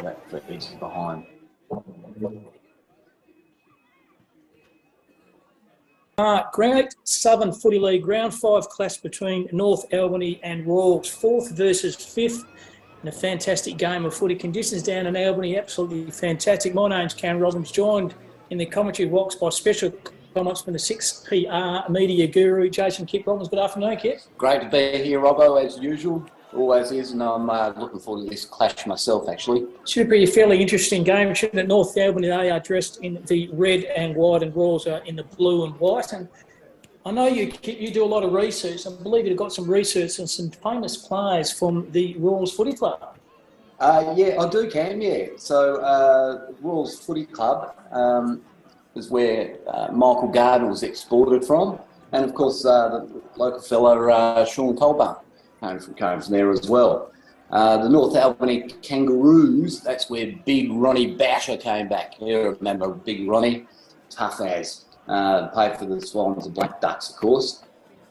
that feeds behind. Great Southern Footy League Round 5 clash between North Albany and Royals, 4th versus 5th, in a fantastic game of footy. Conditions down in Albany, absolutely fantastic. My name's Cam Robbins, joined in the commentary box by special comments from the 6PR media guru, Jason Kip Robbins. Good afternoon, Kip. Great to be here, Robbo, as usual. Always is, and I'm looking forward to this clash myself, actually. Should be a fairly interesting game, shouldn't it? North Albany, they are dressed in the red and white, and Royals are in the blue and white. And I know you do a lot of research. I believe you've got some research on some famous players from the Royals Footy Club. Yeah, I do, Cam, yeah. So, Royals Footy Club is where Michael Gardner was exported from. And, of course, the local fellow, Sean Colburn, came from there as well. The North Albany Kangaroos, that's where big Ronnie Boucher came back. You remember big Ronnie? Tough as. Played for the Swans and Black Ducks, of course.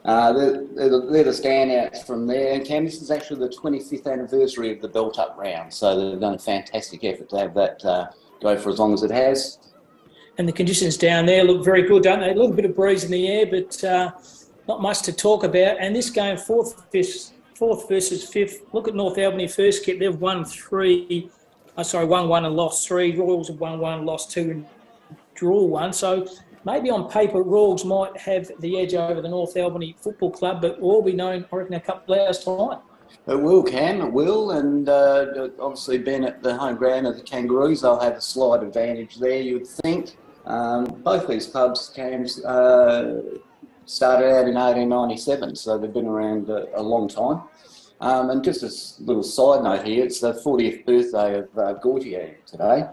They're the standouts from there. And Cam, this is actually the 25th anniversary of the belt-up round, so they've done a fantastic effort to have that go for as long as it has. And the conditions down there look very good, don't they? A little bit of breeze in the air, but not much to talk about. And this game, 4th versus 5th. Look at North Albany first, Kip. They've won 1-1 and lost 3. Royals have won 1, lost 2 and draw 1. So maybe on paper, Royals might have the edge over the North Albany Football Club, but will be known, I reckon, a couple of hours' time. It will, Cam, it will. And obviously being at the home ground of the Kangaroos, they'll have a slight advantage there, you would think. Both these clubs, Cam, started out in 1897, so they've been around a long time. And just a little side note here, it's the 40th birthday of Gautier today.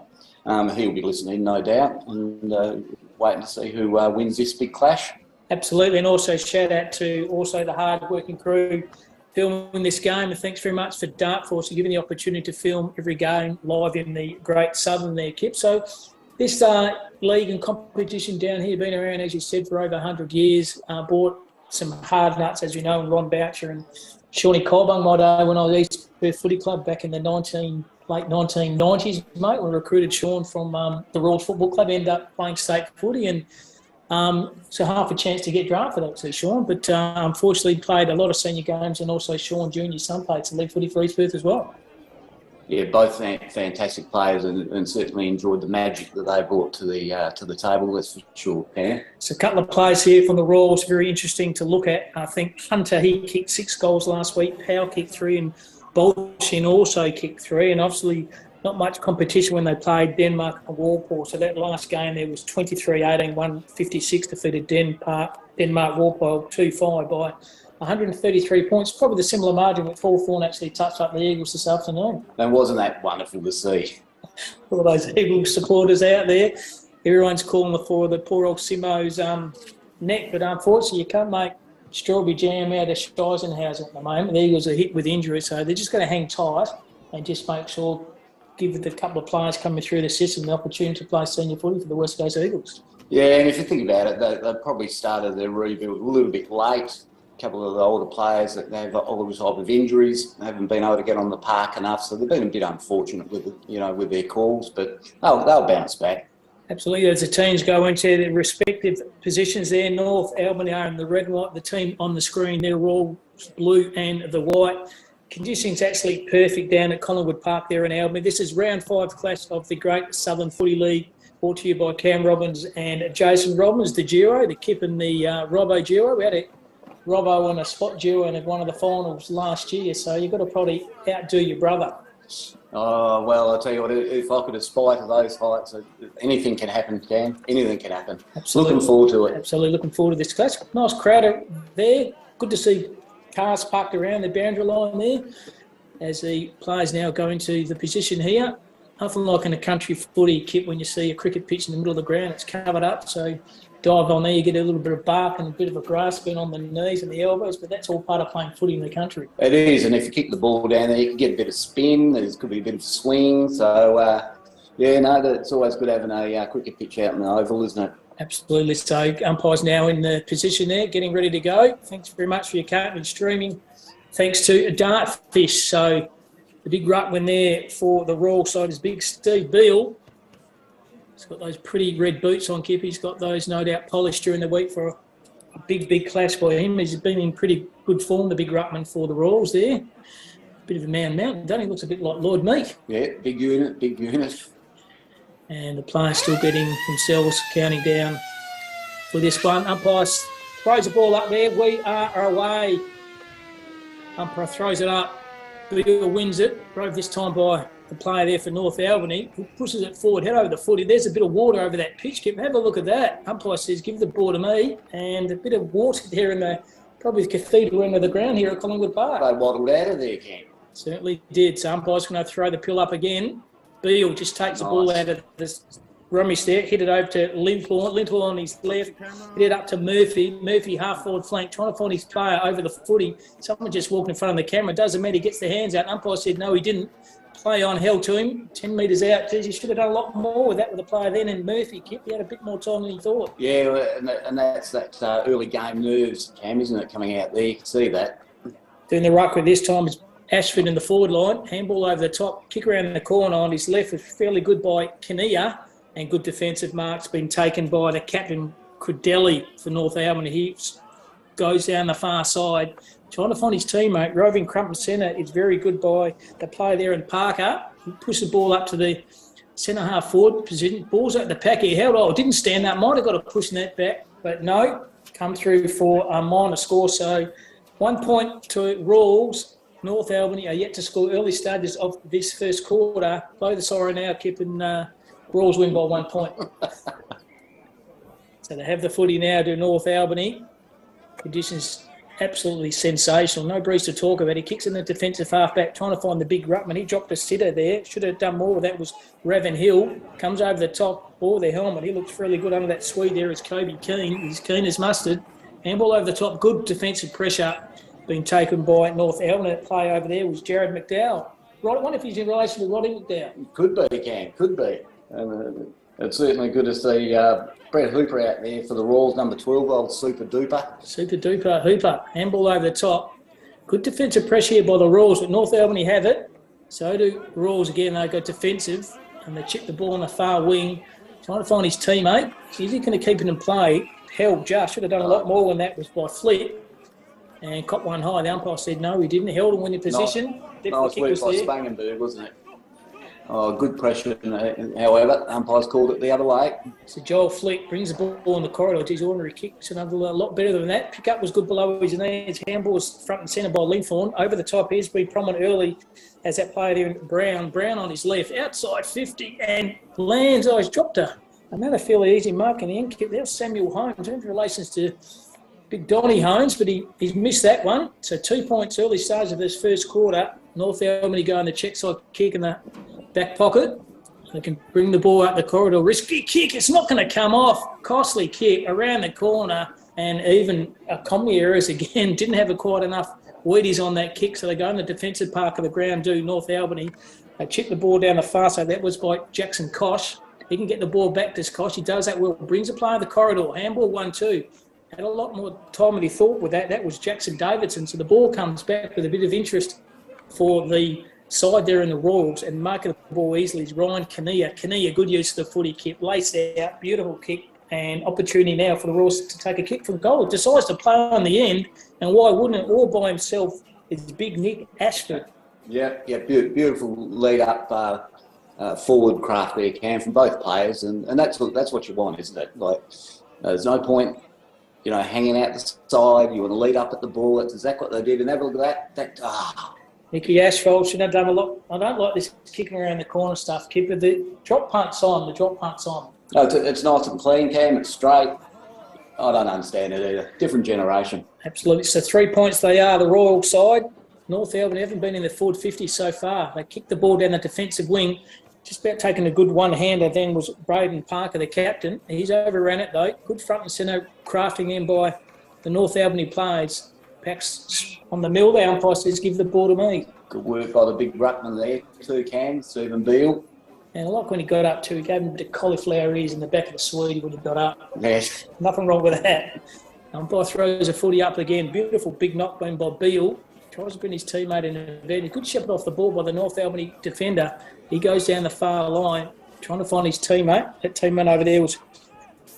He'll be listening, no doubt, and waiting to see who wins this big clash. Absolutely, and also shout out to the hard-working crew filming this game, and thanks very much for Dartforce for giving the opportunity to film every game live in the Great Southern there, Kip. So this league and competition down here, been around, as you said, for over 100 years. Bought some hard nuts, as you know, and Ron Boucher and Shawnee Colbung, my day when I was at East Perth Footy Club back in the late 1990s, mate. We recruited Sean from the Royals Football Club, ended up playing state footy, and so half a chance to get drafted, actually, Sean. But unfortunately played a lot of senior games, and also Sean Junior's son played some league footy for East Perth as well. Yeah, both fantastic players, and certainly enjoyed the magic that they brought to the table, that's for sure, yeah. So a couple of players here from the Royals, very interesting to look at. I think Hunter, he kicked 6 goals last week. Powell kicked 3, and Bolshin also kicked 3. And obviously not much competition when they played Denmark and Walpole. So that last game there was 23-18, 156 defeated Denmark Walpole 2-5 by 133 points, probably the similar margin with Hawthorn actually touched up the Eagles this afternoon. And wasn't that wonderful to see? All those Eagles supporters out there, everyone's calling for the poor old Simo's neck, but unfortunately you can't make strawberry jam out of Scheisenhausen at the moment. The Eagles are hit with injury, so they're just going to hang tight and just make sure, give the couple of players coming through the system the opportunity to play senior footy for the West Coast Eagles. Yeah, and if you think about it, they probably started their rebuild a little bit late. A couple of the older players that have all the type of injuries, haven't been able to get on the park enough, so they've been a bit unfortunate with their calls, but they'll bounce back. Absolutely, as the teams go into their respective positions there, North Albany are in the red and white. The team on the screen, they're all blue and the white. Conditions actually perfect down at Collingwood Park there in Albany. This is round 5 clash of the Great Southern Footy League, brought to you by Cam Robbins and Jason Robbins, the duo, the Kip and the Robbo duo. We had a Robbo and a spot duo in one of the finals last year, so you've got to probably outdo your brother. Oh, well, I'll tell you what, if I could aspire to those heights, anything can happen, Cam. Anything can happen. Absolutely. Looking forward to it. Absolutely looking forward to this clash. Nice crowd there. Good to see cars parked around the boundary line there as the players now go into the position here. Nothing like in a country footy kit when you see a cricket pitch in the middle of the ground. It's covered up, so dive on there, you get a little bit of bark and a bit of a grass burn on the knees and the elbows, but that's all part of playing footy in the country. It is, and if you kick the ball down there, you can get a bit of spin, there could be a bit of swing, so it's always good having a cricket pitch out in the oval, isn't it? Absolutely. So umpires now in the position there, getting ready to go. Thanks very much for your coverage streaming. Thanks to Dartfish. So The big ruckman there for the Royal side is big Steve Beale. He's got those pretty red boots on, Kip. He's got those no doubt polished during the week for a big clash by him. He's been in pretty good form, the big ruckman for the Royals there. Bit of a mountain, doesn't he? Looks a bit like Lord Meek. Yeah, big unit. And the players still getting themselves counting down for this one. Umpire throws the ball up there. We are away. Umpire throws it up. Beale wins it. Drove this time by the player there for North Albany, who pushes it forward, head over the footy. There's a bit of water over that pitch. Have a look at that. Umpire says, give the ball to me. And a bit of water there in the, probably the cathedral end of the ground here at Collingwood Park. They waddled out of there, Cam. Certainly did. So umpire's going to throw the pill up again. Beale just takes the ball out of the rummage there, hit it over to Linthorn. Linthorn on his left, hit it up to Murphy. Murphy half forward flank, trying to find his player over the footy. Someone just walked in front of the camera. Doesn't matter, he gets the hands out. Umpire said no, he didn't. Play on, held to him, 10 metres out. Geez, he should have done a lot more with that with the player then. And Murphy, Kip, he had a bit more time than he thought. Yeah, and that's that early game nerves, Cam, isn't it, coming out there? You can see that. Doing the ruck with this time is Ashford in the forward line. Handball over the top, kick around the corner on his left was fairly good by Kinnear. And good defensive marks been taken by the captain, Crudelli, for North Albany. He goes down the far side, trying to find his teammate. Roving Crumpton centre is very good by the player there in Parker. He pushed the ball up to the centre half forward position. Ball's at the pack. He held on. Didn't stand up. Might have got a push in that back, but no. Come through for a minor score. So 1 point to Rawls. North Albany are yet to score early stages of this first quarter. Blow the siren now, Kip, and Rawls win by 1 point. So they have the footy now to North Albany. Conditions absolutely sensational. No breeze to talk about. He kicks in the defensive halfback, trying to find the big ruckman. He dropped a sitter there. Should have done more. That was Raven Hill. Comes over the top, or the helmet. He looks really good under that Swede there. Is Kobe Keane. He's keen as mustard. Handball over the top. Good defensive pressure being taken by North Albany. That play over there was Jared McDowell. Right, I wonder if he's in relation to Roddy McDowell. Could be, Cam. Could be. It's certainly good to see Brett Hooper out there for the Royals, number 12, old Super Duper. Super Duper Hooper. Handball over the top. Good defensive pressure here by the Royals, but North Albany have it. So do Royals again. They go defensive, and they chip the ball on the far wing, trying to find his teammate. Is he going to keep it in play? Held just. Should have done a lot more when that was by Flip. And caught one high. The umpire said no, he didn't. Held him when in position. Nice work by Spangenberg, wasn't it? Oh, good pressure. However, umpires called it the other way. So Joel Fleet brings the ball in the corridor. His ordinary kick's another a lot better than that. Pick up was good below his knees. Handball was front and centre by Linthorn. Over the top, he's been prominent early as that player there in Brown. Brown on his left, outside 50, and lands. Oh, he's dropped another fairly easy mark in the end. There's Samuel Holmes in relations to Big Donny Holmes, but he's missed that one. So 2 points early stage of this first quarter. North Albany going the check side kick in the back pocket. They can bring the ball out the corridor. Risky kick. It's not going to come off. Costly kick around the corner. And even Comrie errors again. Didn't have quite enough Wheaties on that kick. So they go in the defensive part of the ground, do North Albany. They chip the ball down the far side. That was by Jackson Kosh. He can get the ball back to Kosh. He does that well. Brings the player in the corridor. Handball 1-2. Had a lot more time than he thought with that. That was Jackson Davidson. So the ball comes back with a bit of interest for the side there in the Royals, and marking the ball easily is Ryan Kinnear. Kinnear, good use of the footy kick, laced out, beautiful kick, and opportunity now for the Royals to take a kick from goal. Decides to play on the end, and why wouldn't it? All by himself is big Nick Ashford. Yeah, beautiful lead up forward craft there, Cam, from both players, and that's what you want, isn't it? Like, there's no point, hanging out the side. You want to lead up at the ball. That's exactly what they did, and have a look at that. Nicky Ashford should have done a lot. I don't like this kicking around the corner stuff, Kip, but the drop punt's on. No, it's nice and clean, Cam. It's straight. I don't understand it either. Different generation. Absolutely. So 3 points they are, the Royal side. North Albany haven't been in the forward 50 so far. They kicked the ball down the defensive wing. Just about taking a good one-hander then was Braden Parker, the captain. He's overran it, though. Good front and centre crafting in by the North Albany players. Packs on the mill, the umpire says, give the ball to me. Good work by the big ruckman there, too, Cam, Stephen Beale. And I like when he got up too. He gave him a bit of cauliflower ears in the back of the sweetie when he got up. Yes. Nothing wrong with that. Umpire throws a footy up again. Beautiful big knockdown by Beale. tries to bring his teammate in an advantage. Good shepherd off the ball by the North Albany defender. He goes down the far line, trying to find his teammate. That teammate over there was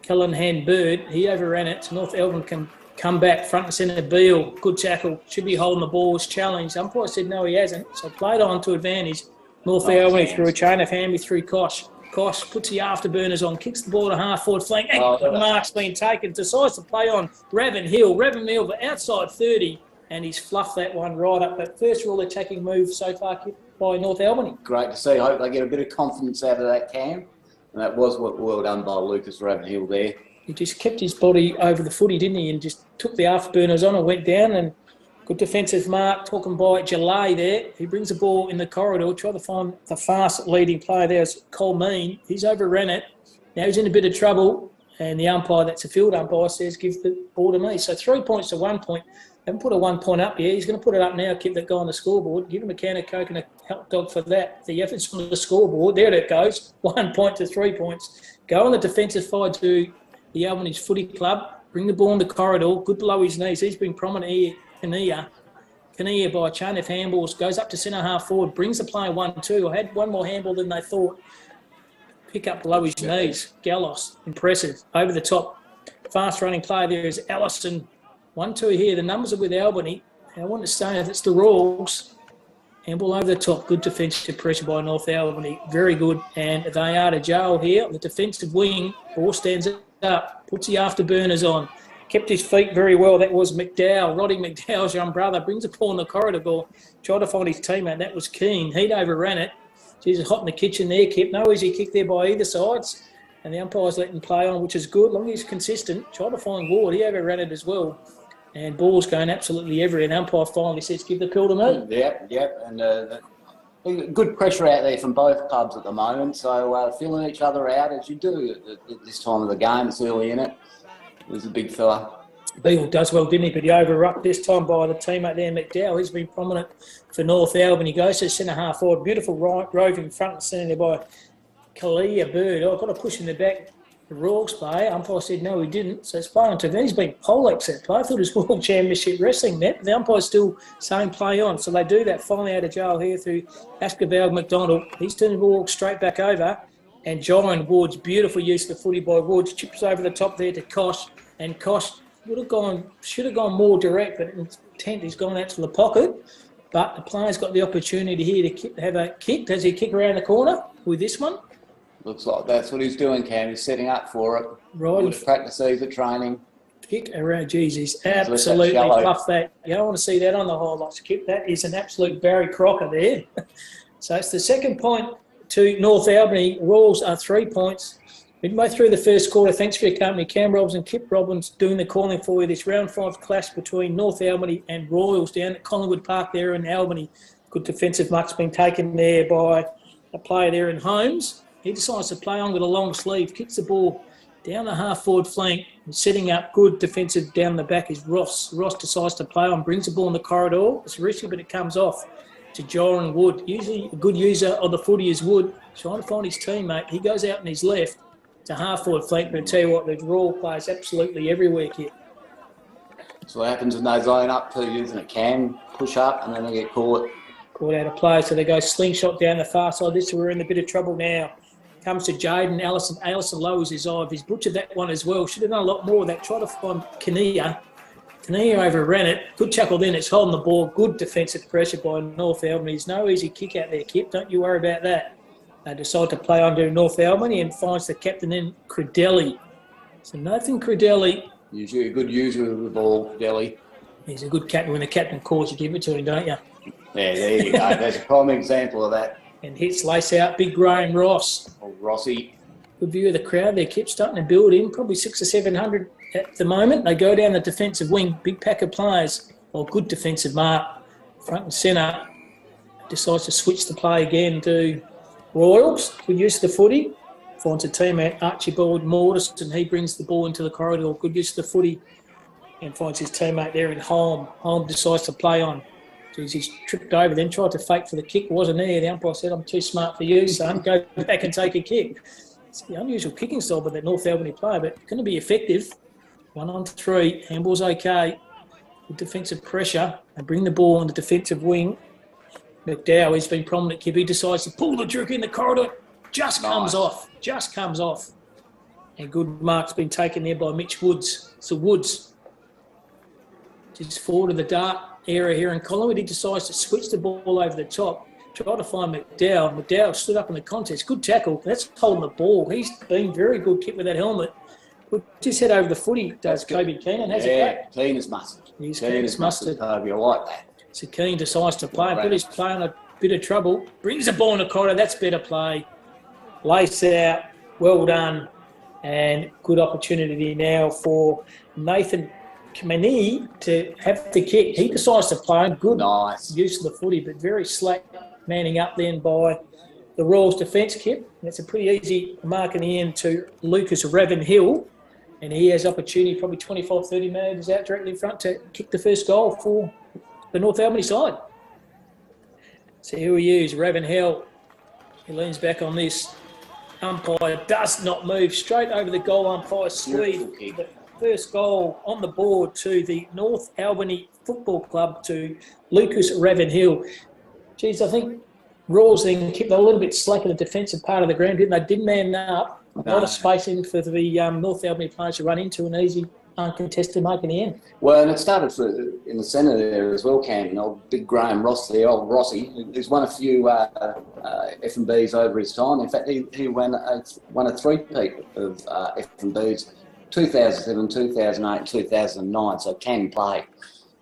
Callahan Bird. He overran it. So North Albany can come back front and centre. Beale, good tackle. Should be holding the ball. Was challenged. Umpire said no, he hasn't. So played on to advantage. North Albany through a chain of hand through Kosh. Kosh puts the afterburners on, kicks the ball to half-forward flank. The mark's been taken. Decides to play on Raven Hill. Raven Hill, the outside 30, and he's fluffed that one right up. But first rule attacking move so far by North Albany. Great to see. I hope they get a bit of confidence out of that, Cam. And that was well done by Lucas Raven Hill there. He just kept his body over the footy, didn't he? And just took the afterburners on and went down. And good defensive mark, talking by Jalay there. He brings the ball in the corridor, try to find the fast leading player there. It's Colmean. He's overran it. Now he's in a bit of trouble. And the umpire, that's a field umpire, says, give the ball to me. So 3 points to 1 point. Haven't put a 1 point up yet. He's going to put it up now, keep that guy on the scoreboard. Give him a can of Coke and a hot dog for that. The effort's on the scoreboard. There it goes. 1 point to 3 points. Go on the defensive side to the Albany's footy club. Bring the ball in the corridor. Good below his knees. He's been prominent here. Kinnear by a chain of handballs. Goes up to centre half forward. Brings the play 1-2. I had one more handball than they thought. Pick up below his knees. Gallos. Impressive. Over the top. Fast running player there is Allison. 1-2 here. The numbers are with Albany. I want to say if it's the Royals. Handball over the top. Good defensive pressure by North Albany. Very good. And they are to jail here. On the defensive wing. Ball stands up. Puts the afterburners on. Kept his feet very well. That was McDowell. Roddy McDowell's young brother. Brings a ball in the corridor ball. Tried to find his teammate. That was Keane. He'd overran it. She's hot in the kitchen there, Kip. No easy kick there by either sides. And the umpire's letting him play on, which is good. Long as he's consistent. Tried to find Ward. He overran it as well. And ball's going absolutely everywhere. And umpire finally says, give the pill to me. Yep. And good pressure out there from both clubs at the moment. So feeling each other out as you do at this time of the game. It's early in it. He's a big fella. Beale does well, didn't he? But he overrupped this time by the teammate there, McDowell. He's been prominent for North Albany. He goes to centre half forward. Beautiful roving front and centre by Kalia Bird. I've got to push in the back. The Royals player. Umpire said no, he didn't. So it's play on to him. He's been Polex that play. I thought it was World Championship Wrestling net. The umpire's still saying play on. So they do that. Finally out of jail here through Askerbell McDonald. He's turning the ball straight back over. And John Woods, beautiful use of the footy by Woods. Chips over the top there to Kosh. And Kosh should have gone more direct, but intent he's gone out to the pocket. But the player's got the opportunity here to have a kick. Does he kick around the corner with this one? Looks like that's what he's doing, Cam. He's setting up for it. Right. Good practice these at training. Kick around. Jeez, he's absolutely fluffed that. You don't want to see that on the highlights, Kip. That is an absolute Barry Crocker there. So it's the second point to North Albany. Royals are 3 points. Midway through the first quarter, thanks for your company. Cam Robbins and Kip Robbins doing the calling for you. This round 5 clash between North Albany and Royals down at Collingwood Park there in Albany. Good defensive mark's been taken there by a player there in Holmes. He decides to play on with a long sleeve, kicks the ball down the half-forward flank, and setting up good defensive down the back is Ross. Ross decides to play on, brings the ball in the corridor. It's risky, but it comes off to Joran Wood. Usually a good user of the footy is Wood. Trying to find his teammate. He goes out on his left to half-forward flank, but I tell you what, the Royal plays absolutely everywhere, Kit. That's what happens when they zone up to you, isn't it? Can push up and then they get caught. Caught out of play, so they go slingshot down the far side. We're in a bit of trouble now. Comes to Jaden Allison. Allison lowers his eye. He's butchered that one as well. Should have done a lot more of that. Try to find Kinnear. Kinnear overran it. Good chuckle then. It's holding the ball. Good defensive pressure by North Albany. There's no easy kick out there, Kip. Don't you worry about that. They decide to play under North Albany and finds the captain in Credelli. So Nathan Credelli. Usually a good user of the ball, Credelli. He's a good captain. When the captain calls, you give it to him, don't you? Yeah, there you go. That's a prime example of that. And hits lace out, big Graham Ross. Oh, Rossi. Good view of the crowd there. Keep starting to build in. Probably 600 or 700 at the moment. They go down the defensive wing. Big pack of players. Oh, good defensive mark. Front and centre. Decides to switch the play again to Royals. Good use of the footy. Finds a teammate, Archibald Mortison. He brings the ball into the corridor. Good use of the footy. And finds his teammate there in Holm. Holm decides to play on. He's tripped over, then tried to fake for the kick. Wasn't there. The umpire said, I'm too smart for you, son. Go back and take a kick. It's the unusual kicking style by that North Albany player, but going to be effective. 1-on-3. Handball's okay. Good defensive pressure. They bring the ball on the defensive wing. McDowell, he's been prominent, Kip. He decides to pull the juke in the corridor. Just comes off. Just comes off. And good mark's been taken there by Mitch Woods. So Woods just forward of the dart area here in Collingwood. He decides to switch the ball over the top. Try to find McDowell. McDowell stood up in the contest. Good tackle. That's holding the ball. He's been very good, Kip, with that helmet. We'll just head over the footy, does Kobe Keenan. How's it go? Keen as mustard. He's keen as mustard. Kobe, I like that. So Keane decides to play, but he's playing a bit of trouble. Brings the ball in the corridor. That's better play. Lace out. Well done. And good opportunity now for Nathan Kamani to have the kick. He decides to play. Good use of the footy, but very slack manning up then by the Royals defence, Kip. That's a pretty easy mark in the end to Lucas Ravenhill. And he has opportunity, probably 25, 30 metres out directly in front to kick the first goal for the North Albany side. So here he is, Ravenhill. He leans back on this. Umpire does not move. Straight over the goal umpire sweep. The first goal on the board to the North Albany Football Club, to Lucas Ravenhill. Geez, I think Rawls then kept a little bit slack in the defensive part of the ground, didn't they? Didn't man up. A lot of spacing for the North Albany players to run into, an easy, uncontested mark in the end. Well, and it started in the centre there as well, Cam. Old big Graham Ross there, old Rossi, who's won a few F&Bs over his time. In fact, he won a three-peat of F&Bs, 2007, 2008, 2009, so can play.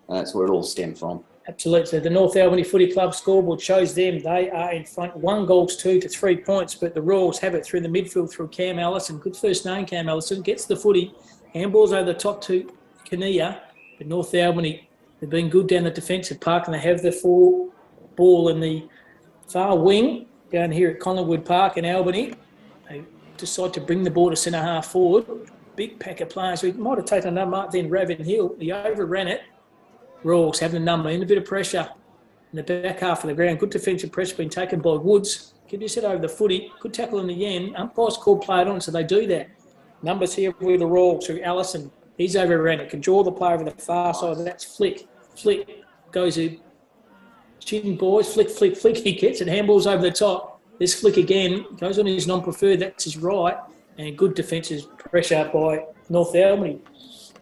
And that's where it all stemmed from. Absolutely. The North Albany Footy Club scoreboard shows them they are in front 1-2 to 3 points, but the Royals have it through the midfield through Cam Allison. Good first name, Cam Allison. Gets the footy. Handballs over the top to Kinnear. But North Albany, they've been good down the defensive park, and they have the ball in the far wing down here at Collingwood Park in Albany. They decide to bring the ball to centre half forward. Big pack of players. We might have taken another mark then, Ravenhill. He overran it. Rawls having a number in, a bit of pressure in the back half of the ground. Good defensive pressure being taken by Woods. Can just hit over the footy. Good tackle in the end. Umpire's called play it on, so they do that. Numbers here with the Rawls through Allison. He's overran it. Can draw the player over the far side. That's Flick. Flick goes in. Chin boys. Flick, Flick, Flick. He gets it. Handballs over the top. There's Flick again. Goes on his non-preferred. That's his right. And good defensive pressure by North Albany.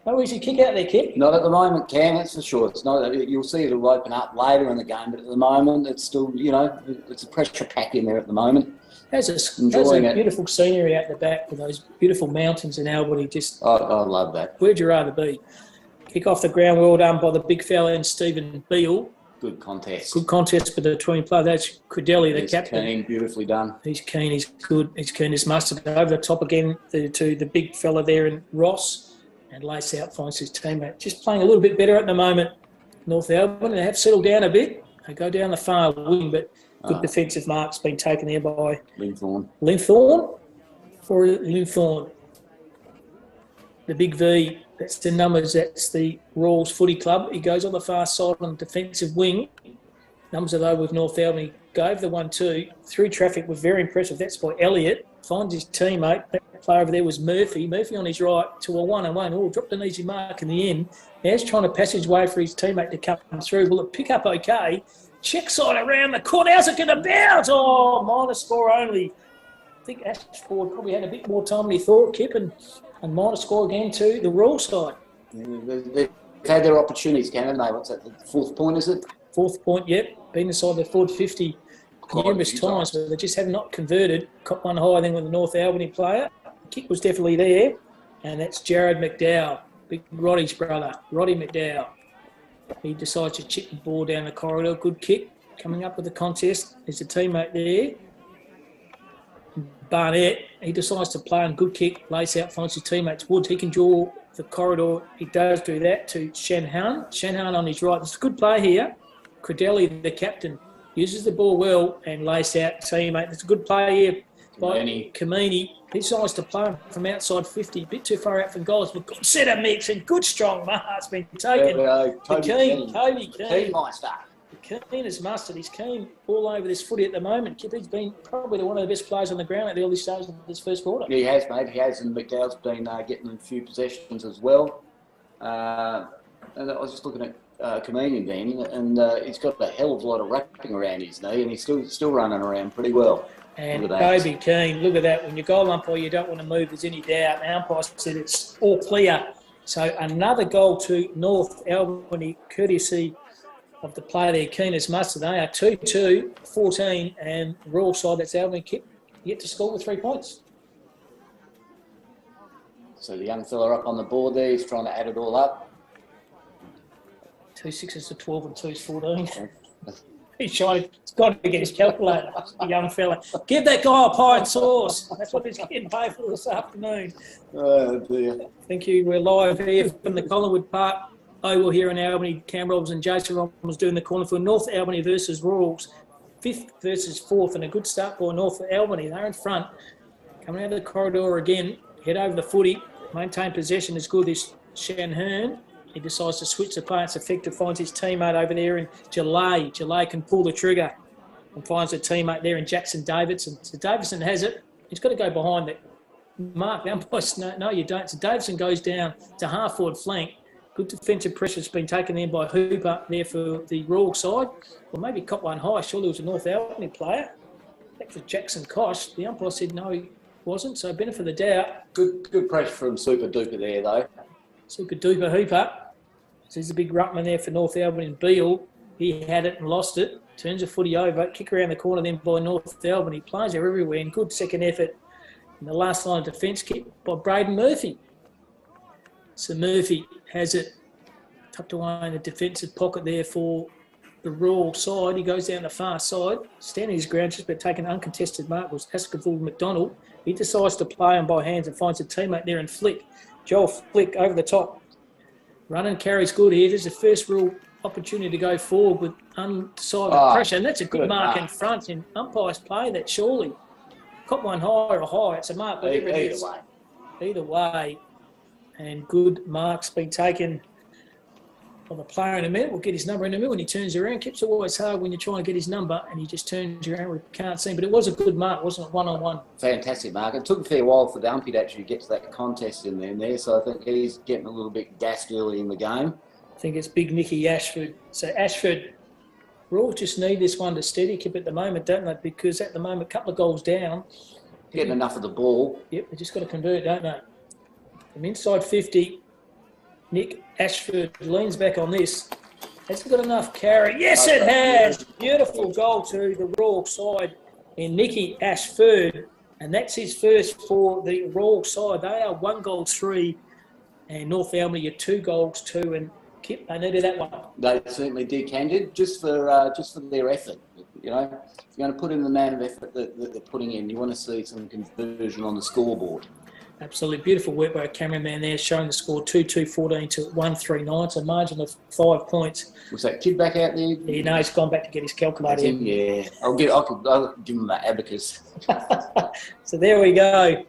No easy kick out there, Kip. Not at the moment, Cam, that's for sure. It's not. You'll see it'll open up later in the game, but at the moment, it's still, it's a pressure pack in there at the moment. There's a beautiful scenery out the back with those beautiful mountains in Albany. I love that. Where'd you rather be? Kick off the ground, well done by the big fella and Stephen Beale. Good contest. Good contest between players. That's Credelli, the captain. Keen, beautifully done. He's keen, he's good, he's keen as mustard. Over the top again to the big fella there in Ross. And Lace out finds his teammate. Just playing a little bit better at the moment. North Albany, they have settled down a bit. They go down the far wing, but good defensive marks been taken there by Linthorne. Linthorne. The big V, that's the numbers. That's the Rawls Footy Club. He goes on the far side on the defensive wing. Numbers are though with North Albany. Gave the 1-2. Through traffic was very impressive. That's by Elliott. Finds his teammate. That player over there was Murphy. Murphy on his right to a 1-1. Oh, dropped an easy mark in the end. Now he's trying to passageway for his teammate to come through. Will it pick up okay? Check side around the corner. How's it going to bounce? Oh, minor score only. I think Ashford probably had a bit more time than he thought, Kip, and minor score again to the Royal side. They've had their opportunities, haven't they? What's that, the fourth point, is it? Fourth point, yep. Been inside their forward 50 numerous times, but they just have not converted. Caught one higher than with the North Albany player. The kick was definitely there, and that's Jared McDowell, big Roddy's brother, Roddy McDowell. He decides to chip the ball down the corridor. Good kick. Coming up with the contest. There's a teammate there. Barnett, he decides to play and good kick. Lace out, finds his teammates. Woods, he can draw the corridor. He does do that to Shanhan. Shanhan on his right. It's a good play here. Credelli, the captain, uses the ball well and lace out teammate. It's a good play here by Kamini. He decides to play from outside 50, a bit too far out for goals, but good set of mix and good strong mark's been taken. Kobe Keane. Keen as mustard. He's keen all over this footy at the moment. He's been probably one of the best players on the ground at the early stages of this first quarter. Yeah, he has, mate. He has, and McDowell's been getting a few possessions as well. And I was just looking at comedian then, and he's got a hell of a lot of wrapping around his knee, and he's still running around pretty well. And Kobe Keane, look at that. When you goal umpire, you don't want to move. There's any doubt. The umpire said it's all clear. So another goal to North Albany, courtesy of the player there, Keane as mustard. They are 2-2, 14, and Royal side, that's Albany Kip, yet to score with 3 points. So the young fella up on the board there, he's trying to add it all up. 2 6s to 12 and 2's 14. He's trying. He's got to get his calculator, the young fella. Give that guy a pie and sauce. That's what he's getting paid for this afternoon. Oh, dear. Thank you. We're live here from the Collingwood Park Oval here in Albany. Cam Robbins and Jason Robbins doing the corner for North Albany versus Royals. 5th versus 4th, and a good start by North Albany. They're in front. Coming out of the corridor again. Head over the footy. Maintain possession is good. This Shanhern. He decides to switch the play. It's effective. Finds his teammate over there in Jalay. Jalay can pull the trigger and finds a teammate there in Jackson Davidson. So Davidson has it. He's got to go behind it. Mark, the umpire says, no, you don't. So Davidson goes down to half-forward flank. Good defensive pressure has been taken there by Hooper there for the Royal side. Well, maybe cop one high. Surely it was a North Albany player. That was Jackson Kosh. The umpire said no, he wasn't. So benefit of the doubt. Good pressure from Super Duper there, though. Super Duper Hooper. So there's a big ruckman there for North Albany and Beale. He had it and lost it. Turns the footy over. Kick around the corner then by North Albany. Players are everywhere and good second effort. And the last line of defence kick by Braden Murphy. So Murphy has it tucked away in the defensive pocket there for the Royal side. He goes down the far side. Standing his ground, just but taking an uncontested mark was Askefield McDonald. He decides to play him by hands and finds a teammate there in Flick. Joel Flick over the top. Running carries good here. There's the first real opportunity to go forward with undecided pressure. And that's a good mark in front. And umpires play that surely. Cop one high or high. It's a mark. Whatever it is. Either way. And good marks been taken on the player in a minute. We'll get his number in a minute when he turns around. Keeps it always hard when you're trying to get his number and he just turns around. We can't see him. But it was a good mark, wasn't it? One-on-one. Fantastic mark. It took a fair while for the umpy to actually get to that contest in there. So I think he's getting a little bit gassed early in the game. I think it's big Nicky Ashford. So Ashford, Royals just need this one to steady keep at the moment, don't they? Because at the moment, a couple of goals down. Getting enough of the ball. Yep, they just got to convert, don't they? From inside 50, Nick Ashford leans back on this. Has it got enough carry? Yes, it has. Beautiful goal to the Royal side in Nicky Ashford. And that's his first for the Royal side. They are 1-3. And North Albany are 2-2. And Kip, they needed that one. They certainly did, Candid, just for their effort. You know, if you're going to put in the amount of effort that they're putting in, you want to see some conversion on the scoreboard. Absolutely beautiful work by a cameraman there, showing the score 2-2-14 to 1-3-9, so margin of 5 points. Was that kid back out there? Yeah, no, he's gone back to get his calculator. Yeah, I'll give him that abacus. So there we go.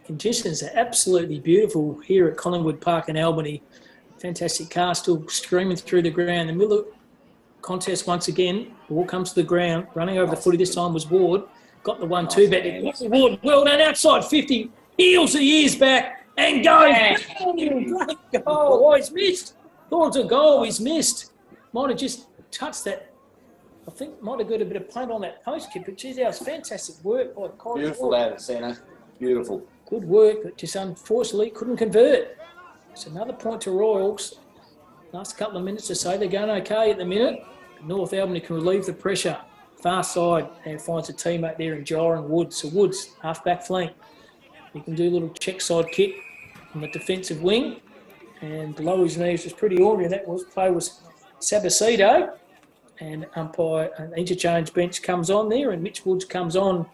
Conditions are absolutely beautiful here at Collingwood Park in Albany. Fantastic car still streaming through the ground. The middle contest once again. Ball comes to the ground. Running over the footy this time was Ward. Got the 1-2 back. Ward, well done, outside 50. Heels the ears back and goes. Great goal. Oh, he's missed. Thought it was a goal. He's missed. Might have just touched that. I think might have got a bit of paint on that post kick, but geez, that was fantastic work by Collingwood. Beautiful out of centre. Beautiful. Good work, but just unfortunately couldn't convert. It's another point to Royals. Last couple of minutes to say they're going okay at the minute. North Albany can relieve the pressure. Far side and finds a teammate there in Joran Woods. So Woods, half-back flank. He can do a little check side kick on the defensive wing. And below his knees was pretty ordinary. That play was Sabasido. And umpire, an interchange bench comes on there, and Mitch Woods comes on,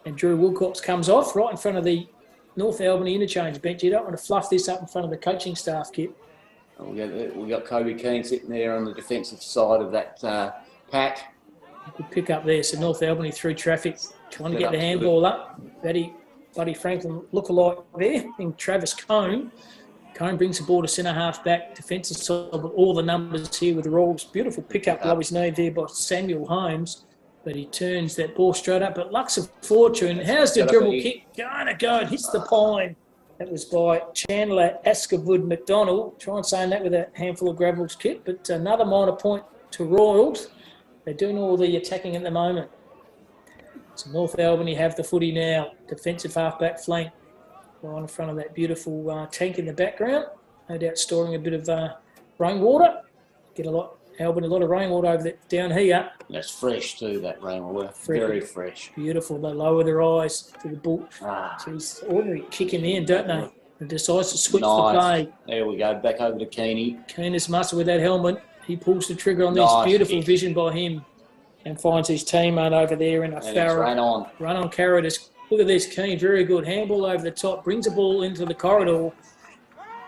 and Drew Wilcox comes off right in front of the North Albany interchange bench. You don't want to fluff this up in front of the coaching staff, Kip. We got Kobe Keane sitting there on the defensive side of that pack. Good pick up there. So North Albany through traffic, trying to get the handball up. Buddy Franklin look-alike there in Travis Cone. Cone brings the ball to centre half back, defensive side with all the numbers here with the Royals. Beautiful pick-up below his knee there by Samuel Holmes. But he turns that ball straight up. But luck's of fortune. How's the dribble kick going to go? It hits the pine. That was by Chandler Askerwood McDonald. Try and saying that with a handful of gravels, Kip. But another minor point to Royals. They're doing all the attacking at the moment. So North Albany have the footy now. Defensive halfback flank. Right in front of that beautiful tank in the background. No doubt storing a bit of rainwater. Get Albany a lot of rainwater over down here. That's fresh too, that rainwater. Very fresh. Beautiful. They lower their eyes to the ball. Geez, ordinary kicking in, don't they? And decides to switch the play. There we go. Back over to Keeney. Keenest muscle with that helmet. He pulls the trigger on this. Beautiful vision by him. And finds his teammate over there in a Farrell. Run on Carrot. Look at this, Keane. Very good. Handball over the top. Brings the ball into the corridor.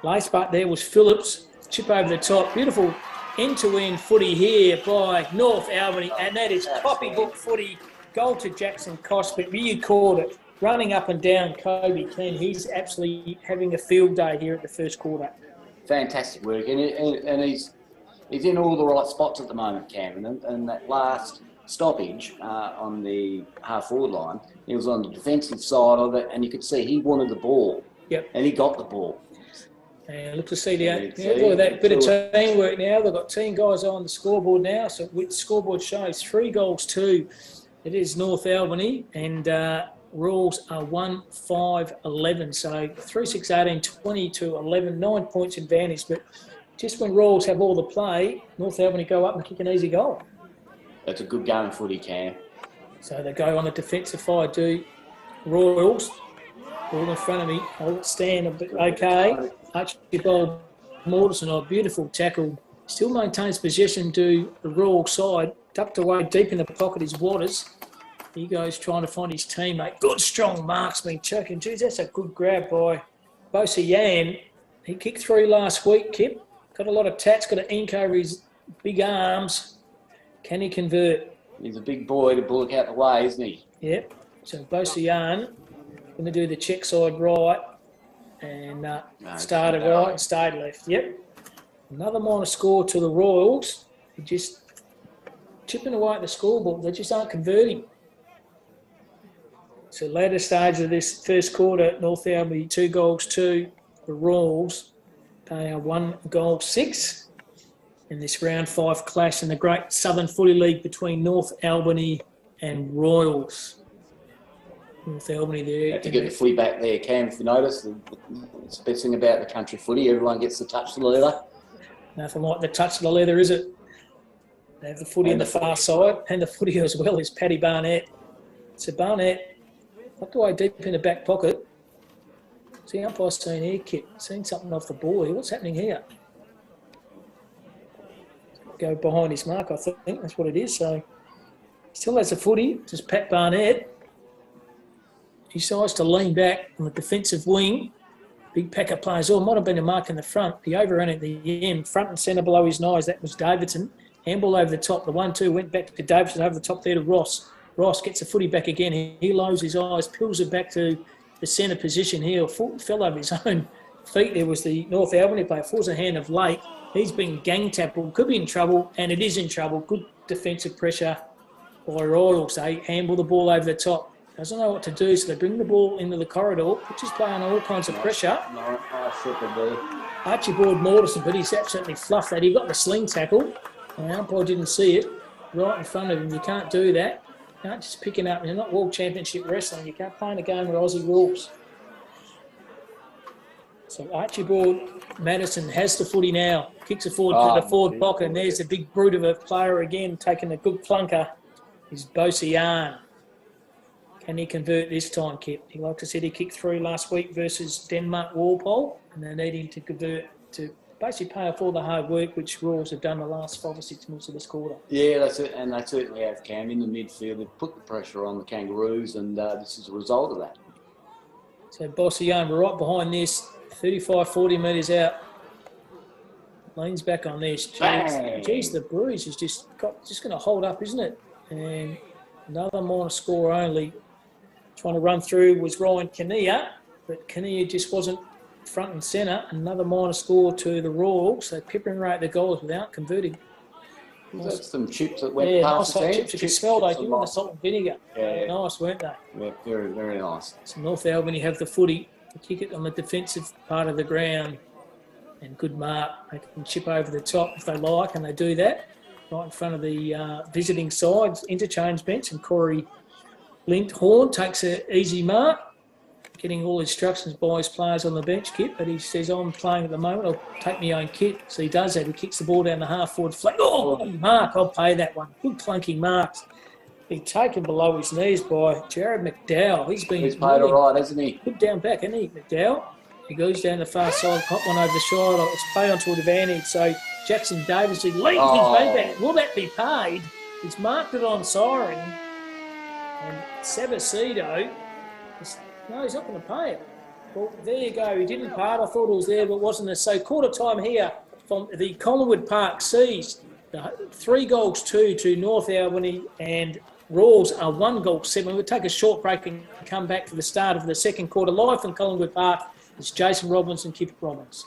Lace butt there was Phillips. Chip over the top. Beautiful end-to-end footy here by North Albany. And that is copybook footy. Goal to Jackson Koss. But you called it. Running up and down Kobe Keane. He's absolutely having a field day here at the first quarter. Fantastic work. And he's in all the right spots at the moment, Cameron. And that last stoppage on the half-forward line, he was on the defensive side of it, and you could see he wanted the ball. Yep. And he got the ball. And look to see that bit of teamwork now. They've got 10 guys on the scoreboard now. So with scoreboard shows 3 goals to it is North Albany, and Rules are 1-5-11. So 3-6-18, 20-11, 9 points advantage. But just when Rules have all the play, North Albany go up and kick an easy goal. That's a good game of footy, Cam. So they go on the defensive side, do Royals. Ball in front of me. Hold it stand a bit okay. Archibald Morrison, beautiful tackle. Still maintains possession to the Royal side. Tucked away deep in the pocket is Waters. He goes trying to find his teammate. Good strong marksman choking. Geez, that's a good grab by Bosa Yan. He kicked 3 last week, Kip. Got a lot of tats, got an ink over his big arms. Can he convert? He's a big boy to bullock out the way, isn't he? Yep. So Bosa Yan going to do the check side right and started right and stayed left. Yep. Another minor score to the Royals. They're just chipping away at the scoreboard. They just aren't converting. So later stage of this first quarter, North Albany 2 goals to the Royals. They are 1 goal 6 in this round 5 clash in the Great Southern Footy League between North Albany and Royals. North Albany there. Have to get the footy back there, Cam, if you notice. It's the best thing about the country footy. Everyone gets to touch the leather. Nothing like the touch of the leather, is it? They have the footy on the far side, and the footy as well is Paddy Barnett. So Barnett, tucked away deep in the back pocket. See, umpire's seen here, Kit. Seen something off the ball here. What's happening here? Go behind his mark, I think. That's what it is. So still has the footy. Just Pat Barnett. He decides to lean back on the defensive wing. Big pack of players. Oh, might have been a mark in the front. He overran at the end. Front and centre below his nose. That was Davidson. Handball over the top. The 1-2 went back to Davidson over the top there to Ross. Ross gets the footy back again. He lowers his eyes, pulls it back to the centre position here. Fell over his own feet. There was the North Albany player. Falls a hand of Lake. He's been gang tackled. Could be in trouble, and it is in trouble. Good defensive pressure by Royals. They handball the ball over the top. Doesn't know what to do, so they bring the ball into the corridor. Puts his player under all kinds of pressure. Archibald Morrison, but he's absolutely fluffed that. He got the sling tackle. And the umpire didn't see it. Right in front of him. You can't do that. You can't just pick it up. You're not World Championship Wrestling. You can't play in a game with Aussie rules. So Archibald Madison has the footy now. Kicks it forward to the forward pocket, and there's a big brute of a player again, taking a good clunker. Is Bosa Yan. Can he convert this time, Kip? He, like I said, he kicked 3 last week versus Denmark Walpole, and they need him to convert to basically pay off all the hard work which Royals have done the last 5 or 6 months of this quarter. Yeah, that's it, and they certainly have, Cam. In the midfield, they've put the pressure on the Kangaroos, and this is a result of that. So Bosa Yan, we're right behind this, 35, 40 metres out. Leans back on this. Geez, the bruise is just going to hold up, isn't it? And another minor score only. Trying to run through was Ryan Kinnear, but Kinnear just wasn't front and centre. Another minor score to the Royals. So peppering right the goals without converting. That's some chips that went past the chips. You can smell they do the salt and vinegar. Yeah. Nice, weren't they? Yeah, very, very nice. So North Albany have the footy. kick it on the defensive part of the ground. And good mark. They can chip over the top if they like, and they do that right in front of the visiting sides interchange bench. And Corey Horn takes an easy mark, getting all instructions by his players on the bench, Kit, but he says, I'm playing at the moment, I'll take my own kit. So he does that. He kicks the ball down the half-forward flank. Oh, mark, I'll pay that one. Good clunking marks. Been taken below his knees by Jared McDowell. He's played really all right, hasn't he? Good down back, isn't he, McDowell? He goes down the far side, hot one over the shoulder. It's played onto an advantage. So Jackson Davis, he leads his way back. Will that be paid? He's marked it on siren. And Sabasido, no, he's not going to pay it. Well, there you go. He didn't pay it. I thought it was there, but wasn't. So quarter time here from the Collingwood Park Seas. 3-2 to North Albany, and Rawls are 1-7. We'll take a short break and come back for the start of the second quarter. Live from Collingwood Park, it's Jason Robbins and Kip Robbins.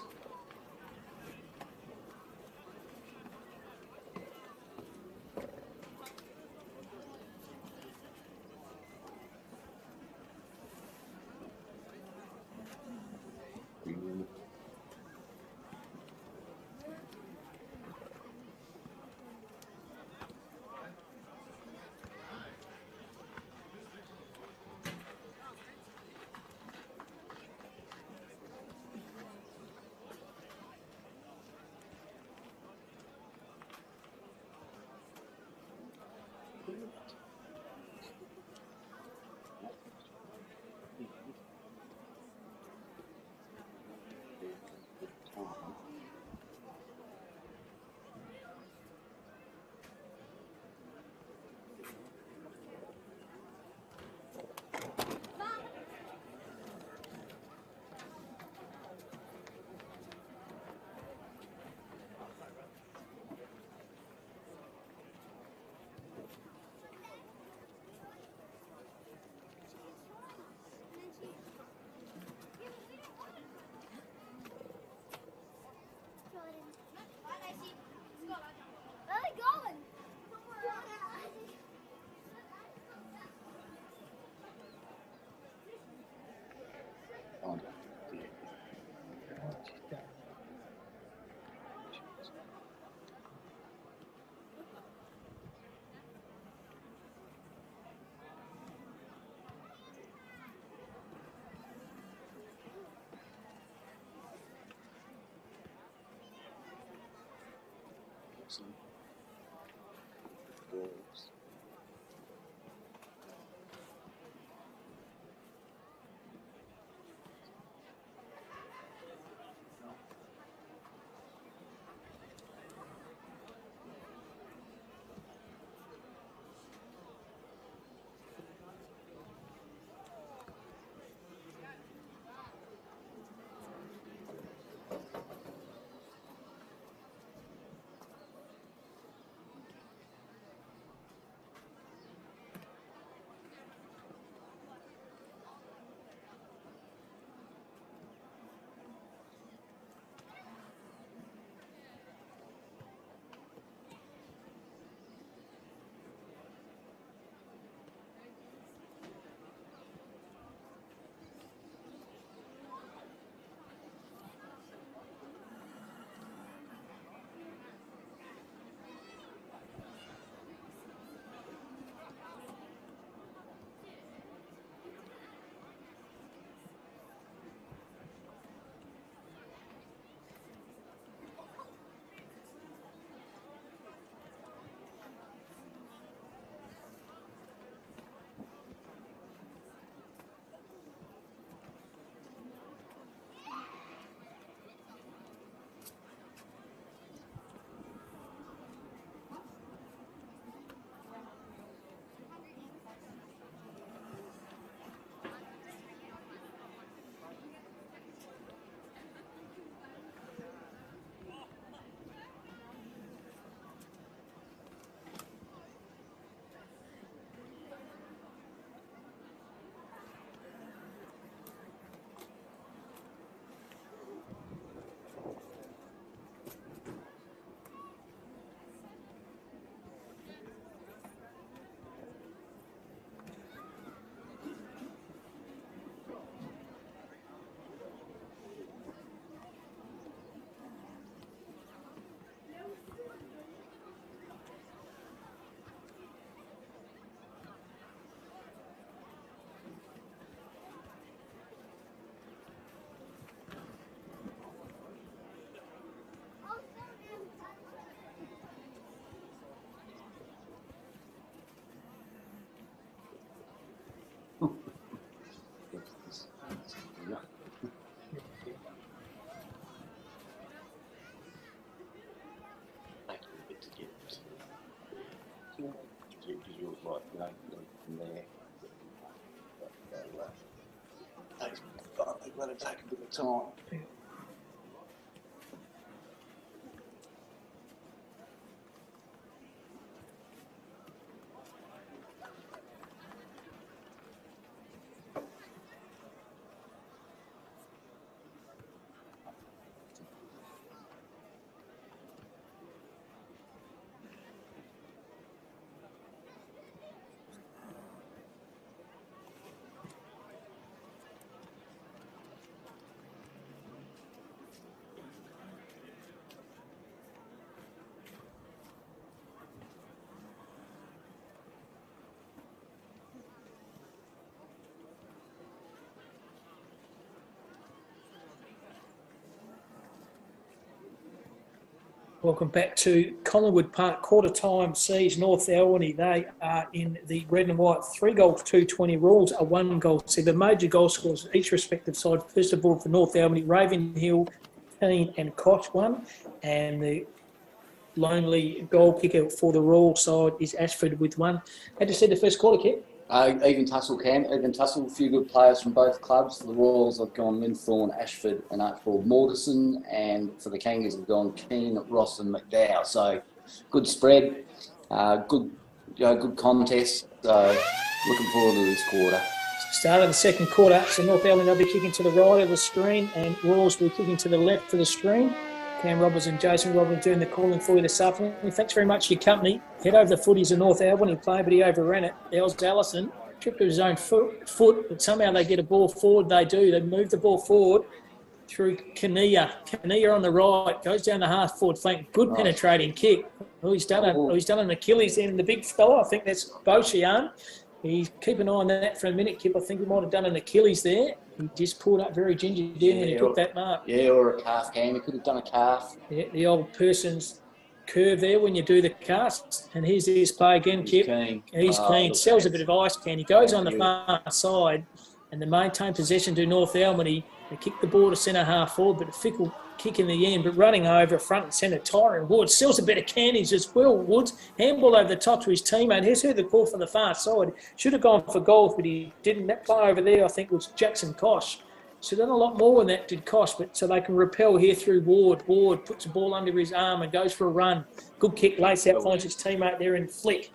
too, because you was like, from there. They've got to take a bit of time. Welcome back to Collingwood Park, quarter time siege, North Albany. They are in the red and white, 3 goals, 220 rules, a 1 goal. See the major goal scorers, each respective side. First of all, for North Albany, Ravenhill, Keane and Koch won. And the lonely goal kicker for the Royal side is Ashford with 1. How'd you see the first quarter, Kit? Even tussle, Cam. Even tussle, a few good players from both clubs. For the Royals, I've gone Linthorne, Ashford and Archibald Morrison. And for the Kangas, I've gone Keane, Ross and McDowell. So, good spread, good contest. So, looking forward to this quarter. Start of the second quarter, so North Albany they'll be kicking to the right of the screen and Royals will be kicking to the left of the screen. Cam Roberts and Jason Roberts doing the calling for you this afternoon. Thanks very much for your company. Head over the footies of North Albany play, but he overran it. Els Allison tripped to his own foot, but somehow they get a ball forward. They do. They move the ball forward through Kinnear. Kinnear on the right, goes down the half forward flank. Good penetrating kick. Oh, he's done an Achilles in the big fella. I think that's Beauchian. He's keep an eye on that for a minute, Kip. I think he might have done an Achilles there. He just pulled up very gingerly when he took that mark. Yeah, or a calf, Cam. He could have done a calf. Yeah, the old person's curve there when you do the cast. And here's his play again, Kip. He's keen. Sells a bit of ice can. He goes on the far side and the maintain possession to North Albany. They kick the ball to centre half forward, but a fickle kick in the end, but running over front and centre, Tyron Woods sells a bit of candies as well. Woods, handball over the top to his teammate. Here's who the call from the far side. Should have gone for goals, but he didn't. That play over there, I think, was Jackson Kosh. So done a lot more than that did Kosh, but so they can repel here through Ward. Ward puts the ball under his arm and goes for a run. Good kick, lace out, finds his teammate there and flick.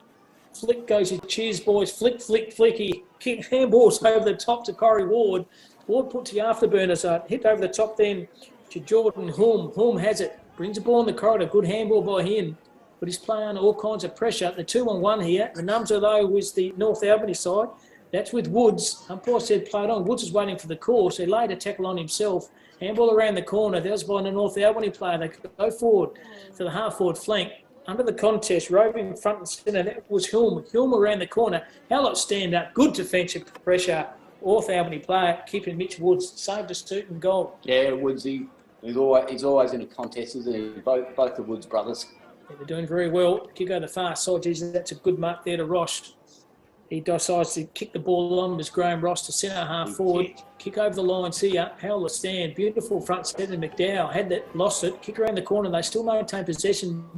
Flick goes his cheers, boys. Flick, flick, flick. He kick handballs over the top to Corey Ward. Ward puts the afterburner, so hit over the top then to Jordan Hulme. Hulme has it, brings the ball in the corridor. Good handball by him, but he's playing under all kinds of pressure. The 2-on-1 here. The number though was the North Albany side. That's with Woods. Umpire said played on. Woods is waiting for the call, so he laid a tackle on himself. Handball around the corner. That was by the North Albany player. They could go forward to the half-forward flank. Under the contest, roving front and centre, that was Hulme. Hulme around the corner. Howlett stand up. Good defensive pressure. North Albany player, keeping Mitch Woods, saved a suit and goal. Yeah, Woodsy. He's always in a contest, isn't he? Both the Woods brothers. Yeah, they're doing very well. Kick over the far side. Geez, that's a good mark there to Ross. He decides to kick the ball on as Graham Ross to centre half forward. Kick over the lines here. Howler stand. Beautiful front centre. McDowell had that, lost it. Kick around the corner. They still maintain possession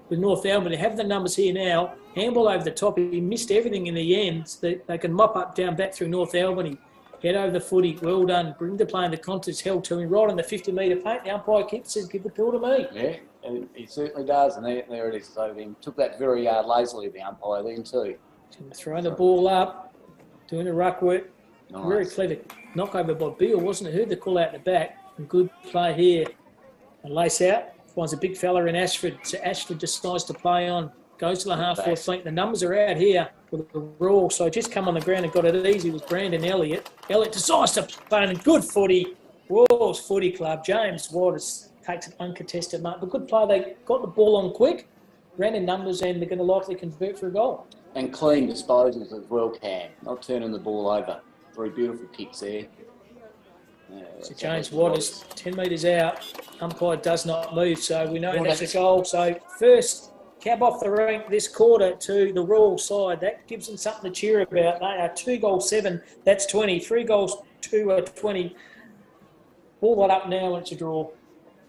with North Albany. They have the numbers here now. Handball over the top. He missed everything in the end. So they can mop up down back through North Albany. Head over the footy. Well done. Bring the play in the contest held to him right on the 50-metre paint. The umpire says, give the ball to me. Yeah, and he certainly does. And there it is. So he took that very lazily, the umpire then too. Throwing the ball up, doing the ruck work. Nice. Very clever knock over by Beale, wasn't it? Heard the call out the back. And good play here. And lace out. Finds a big fella in Ashford. So Ashford decides to play on. Goes to the half-forward flank. The numbers are out here for the Royal. So just come on the ground and got it easy was Brandon Elliott. Elliott decides to play in good footy. Royals Footy Club. James Waters takes an uncontested mark. But good play. They got the ball on quick. Ran in numbers and they're going to likely convert for a goal. And clean disposals as well, Cam. Not turning the ball over. Very beautiful kicks there. So James Waters, 10 metres out. Umpire does not move, so we know that's a goal. So first cab off the rank this quarter to the Royal side. That gives them something to cheer about. They are 2 goals 7. That's 20. 3 goals 2 are 20. Ball that up now and it's a draw.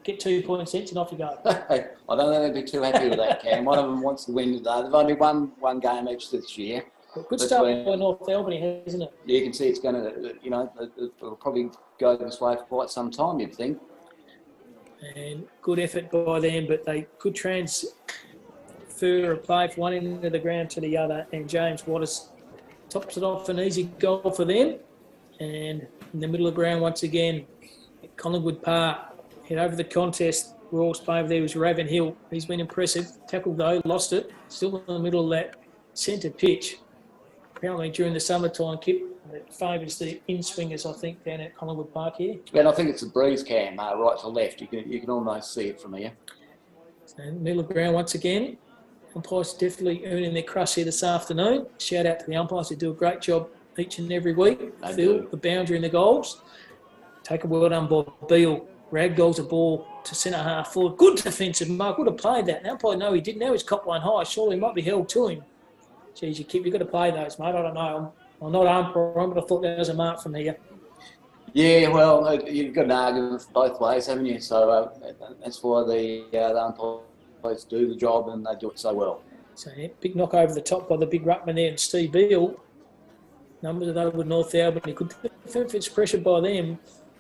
get 2 points each and off you go. I don't think they'd be too happy with that, Cam. One of them wants to win today. They've only won one game each this year. Good start by North Albany, hasn't it? You can see it's going to, it'll probably go this way for quite some time, you'd think. And good effort by them, but they could transfer a play from one end of the ground to the other, and James Waters tops it off, an easy goal for them. And in the middle of the ground once again, at Collingwood Park, head over the contest. Royals play over there was Raven Hill. He's been impressive. Tackled though, lost it. Still in the middle of that centre pitch. Apparently during the summertime, Kip, that favours the in-swingers, I think, down at Collingwood Park here. And I think it's a breeze, Cam, right to left. You can almost see it from here. So middle of the ground once again. Umpires definitely earning their crust here this afternoon. Shout out to the umpires who do a great job each and every week. Fill the boundary and the goals. Take a well done by Beale. Ragdolls a ball to centre half forward. Good defensive mark. Would have played that. Now I know he didn't. Now he's copped one high. Surely he might be held to him. Geez, you've got to play those, mate. I don't know. I'm not umpire, but I thought there was a mark from here. Yeah, well, you've got an argument both ways, haven't you? So that's why the umpires do the job, and they do it so well. So yeah, big knock over the top by the big ruckman there, and Steve Beale. Numbers of those with North Albany. Good defence pressure by them.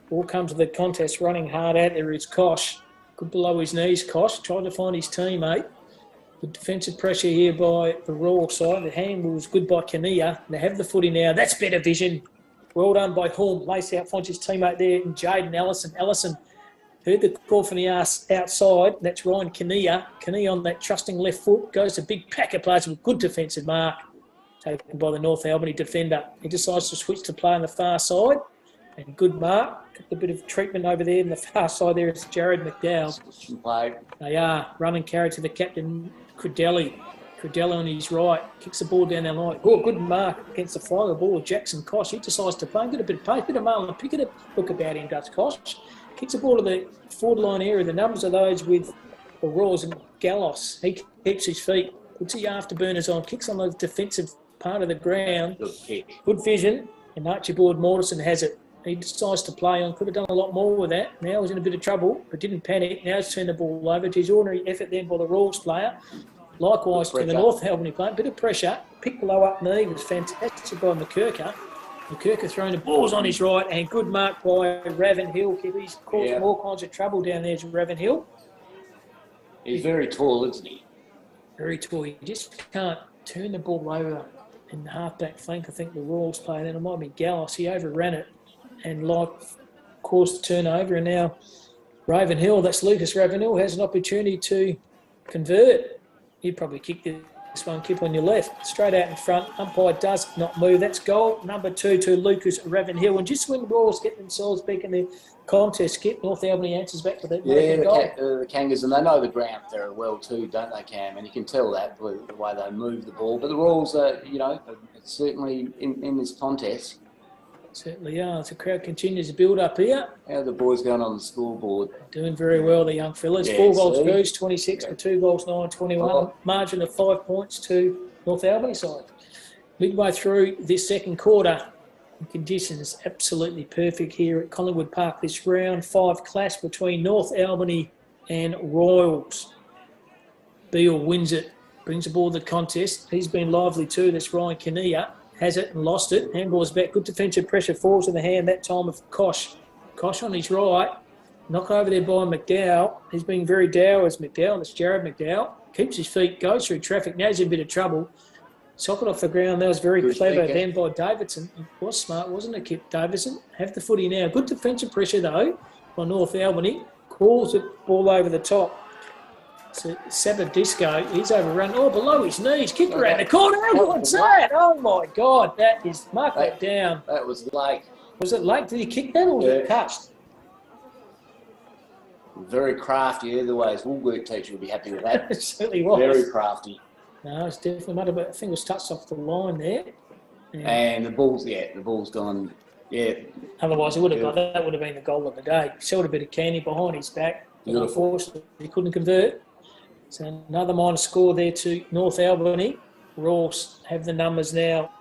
Ball comes to the contest, running hard out there is Kosh. Good below his knees, Kosh. Tried to find his teammate. Good defensive pressure here by the Royal side. The handball was good by Kinnear. They have the footy now. That's better vision. Well done by Horn. Lace out, finds his teammate there, and Jaden Ellison. Ellison heard the call from the arse outside. That's Ryan Kinnear. Kinnear on that trusting left foot. Goes to big pack of players with good defensive mark. Taken by the North Albany defender. He decides to switch to play on the far side. And good mark. Got a bit of treatment over there in the far side. There is Jared McDowell. They are. Run and carry to the captain, Credelli. Credelli on his right. Kicks the ball down the line. Oh, good mark against the fly of the ball. Jackson Kosh. He decides to play. Got a bit of pace, bit of mail and pick it up. Look about him, does Kosh. Kicks the ball to the forward line area. The numbers of those with the Royals and Gallos. He keeps his feet. Puts the afterburners on. Kicks on the defensive part of the ground. Good vision. And Archibald Morrison has it. He decides to play on. Could have done a lot more with that. Now he's in a bit of trouble, but didn't panic. Now he's turned the ball over. To his ordinary effort then by the Royals player. Likewise to the North Albany player. Bit of pressure. Pick below up knee was fantastic by McKirker. McKirker throwing the balls on his right, and good mark by Raven Hill. He's caused all kinds of trouble down there to Raven Hill. He's very tall, isn't he? Very tall. He just can't turn the ball over in the half-back flank. I think the Royals player, then it might be Gallos. He overran it and caused the turnover. And now Raven Hill, that's Lucas Raven Hill, has an opportunity to convert. He'd probably kick this one, Kip, on your left. Straight out in front. Umpire does not move. That's goal number 2 to Lucas Raven Hill. And just when the Royals get themselves back in the contest, Kip, North Albany answers back to that. Yeah, the Kangas, and they know the ground very well too, don't they, Cam? And you can tell that with the way they move the ball. But the Royals are, certainly in this contest. Certainly are. The crowd continues to build up here. How are the boys going on the scoreboard? Doing very well, the young fellas. Yeah, 4 goals goes, 26 to 2 goals, 9, 21. Oh. Margin of 5 points to North Albany side. Midway through this second quarter, the conditions absolutely perfect here at Collingwood Park. This round 5 clash between North Albany and Royals. Beale wins it, brings the ball to the contest. He's been lively too. That's Ryan Kinnear. Has it and lost it. Handball's back. Good defensive pressure. Falls in the hand that time of Kosh. Kosh on his right. Knock over there by McDowell. He's been very dour as McDowell. That's Jared McDowell. Keeps his feet. Goes through traffic. Now he's in a bit of trouble. Sock it off the ground. That was very clever then by Davidson. He was smart, wasn't it, Kip? Davidson. Have the footy now. Good defensive pressure though by North Albany. Calls it ball over the top. So Sabadisco, he's overrun. Oh, below his knees. Kick around the corner. What's that? Oh, my God. That is... Mark that down. That was late. Was it late? Did he kick that or was it touched? Very crafty either way. His woodwork teacher would be happy with that. It certainly was. Very crafty. No, it's definitely made but I think it was touched off the line there. Yeah. And the ball's gone, Otherwise, it would have got that would have been the goal of the day. Showed a bit of candy behind his back. But unfortunately, he couldn't convert. So another minor score there to North Albany. Royals have the numbers now.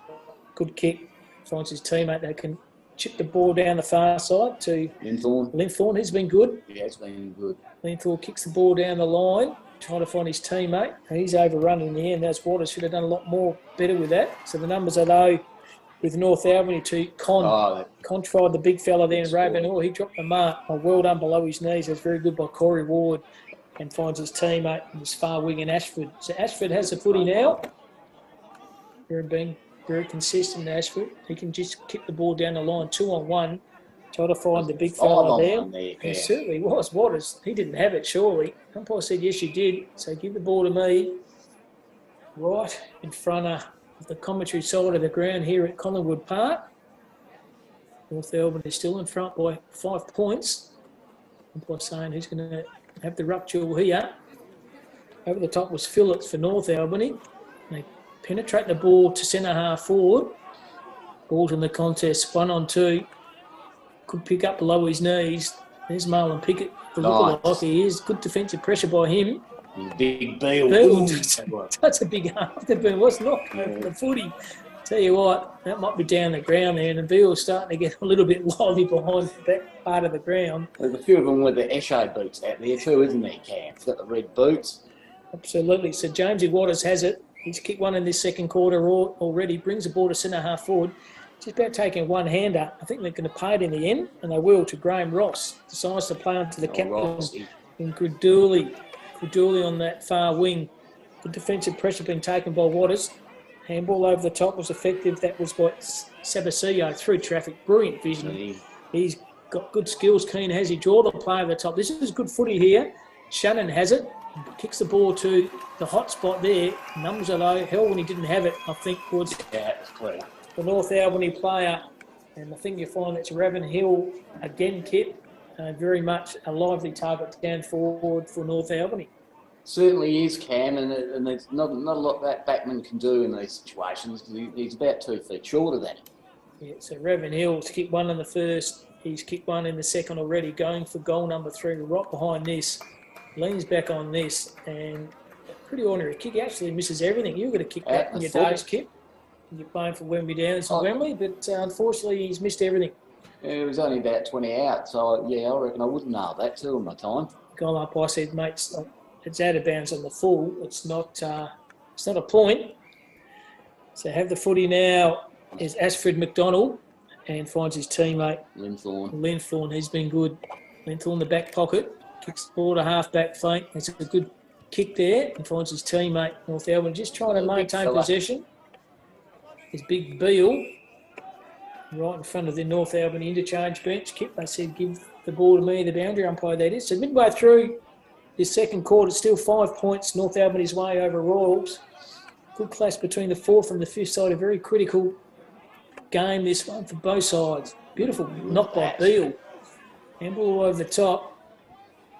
Good kick. Finds his teammate. They can chipped the ball down the far side to Linthorne. He's been good. Yeah, it's been good. Linthorne kicks the ball down the line, trying to find his teammate. He's overrun in the end. That's Waters should have done a lot more better with that. So the numbers are low with North Albany to Con. Con tried the big fella there in Ravenhall. He dropped the mark. Well done below his knees. It was very good by Corey Ward, and finds his teammate in his far wing in Ashford. So Ashford has the footy now. They're being very consistent, Ashford. He can just kick the ball down the line 2-on-1. Try to find the big fella there. He certainly was. Waters, he didn't have it, surely. Umpire said, yes, you did. So give the ball to me. Right in front of the commentary side of the ground here at Collingwood Park. North Albany is still in front by 5 points. Umpire saying who's going to have the ruck duel here. Over the top was Phillips for North Albany. They penetrate the ball to centre half forward. Ball's in the contest, 1-on-2. Could pick up below his knees. There's Marlon Pickett. The look like he is. Good defensive pressure by him. Big Beale. That's a big after boom. What's knocking over the footy? Tell you what, that might be down the ground there, and Beale's starting to get a little bit lively behind the back part of the ground. There's a few of them with the Esho boots out there too, isn't there, Cam? He's got the red boots. Absolutely. So Jamesy Waters has it. He's kicked one in this second quarter already. Brings the ball to centre half forward. Just about taking one-hander. I think they're going to pay it in the end, and they will, to Graham Ross. Decides to play onto the captain in Graduli on that far wing. Good defensive pressure being taken by Waters. Handball over the top was effective. That was by Sabasillo through traffic. Brilliant vision. He's got good skills. Keane has he draw the play over the top. This is good footy here. Shannon has it. Kicks the ball to the hot spot there. Numbers are low. Hell, when he didn't have it, I think was the North Albany player. And I think you find it's Ravenhill again, Kit. Very much a lively target down forward for North Albany. Certainly is, Cam, and there's not a lot that backman can do in these situations because he's about 2 feet shorter than him. Yeah, so Ravenhill's kicked one in the first. He's kicked one in the second already, going for goal number 3, right behind this. Leans back on this, and pretty ordinary kick. He actually misses everything. You've got to kick that in your days, Kip. You're playing for Wembley Downs and Wembley, but unfortunately he's missed everything. Yeah, it was only about 20 out, so yeah, I reckon I wouldn't know that too in my time. Goal up, I said, mate, it's out of bounds on the full. It's not a point. So have the footy now is Ashford McDonald, and finds his teammate Linthorne. He's been good. Linthorne in the back pocket, kicks the ball to half-back flank. It's a good kick there, and finds his teammate North Albany just trying to maintain possession. Is Big Beale right in front of the North Albany interchange bench. Kip, they said, give the ball to me, the boundary umpire that is. So midway through this second quarter, still 5 points North Albany's way over Royals. Good clash between the fourth and the fifth side. A very critical game, this one, for both sides. Beautiful knock by Beale. Handball over the top.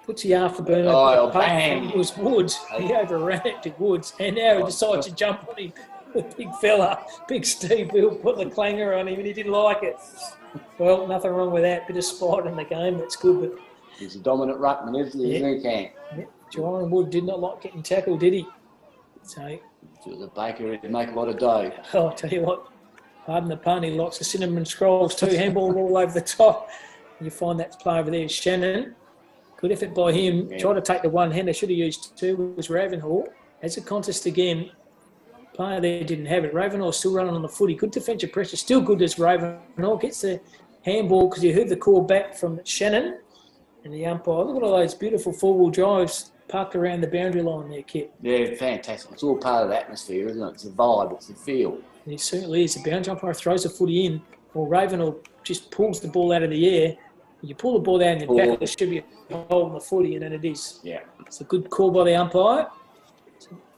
Puts the afterburner. Oh, bang. It was Woods. He overran it to Woods. And now he decides to jump on him. The big fella, Big Steve Beale, put the clanger on him and he didn't like it. Well, nothing wrong with that. Bit of spite in the game. That's good. But he's a dominant ruckman, isn't he? Yeah. Jerome Wood did not like getting tackled, did he? So, if it was a baker, he'd make a lot of dough. Oh, I'll tell you what, pardon the pun, he likes the cinnamon scrolls too. Handball all over the top. You find that play over there. Shannon, good effort by him. Yeah. Tried to take the one hand. They should have used 2. It was Ravenhall. As a contest again, player there didn't have it. Ravenhall still running on the footy. Good defensive pressure. Still good as Ravenhall. Gets the handball because you heard the call back from Shannon and the umpire. Look at all those beautiful four-wheel drives parked around the boundary line there, Kit. Yeah, fantastic. It's all part of the atmosphere, isn't it? It's the vibe. It's the feel. And it certainly is. The boundary umpire throws the footy in, or Ravenhall just pulls the ball out of the air. You pull the ball out in the back, there should be a hole in the footy, and then it is. Yeah. It's a good call by the umpire.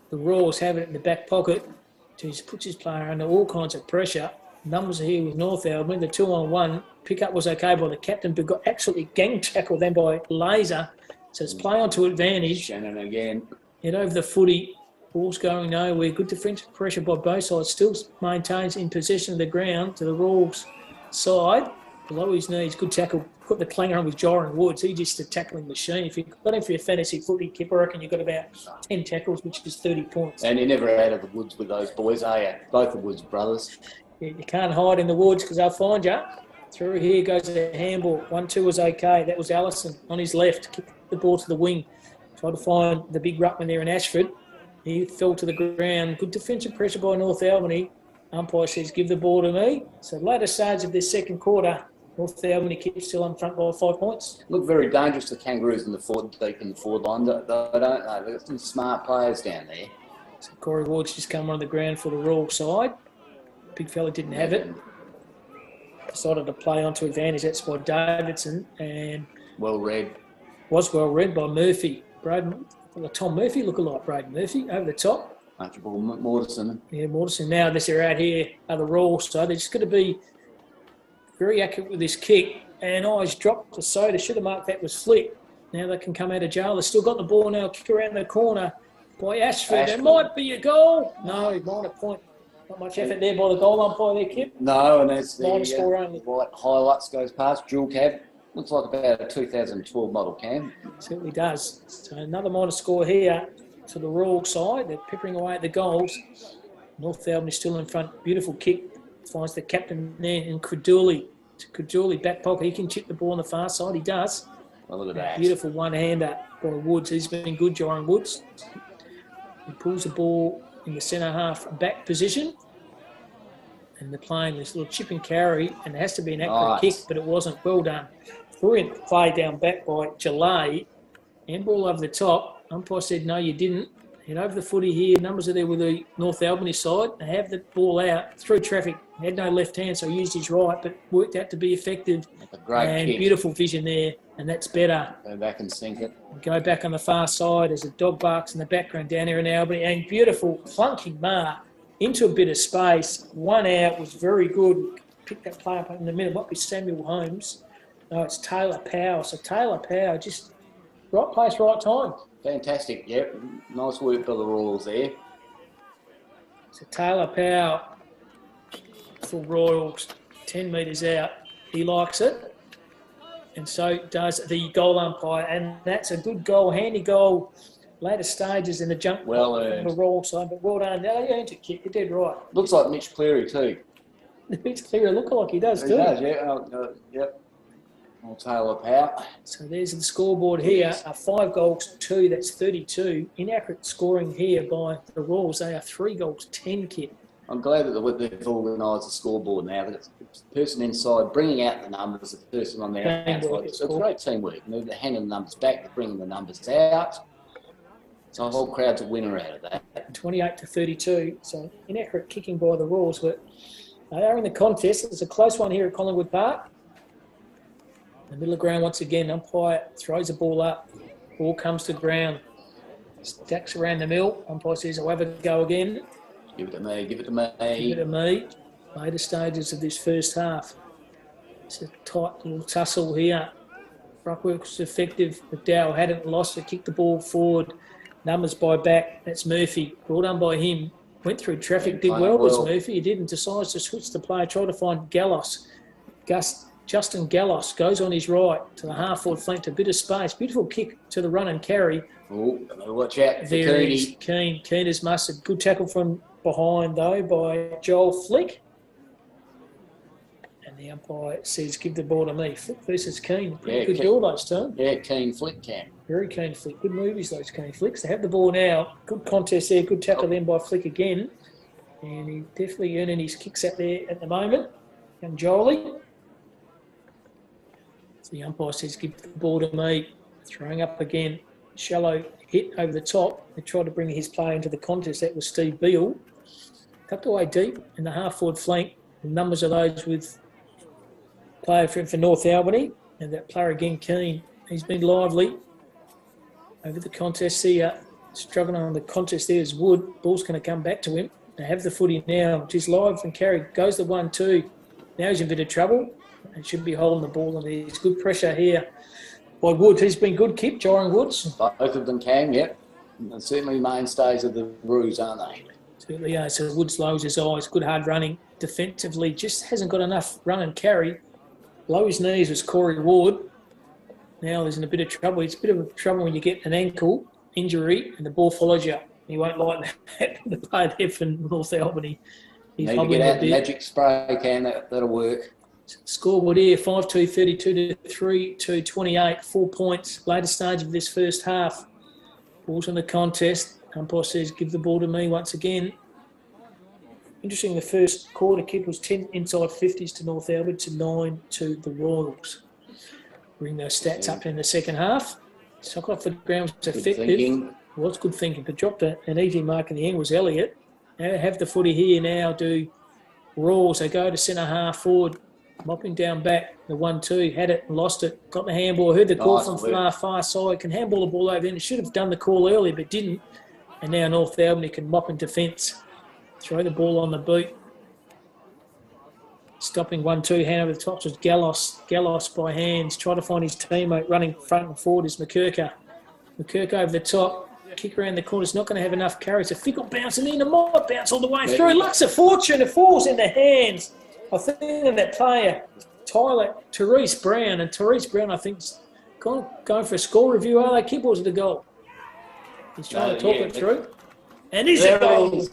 The Royals have it in the back pocket. Just puts his player under all kinds of pressure. Numbers are here with North Albany. The 2-on-1 pickup was okay by the captain, but got absolutely gang tackled then by Laser. So it's play on to advantage. Shannon again. Head over the footy. Ball's going nowhere. Good defensive pressure by both sides. Still maintains in possession of the ground to the Royals side. Below his knees. Good tackle. Put the clanger on with Joran Woods. He's just a tackling machine. If you've got him for your fantasy footy, Kip, I reckon you've got about 10 tackles, which is 30 points. And you're never out of the woods with those boys, are you? Both the Woods brothers. Yeah, you can't hide in the woods because they'll find you. Through here goes a handball. 1-2 was okay. That was Allison on his left. Kicked the ball to the wing. Tried to find the big ruckman there in Ashford. He fell to the ground. Good defensive pressure by North Albany. Umpire says, give the ball to me. So later stage of this second quarter, North Albany keeps still on front by 5 points. Look very dangerous, the Kangaroos in the deep in the forward line. They don't know. They've got some smart players down there. So Corey Ward's just come on the ground for the Royal side. Big fella didn't have it. Decided to play onto advantage. That's by Davidson. And well read. Was well read by Murphy. Braden, Tom Murphy, lookalike Braden Murphy, over the top. Archibald Morrison. Yeah, Morrison. Now, this they're out here are the Royal side. They're just going to be very accurate with this kick. And eyes dropped to Soda. Should have marked that was Flick. Now they can come out of jail. They've still got the ball now. Kick around the corner by Ashford. It might be a goal. No, minor point. Not much effort there by the goal umpire there, Kip. No, and that's minor score only. White highlights goes past. Dual cab. Looks like about a 2012 model cam. Certainly does. So another minor score here to the Royal side. They're peppering away at the goals. North Albany still in front. Beautiful kick. Finds the captain there in Creduli. Creduli back pocket. He can chip the ball on the far side. He does. Well, look at that. Beautiful one-hander by Woods. He's been good, Joran Woods. He pulls the ball in the centre half back position. And they're playing this little chip and carry. And it has to be an accurate kick, but it wasn't. Well done. Brilliant play down back by Jalay. And ball over the top. Umpire said, no, you didn't. And over the footy here, numbers are there with the North Albany side. They have the ball out through traffic. He had no left hand, so he used his right, but worked out to be effective. A great and kick. Beautiful vision there, and that's better. Go back and sink it. Go back on the far side as a dog barks in the background down here in Albany. And beautiful flunking mark into a bit of space. One out was very good. Picked that play up in the middle. Might be Samuel Holmes. No, it's Taylor Powell. So Taylor Powell, just right place, right time. Fantastic, yep. Nice work by the Royals there. So Taylor Powell for Royals, 10 metres out. He likes it. And so does the goal umpire. And that's a good goal, handy goal. Later stages in the jump well on the Royal side. But well done. No, you earned a kick. You did right. Looks like Mitch Cleary too. Mitch Cleary look like he does too. He does, yeah. Yep. Taylor Powell. So there's the scoreboard here. 5 goals, 2. That's 32. Inaccurate scoring here by the Royals. They are 3 goals, 10, Kit. I'm glad that they've organised the scoreboard now. That it's the person inside bringing out the numbers, the person on the outside. It's great teamwork. They're handing the numbers back, they're bringing the numbers out. So the whole crowd's a winner out of that. 28 to 32. So inaccurate kicking by the Royals, but they are in the contest. It's a close one here at Collingwood Park. In the middle of the ground once again, umpire throws the ball up. Ball comes to ground. Stacks around the mill. Umpire says, I'll have a go again. Give it to me, give it to me. Give it to me. Later stages of this first half. It's a tight little tussle here. Ruckwork was effective. McDowell hadn't lost to kick the ball forward. Numbers by back. That's Murphy. Well done by him. Went through traffic, did well, was Murphy. He didn't. Decides to switch the play. Try to find Gallos. Justin Gallos goes on his right to the half-forward flank to a bit of space. Beautiful kick to the run and carry. Oh, watch out. There is Keane. Keane is mustard. Good tackle from behind, though, by Joel Flick. And the umpire says, give the ball to me. Flick versus Keane. Good goal, those two. Yeah, Keane Flick cam. Very keen Flick. Good movies, those Keane Flicks. They have the ball now. Good contest there. Good tackle then by Flick again. And he's definitely earning his kicks out there at the moment. And Jolie. So the umpire says, give the ball to me. Throwing up again. Shallow hit over the top. They tried to bring his player into the contest. That was Steve Beale. Tucked away deep in the half-forward flank. The numbers are those with player for North Albany. And that player again, Keane. He's been lively over the contest here. Struggling on the contest there is Wood. Ball's going to come back to him. They have the footy now. Just live and carry. Goes the 1-2. Now he's in a bit of trouble. And should be holding the ball. And there's good pressure here by Woods. He's been good keep, Joran Woods. Both of them can, yep. And certainly mainstays of the Roos, aren't they? Certainly, yeah. So Woods lowers his eyes. Good hard running. Defensively, just hasn't got enough run and carry. Below his knees was Corey Ward. Now there's in a bit of trouble. It's a bit of trouble when you get an ankle injury and the ball follows you. You won't like that. The play there for North Albany. He's need to get out the magic spray can. That'll work. Scoreboard here, 5-2, 32 to 3-2, 28, 4 points. Later stage of this first half. Ball's in the contest. Umpire says, give the ball to me once again. Interesting, the first quarter kick was 10 inside 50s to North Albany to 9 to the Royals. Bring those stats up in the second half. Sock off the ground was effective. Well, it's good thinking. But dropped an easy mark in the end was Elliott. Now have the footy here now, do Royals. They go to centre half forward. Mopping down back, the 1-2, had it, lost it, got the handball, heard the call from far side, can handball the ball over then. It should have done the call earlier, but didn't. And now North Albany can mop in defence, throw the ball on the boot. Stopping 1-2, hand over the top was Gallos. Gallos by hands, try to find his teammate running front and forward is McKirker. McKirker over the top, kick around the corner, is not going to have enough carry. It's a fickle bounce, and then it might bounce all the way through. Luck's a fortune, it falls in the hands. I think of that player, Therese Brown, and Therese Brown, I think, is going for a score review. Are they? Kick balls to the goal. He's trying to talk it through. And is a goal.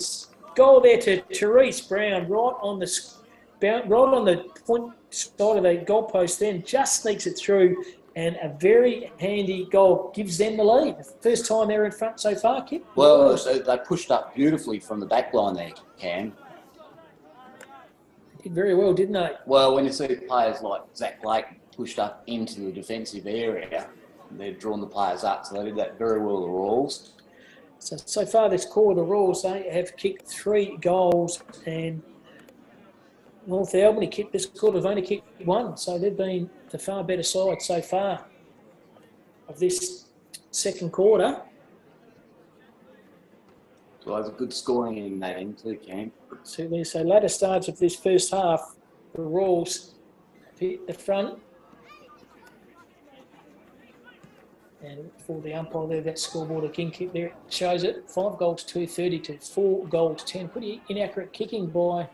Goal there to Therese Brown, right on the point side of the goalpost then, just sneaks it through, and a very handy goal gives them the lead. The first time they're in front so far, Kip? Well, they pushed up beautifully from the back line there, Cam. Did very well, didn't they? Well, when you see players like Zach Blake pushed up into the defensive area, they've drawn the players up, so they did that very well, the Royals. So far this quarter, the Royals, they have kicked 3 goals, and North Albany kicked this quarter, have only kicked 1, so they've been the far better side so far of this second quarter. Well, there's a good scoring in that end too, Cam. Certainly. So later starts of this first half, the Royals hit the front. And for the umpire there, that scoreboard again kick there, it shows it 5 goals 230 to 4 goals 10. Pretty inaccurate kicking by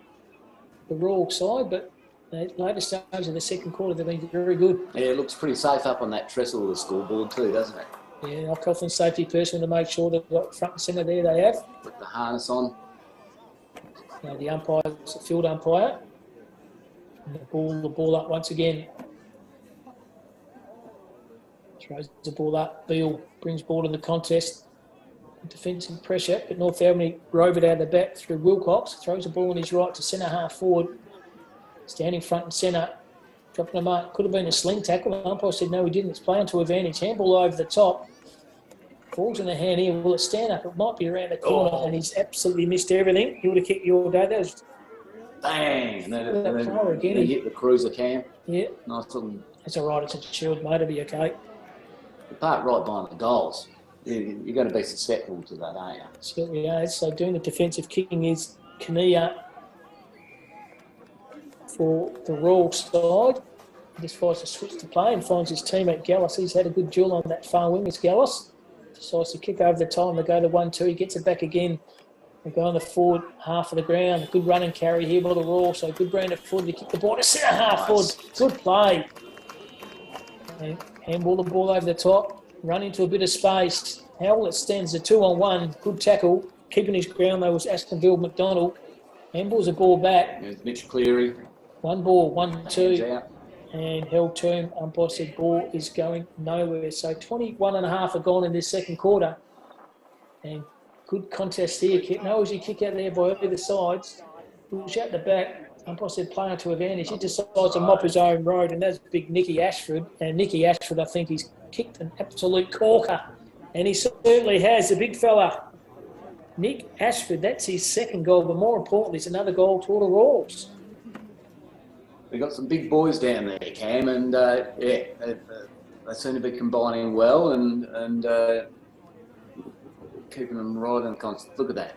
the Royal side, but the later stage of the second quarter, they've been very good. Yeah, it looks pretty safe up on that trestle of the scoreboard too, doesn't it? Yeah, I've called them safety person to make sure they've got front and centre there. They have. Put the harness on. Now the umpire is the field umpire. And the ball up once again. Throws the ball up. Beale brings ball to the contest. Defensive pressure, but North Albany rove it out of the back through Wilcox. Throws the ball on his right to centre half forward. Standing front and centre. Dropping a mark. Could have been a sling tackle. The umpire said no, he didn't. It's playing to advantage. Handball over the top. Falls in the hand here. Will it stand up? It might be around the corner, and he's absolutely missed everything. He would have kicked your day. That was bang! And then he hit the cruiser, Cam. Yeah. Nice little. That's all right. It's a shield, mate. It'll be okay. The part right behind the goals. You're going to be susceptible to that, aren't you? Certainly is. So doing the defensive kicking is Kania for the Royal side. He just tries to switch to play and finds his teammate Gallos. He's had a good duel on that far wing, is Gallos. Decides to kick over the time. They go to 1-2. He gets it back again. They go on the forward half of the ground. Good run and carry here by the Royal. So good brand of forward to kick the ball to centre half forward. Good play. And handball the ball over the top. Run into a bit of space. Howlett stands a 2-on-1. Good tackle. Keeping his ground though was Astonville McDonald. Handballs the ball back. There's Mitch Cleary. 1 ball, 1-2. And held to him. Umpire said ball is going nowhere. So 21.5 are gone in this second quarter. And good contest here. No easy kick out there by either sides. Push out the back. Umpire said player to advantage. He decides to mop his own road, and that's big Nicky Ashford. And Nicky Ashford, I think he's kicked an absolute corker. And he certainly has, the big fella. Nick Ashford, that's his second goal, but more importantly, it's another goal to all the Royals. We've got some big boys down there, Cam, and they seem to be combining well and keeping them right in constant. Look at that.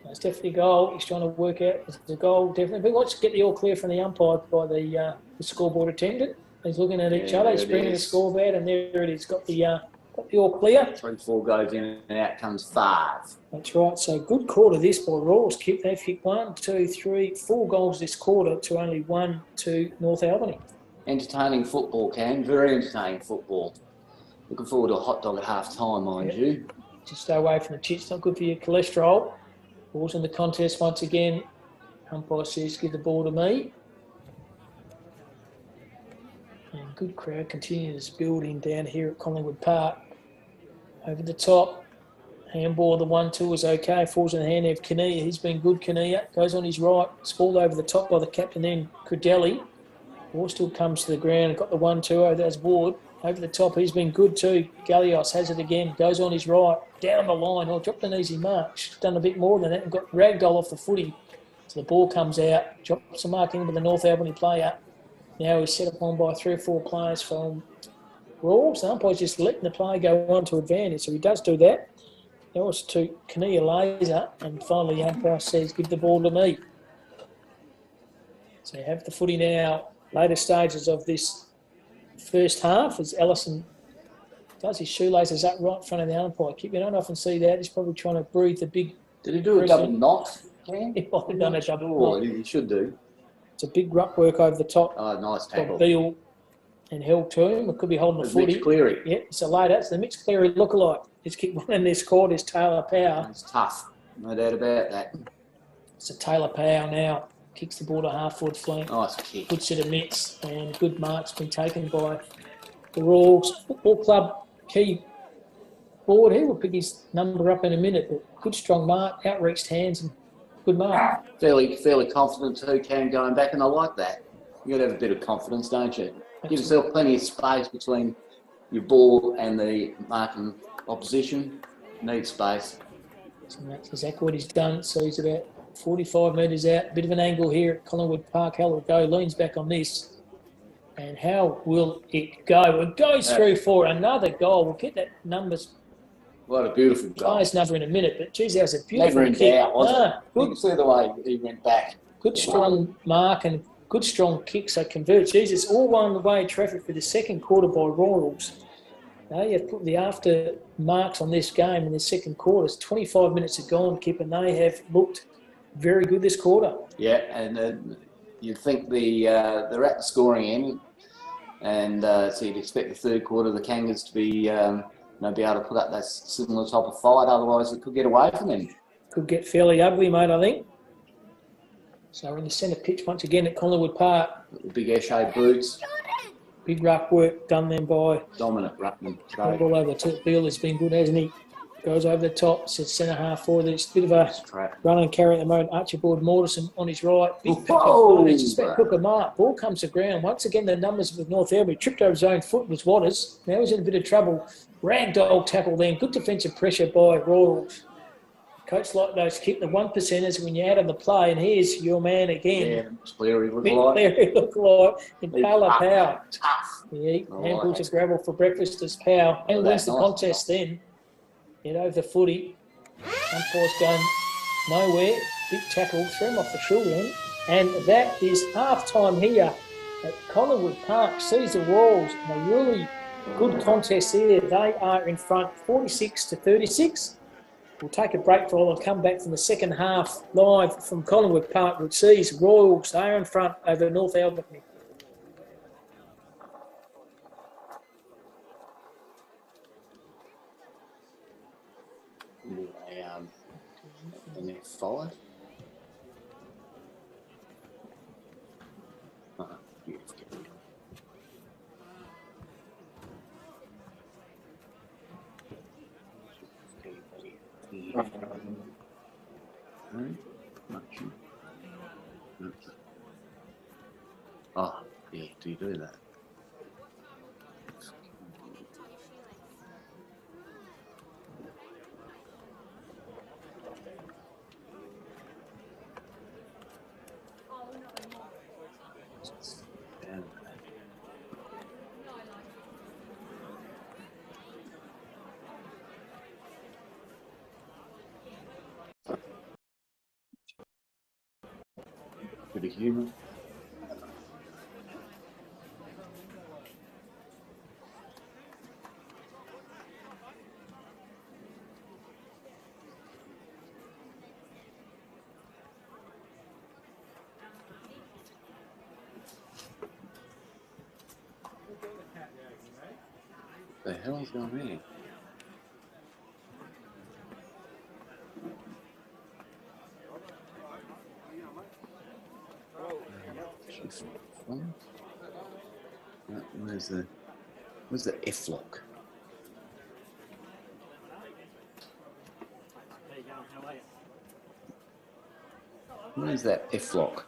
It's definitely a goal. He's trying to work out. It's a goal, definitely. But let's get the all clear from the umpire by the scoreboard attendant. He's looking at each other. He's bringing the scoreboard, and there it is. Got the all clear. 3-4 goes in, and out comes 5. That's right. So good quarter this by Royals. They've kicked 1, 2, 3, 4 goals this quarter to only 1 to North Albany. Entertaining football, Cam. Very entertaining football. Looking forward to a hot dog at half time, mind you. Just stay away from the chips. Not good for your cholesterol. Ball's in the contest once again. Umpire says, give the ball to me. good crowd continues building down here at Collingwood Park. Over the top, handball, the 1-2 is okay. Falls in the hand of Kinnear. He's been good, Kinnear. Goes on his right. It's ball over the top by the captain then, Credelli. Ball still comes to the ground. Got the 1-2 over. That's Ward. Over the top, he's been good too. Gallios has it again. Goes on his right. Down the line. Oh, dropped an easy mark. Should have done a bit more than that and got ragdoll off the footy. So the ball comes out. Drops the mark into the North Albany player. Now he's set upon by 3 or 4 players from Rawls. The umpire's just letting the play go on to advantage. So he does do that. Now it's to Kinnear Laser. And finally, the umpire says, give the ball to me. So you have the footy now. Later stages of this first half as Ellison does his shoelaces up right in front of the umpire. You don't often see that. He's probably trying to breathe the big... Did he do a double knot? He might have done a double knot. He should do. It's a big ruck work over the top. Oh, nice tackle. Beale and held to him. It could be holding the footy. Mitch Cleary. Yeah, it's a later. It's the Mitch Cleary lookalike. He's kicked one in this court. Is Taylor Power. It's tough. No doubt about that. It's a Taylor Power now. Kicks the ball to half-forward flank. Nice kick. Good set of mitts and good marks been taken by the Royals Football Club key board. He will pick his number up in a minute, but good strong mark, outreached hands and good mark. Fairly confident too, Cam, going back, and I like that. You've got to have a bit of confidence, don't you? Give yourself plenty of space between your ball and the marking opposition. Need space. So that's exactly what he's done. So he's about 45 metres out. Bit of an angle here at Collingwood Park. How will it go? Leans back on this. And how will it go? It goes through for another goal. We'll get that numbers. What a beautiful goal. Players number in a minute, but geez, that was a beautiful Never in kick. doubt, was it? Good, You can see the way he went back. good strong mark and good strong kick. So converts. Geez, it's all one way traffic for the second quarter by Royals. Now you have put the after marks on this game in the second quarter. It's 25 minutes have gone, Kip, and they have looked very good this quarter. Yeah, and you'd think they're at the scoring end, and so you'd expect the third quarter of the Kangas to be be able to put up that similar type of fight. Otherwise, it could get away from them. Could get fairly ugly, mate, I think. So we're in the centre pitch once again at Collingwood Park. Big Esche boots. Big ruck work done then by Dominant ruckman. all over the top. Beale has been good, hasn't he? Goes over the top, sets centre half forward. It's a bit of a run and carry at the moment. Archibald Morrison on his right. Big just about hook a mark. Ball comes to ground. Once again, the numbers with North Albany. Tripped over his own foot was Waters. Now he's in a bit of trouble. Ragdoll tackle then. Good defensive pressure by Royals. Coach like those keep the 1%ers when you're out of the play. And here's your man again. Yeah, Cleary look like. And Taylor Power. Tough. Yeah, handballs of gravel for breakfast as Power. And wins the contest then. Get over the footy. Umpire's going nowhere. Big tackle, threw him off the shoulder. And that is half-time here at Collingwood Park. Sees the Royals in a really good contest here. They are in front 46-36. We'll take a break for all and come back from the second half live from Collingwood Park, which sees Royals, they are in front over North Albany. And they're 5. Beautiful. Oh, yeah, do you do that? Bit of humour. The hell's going on? Where's the F lock? Where's that F lock?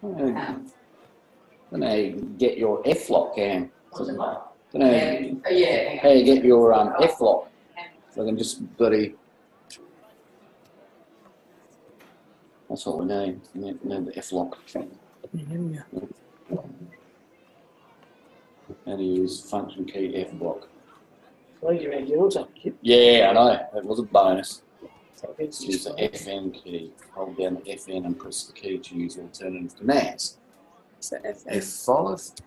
I don't know how you get your F lock, Cam. I don't know how you get your F lock. So I can just bloody. That's what we need. We need the F lock. Yeah. How to use function key F block. Well, you had yours up, Kip. Yeah, I know. That was a bonus. So it's Use the FN key. Hold down the FN and press the key to use alternative commands. So F5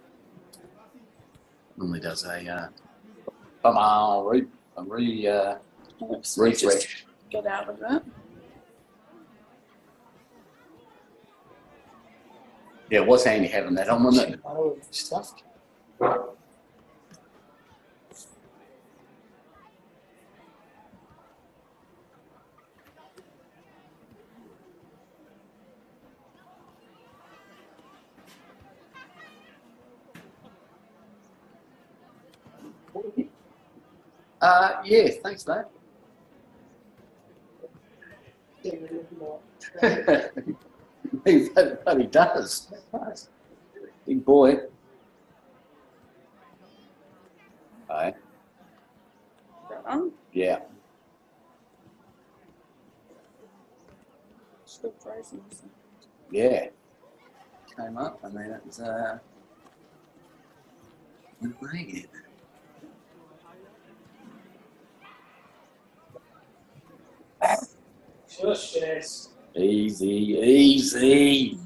normally does a refresh. get out of it. Yeah, it was handy having that on, wasn't it? Oh, stuff. Yeah, thanks, mate. He does. Big boy. Aye. That one. Yeah. Still frozen. Yeah. Came up and then it was went away again. Shush, yes. Easy, easy.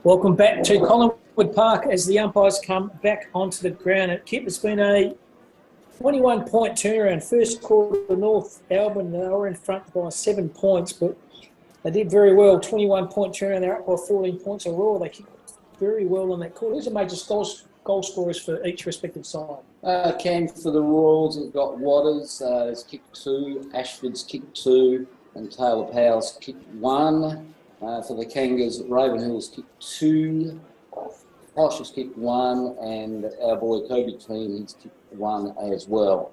Welcome back to Collingwood Park as the umpires come back onto the ground. And Kip, it's been a 21-point turnaround. First quarter, North Albany, they were in front by 7 points, but they did very well. 21-point turnaround, they're up by 14 points overall. They kicked very well on that quarter. Who's the major goal scorers for each respective side? Cam for the Royals, we've got Waters, has kicked 2, Ashford's kicked 2, and Taylor Powell's kicked 1. For the Kangas, Ravenhill's kicked 2, Posh has kicked 1, and our boy Kobe team has kicked 1 as well.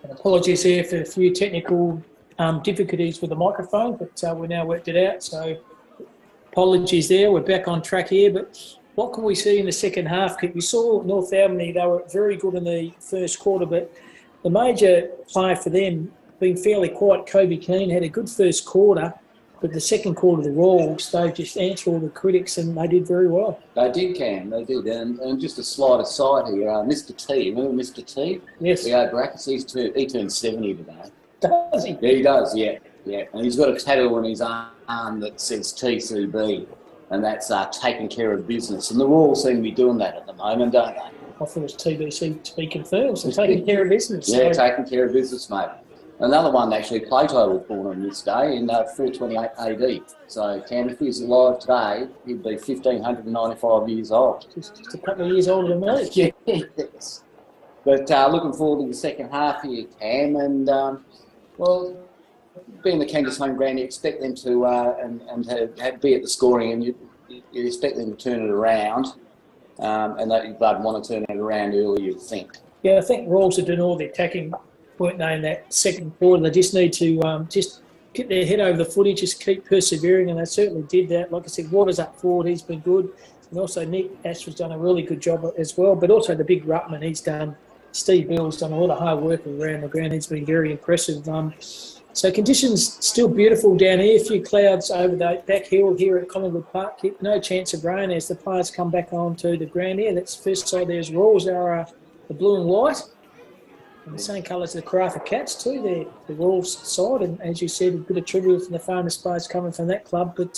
And apologies here for a few technical difficulties with the microphone, but we now worked it out, so apologies there. We're back on track here, but what can we see in the second half? We saw North Albany, they were very good in the first quarter, but the major player for them, being fairly quiet, Kobe Keane, had a good first quarter. But the second quarter, the Royals, they just answered all the critics and they did very well. They did, Cam, they did. And just a slight aside here, Mr. T, remember Mr. T? Yes. The old brackets, he turned 70 today. Does he? Yeah, he does, yeah. And he's got a tattoo on his arm that says TCB, and that's taking care of business. And the Royals seem to be doing that at the moment, don't they? I thought it was TBC to be confirmed, so taking care of business. Yeah, taking care of business, mate. Another one, actually, Plato was born on this day in 428 AD. So, Cam, if he was alive today, he'd be 1,595 years old. Just a couple of years older than me. Yes. But looking forward to the second half here, Cam. And, well, being the Kangas home ground, you expect them to and be at the scoring, and you expect them to turn it around. And they'd want to turn it around early, you'd think. Yeah, I think Royals are doing all the attacking, weren't they, in that second quarter. They just need to just get their head over the footy, just keep persevering, and they certainly did that. Like I said, Waters up forward, he's been good. And also Nick Ashford's done a really good job as well. But also the big ruckman, Steve Bill's done a lot of hard work around the ground. He's been very impressive. So conditions still beautiful down here. A few clouds over the back hill here at Collingwood Park. No chance of rain as the players come back onto the ground here. That's the first side. There's Royals. They are the blue and white. And the same colours as the Carafa Cats too, the Royals side. And as you said, a bit of tribute from the famous players coming from that club. But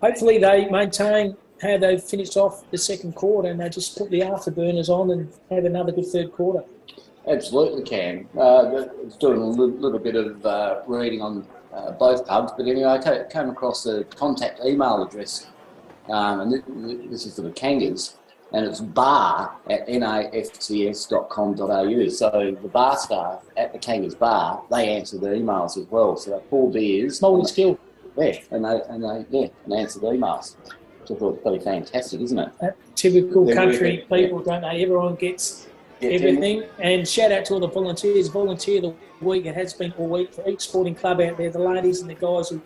hopefully they maintain how they've finished off the second quarter and they just put the afterburners on and have another good third quarter. Absolutely, Cam. I was doing a little bit of reading on both clubs, but anyway, I came across a contact email address, and this is for the Kangas, and it's bar@nafcs.com.au. So the bar staff at the Kangas bar, they answer the emails as well. So they pour beers. Multi-skill. Yeah, and they answer the emails. Which I thought was pretty fantastic, isn't it? Typical country people, don't they? Everyone gets everything. And shout out to all the volunteers. Volunteer of the week, it has been all week for each sporting club out there, the ladies and the guys who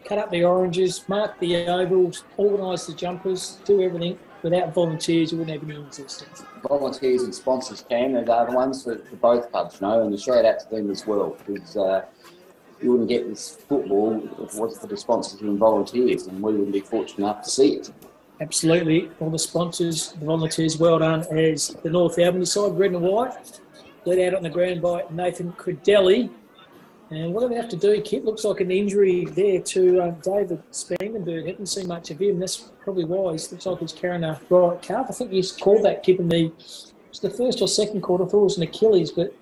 cut up the oranges, mark the ovals, organise the jumpers, do everything. Without volunteers, you wouldn't have any existence. Volunteers and sponsors, Cam, they're the ones for both clubs, you know, and a shout out to them as well, because you wouldn't get this football if it wasn't for the sponsors and volunteers, and we wouldn't be fortunate enough to see it. Absolutely. All the sponsors, the volunteers, well done. As the North Albany side, red and white, led out on the ground by Nathan Credelli. And what do we have to do, Kit? Looks like an injury there to David Spangenberg. Haven't seen much of him. That's probably why. He looks like he's carrying a right calf. I think he's called that, Kip, in the first or second quarter. I thought it was an Achilles, but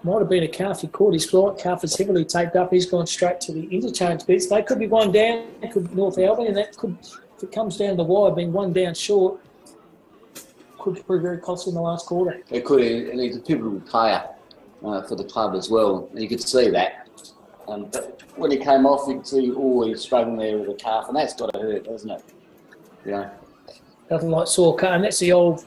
might have been a calf. He caught his right calf is heavily taped up. He's gone straight to the interchange bits. They could be one down, could North Albany, and that could, if it comes down the wire, being one down short, could prove very costly in the last quarter. It could, and he's a pivotal player for the club as well. You could see that. But when he came off, you could see, he's struggling there with the calf, and that's got to hurt, doesn't it? Yeah. Nothing like sore calf, and that's the old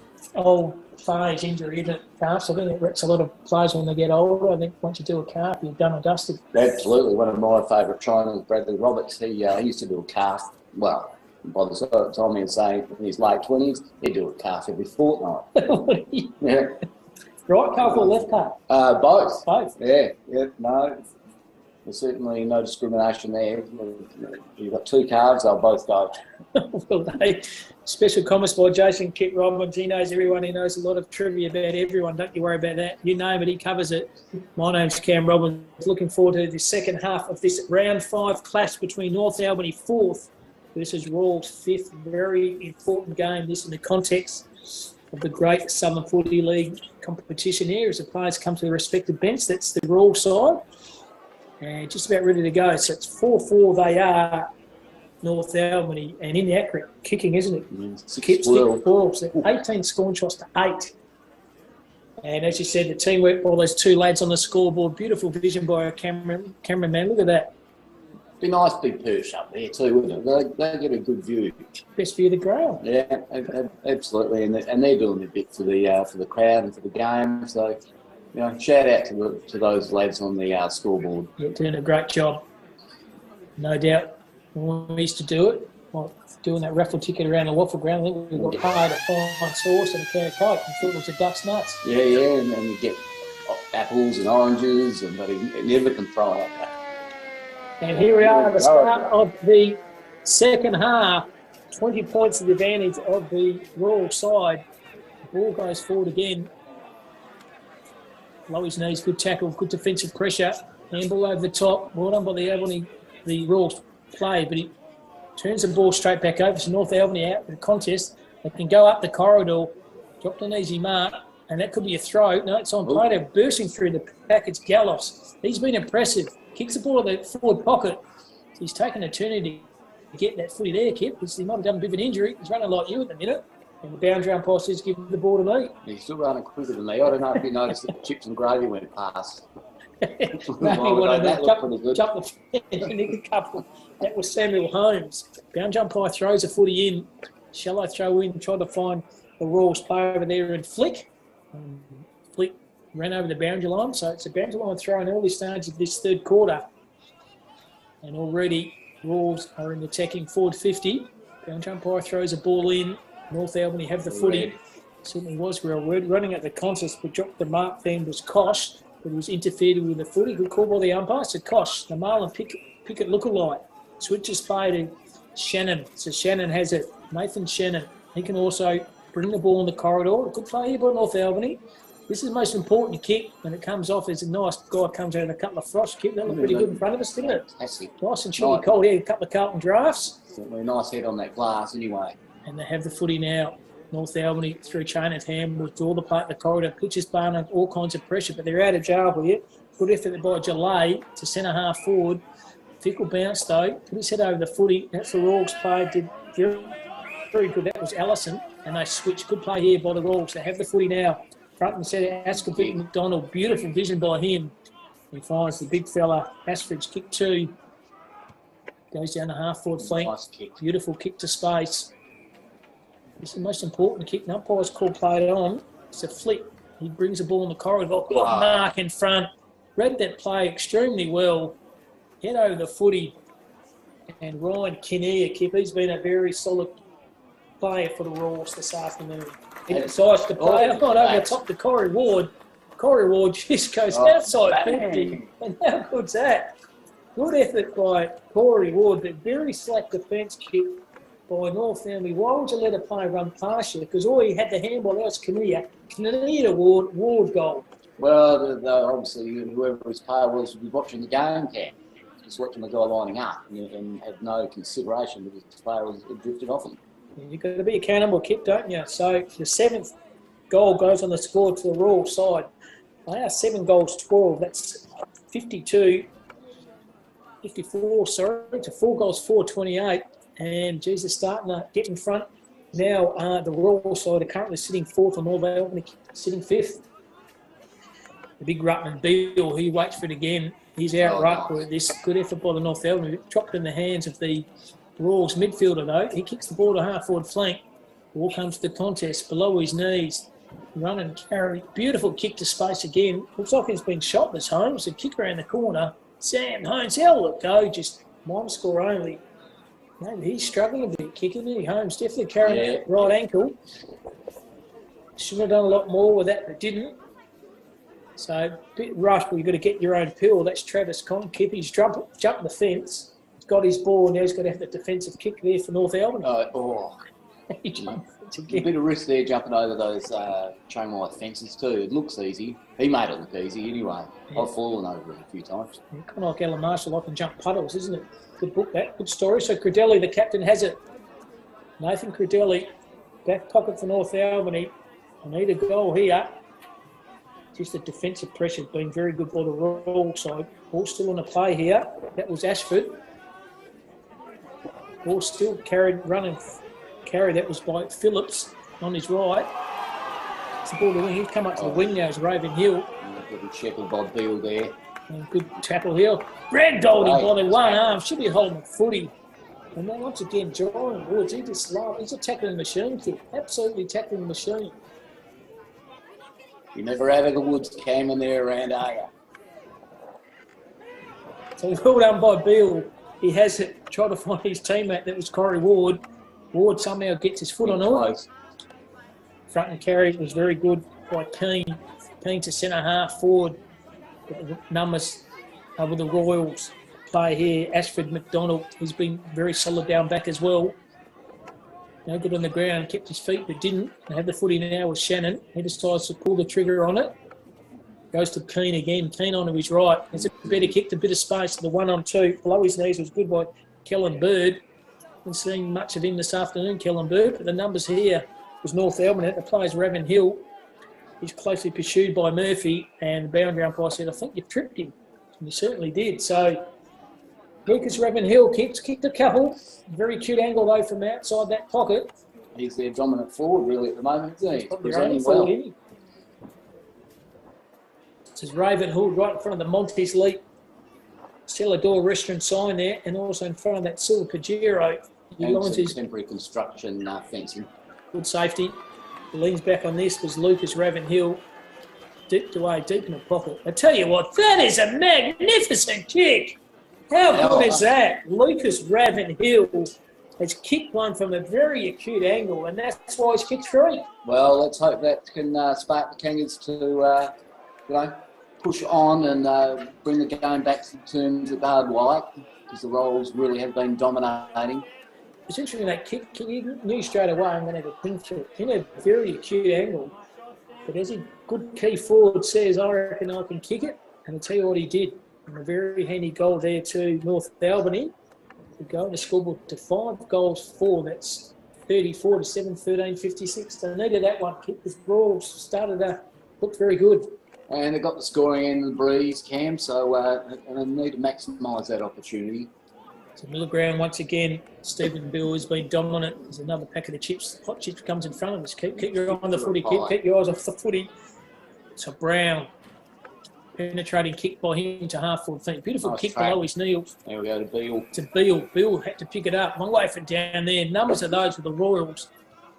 phase injury, isn't it? Calves. I think it wrecks a lot of players when they get older. I think once you do a calf, you're done and dusted. Absolutely. One of my favourite trainers, Bradley Roberts, he used to do a calf. Well, by the time he was saying in his late 20s, he'd do a calf every fortnight. Yeah. Right calf or left calf? Both. Both? Yeah, no. There's certainly no discrimination there. You've got two calves, they'll both go. Well, special comments by Jason Kit Robbins. He knows everyone. He knows a lot of trivia about everyone. Don't you worry about that. You name it, he covers it. My name's Cam Robbins. Looking forward to the second half of this round 5 clash between North Albany 4th This is Royals' 5th very important game. This in the context of the great Southern Footy League competition here as the players come to the respective bench. That's the Royals side. And just about ready to go. So it's 4-4 they are, North Albany. And inaccurate kicking, isn't it? Kip stick 12. So 18 scorn shots to 8. And as you said, the teamwork by those two lads on the scoreboard. Beautiful vision by our cameraman. Look at that. Be nice to be perched up there too, wouldn't it? They get a good view. Best view of the ground. Yeah, absolutely, and they're doing a bit for the crowd and for the game. So, shout out to those lads on the scoreboard. Yeah, doing a great job. No doubt. When we used to do it, like doing that raffle ticket around the waffle ground, I think we got paid a fine sauce and a can of Coke and thought it was a duck's nuts. Yeah, and you get apples and oranges, but it never can throw like that. And here we are at the start of the second half. 20 points of the advantage of the Royal side. The ball goes forward again. Low his knees, good tackle, good defensive pressure. Handball over the top. Well done by the Royals play, but he turns the ball straight back over to North Albany out of the contest. They can go up the corridor, dropped an easy mark, and that could be a throw. No, it's on play. They're bursting through the pack. It's Gallos. He's been impressive. Kicks the ball in the forward pocket. He's taken an eternity to get that footy there, Kip, because he might have done a bit of an injury. He's running like you at the minute. And the boundary umpire says, give the ball to me. He's still running quicker than me. I don't know if you noticed that the chips and gravy went past. Maybe one of them jumped the fence and nicked a couple. That was Samuel Holmes. Boundary umpire throws a footy in. Shallow throw in, tried to find the Royals player over there and Flick. Flick ran over the boundary line, so it's a boundary line throw in early stages of this third quarter. And already Royals are in the attacking forward 50. Boundary umpire throws a ball in. North Albany have the footy. Certainly was real word. Running at the contest, but dropped the mark then was Kosh, but was interfered with the footy. Good call by the umpire. So Kosh, the Marlon Pickett lookalike, switches play to Shannon. So Shannon has it. Nathan Shannon. He can also bring the ball in the corridor. A good play here by North Albany. This is the most important kick. When it comes off, there's a nice guy comes out in a couple of frost kick. That looked pretty good in front of us, didn't it? Nice and chilly cold here. A couple of Carlton drafts. Certainly a nice head on that glass anyway. And they have the footy now. North Albany through chain of hand will draw the play at the corridor. Pitches Barnard, all kinds of pressure, but they're out of jail here. Good effort by Jalay to centre half forward. Fickle bounce though. Put his head over the footy. That's the Royals play. Did very good. That was Allison. And they switch. Good play here by the Royals. They have the footy now. Front and centre, Ascovite McDonald. Beautiful vision by him. He finds the big fella. Asfridge kick 2. Goes down the half forward flank. Nice kick. Beautiful kick to space. This is the most important kick. And umpire's call played on. It's a flick. He brings the ball in the corridor. Got Mark in front. Read that play extremely well. Head over the footy. And Ryan Kinnear, Kip, he's been a very solid player for the Royals this afternoon. He decides to play it over the top to Corey Ward. Corey Ward just goes outside 50. And how good's that? Good effort by Corey Ward, but very slack defence kick by North Albany. Why would you let a player run past you? Because all he had the handball, that was Kinnear. Kinnear to Ward, Ward goal. Well, obviously, whoever his player was would be watching the game cam. Just watching the guy lining up and had no consideration that his player was drifted off him. You've got to be accountable, Kip, don't you? So the 7th goal goes on the score to the Royal side. They are 7 goals 12. That's 54, to 4 goals 4-28. And Jesus starting to get in front. Now the Royal side are currently sitting 4th and North Albany sitting 5th. The big Ruttman Beale, he waits for it again. He's out right with this good effort by the North Albany. Dropped in the hands of the Royals midfielder though. He kicks the ball to half forward flank. Ball comes to the contest below his knees. Run and carry. Beautiful kick to space again. Looks like he's been shot this Holmes. A kick around the corner. Sam Holmes, how'll it go? Just one score only. Maybe he's struggling a bit kicking it. Holmes definitely carrying that right ankle. Should have done a lot more with that, but didn't. So a bit rushed, but you've got to get your own pill. That's Travis Kip. He's jumped the fence. He's got his ball, and now he's got to have the defensive kick there for North Albany. He jumped fence A again. bit of risk there jumping over those chain wire fences too. It looks easy. He made it look easy anyway. Yeah. I've fallen over it a few times. Yeah, kind of like Alan Marshall, I can jump puddles, isn't it? Good book, that. Good story. So Credelli, the captain, has it. Nathan Credelli, back pocket for North Albany. I need a goal here. Just the defensive pressure has been very good by the Royal side. Ball still on the play here. That was Ashford. Ball still carried, running. Carry that was by Phillips on his right. It's the ball to the wing. He's come up to the wing now as Raven Hill. Little shepherd by Beale there. And good tackle here. Ragdolled him by the one arm. Should be holding a footy. And then once again, Jordan Woods, he's a tackling machine, kid. Absolutely tackling machine. You never have the Woods cam in there around, are you? So well done by Beale. He has it. Tried to find his teammate. That was Corey Ward. Ward somehow gets his foot on it. Front and carry was very good by Keane. Keane to centre half forward. Numbers over the Royals. Play here. Ashford McDonald. He's been very solid down back as well. No good on the ground. Kept his feet but didn't. They have the footy now with Shannon. He decides to pull the trigger on it. Goes to Keane again. Keane onto his right. It's a better kick, a bit of space. The 1-on-2 below his knees was good by Kellen Bird. Haven't seen much of him this afternoon, Kellen Bird, but the numbers here was North Albany. The player's Raven Hill. He's closely pursued by Murphy, and the boundary umpire said, I think you tripped him. And he certainly did. So Lucas Raven Hill kicked a couple. Very cute angle though from outside that pocket. He's their dominant forward really at the moment, isn't he? He's Probably presenting forward, well. isn't he? This is Raven Hill right in front of the Montes Leap Cellador restaurant sign there, and also in front of that silver Pajero. He And lines some his temporary construction fencing. good safety. He leans back on this was Lucas Raven Hill. Dipped away deep in the pocket. I tell you what, that is a magnificent kick. How good is that? Lucas Raven Hill has kicked one from a very acute angle, and that's why he's kicked three. Well, let's hope that can spark the Kangas to, push on and bring the game back to terms with hard white, because the Royals really have been dominating. It's interesting that kick. You knew straight away I'm going to have a pin through it. In a very acute angle. But as a good key forward says, I reckon I can kick it. And I'll tell you what he did. And a very handy goal there to North Albany. To go in the scoreboard to 5 goals 4. That's 34 to 7, 13, 56. They needed that one kick. The Royals started to look very good. And they got the scoring end of the breeze, Cam, so and they need to maximise that opportunity. So middle ground once again. Stephen Bill has been dominant. There's another packet of chips. Hot chips comes in front of us. Keep your eye on the footy. Keep your eyes off the footy. So Brown, penetrating kick by him to half forward feet. Beautiful Nice kick track. below his knees There we go to Beale. to Beale. Beale had to pick it up. Long way from down there. Numbers of those with the Royals.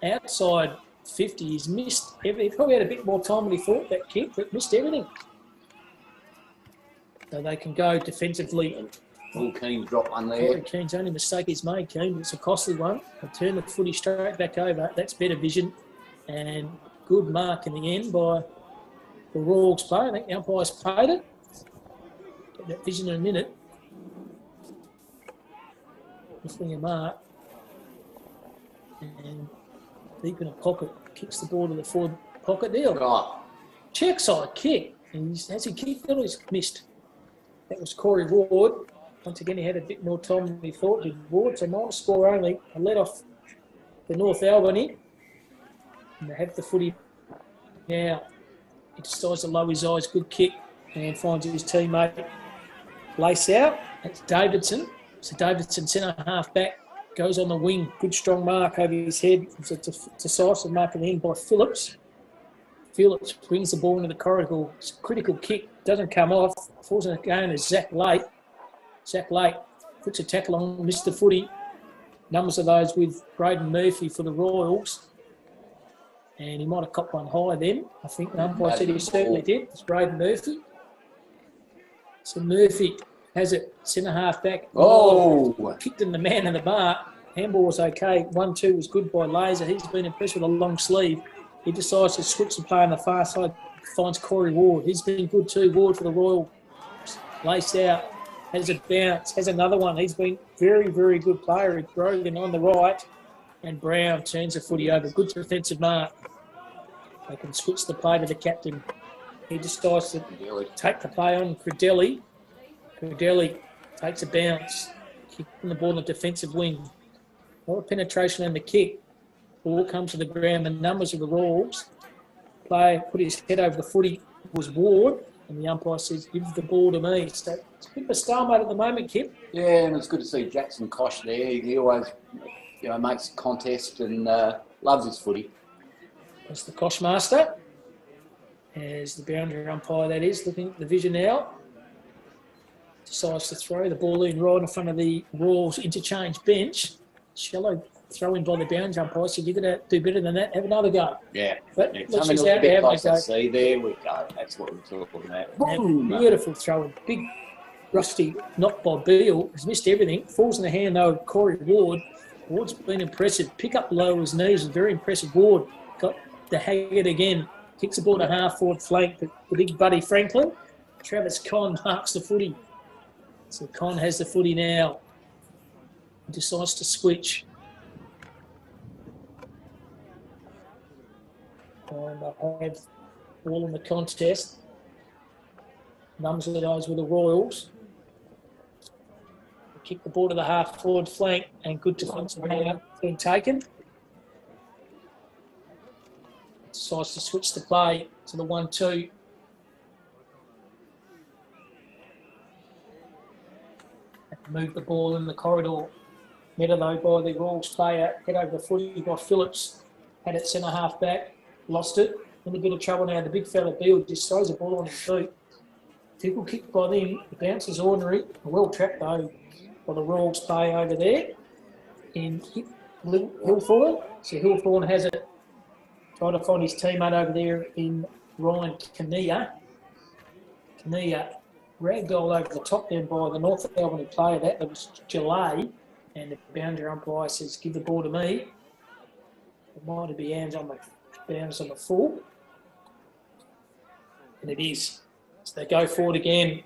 Outside 50. He's missed. He probably had a bit more time than he thought, that kick, but missed everything. So they can go defensively. Full Keane drop one there. Corey Keane's only mistake he's made, Keane. It's a costly one. They turn the footy straight back over. That's better vision. And good mark in the end by the Royals player. I think the umpire's paid it. Get that vision in a minute. Missing a mark. And deep in a pocket. Kicks the ball to the forward pocket there. Right. Check side kick. And has he kicked it or he's missed? That was Corey Ward. Once again, he had a bit more time than he thought, did Ward. So minus score only. A let off the North Albany. And they have the footy now. He decides to lower his eyes. Good kick. And finds his teammate. Lace out. That's Davidson. So Davidson, centre half back. Goes on the wing. Good strong mark over his head. It's a decisive mark at the end by Phillips. Phillips brings the ball into the corridor. It's a critical kick. Doesn't come off. Falls in the game to Zach Lake. Zach Lake puts a tackle on, missed the footy. Numbers of those with Braden Murphy for the Royals. And he might have copped one high then. I think the umpire said he certainly did. It's Braden Murphy. So Murphy has it centre half back. Oh! Kicked in the man in the bar. Handball was okay. 1-2 was good by Laser. He's been impressed with a long sleeve. He decides to switch the play on the far side. Finds Corey Ward. He's been good too. Ward for the Royals. Laced out. Has a bounce. Has another one. He's been very, very good player. Brogan on the right. And Brown turns the footy over. Good defensive mark. They can switch the play to the captain. He decides to take the play on Credelli. Credelli takes a bounce. Kicking the ball in the defensive wing. A lot of penetration on the kick. Ball comes to the ground. The numbers of the Royals. Player put his head over the footy. Was Ward. And the umpire says, give the ball to me. So it's a bit of a stalemate at the moment, Kip. Yeah, and it's good to see Jackson Kosh there. He always, makes a contest and loves his footy. That's the Kosh master. As the boundary umpire, that is, looking at the vision now. Decides to throw the ball in right in front of the Royals interchange bench. Shallow throw in by the boundary umpire, so you're going to do better than that. Have another go. Yeah. But yeah, let's something just a out bit there. close to see. There we go. That's what we're talking about. Boom. Beautiful throw in. Big, rusty knock by Beale. Has missed everything. Falls in the hand, though, of Corey Ward. Ward's been impressive. Pick up below his knees. Very impressive. Ward got the Haggard again. Kicks the ball to half-forward flank. But the big buddy Franklin. Travis Conn marks the footy. So Conn has the footy now. Decides to switch. And I have all in the contest. Numbers of those with the Royals. Kick the ball to the half-forward flank and good defensive hand being taken. Decides to switch the play to the 1-2. Move the ball in the corridor. Met though by the Royals player. Head over the footy by Phillips. Had it centre half back. Lost it. In a bit of trouble now. The big fella Beale just throws the ball on his boot. Tickle kick by them. The bounce is ordinary. Well trapped though by the Royals player over there. In Hillthorne. So Hillthorne has it. Trying to find his teammate over there in Ryan Kinnear. Kinnear ragdoll over the top then by the North Albany player. That was Gillay. And the boundary umpire says, give the ball to me. It might be hands on the full. And it is. So they go forward again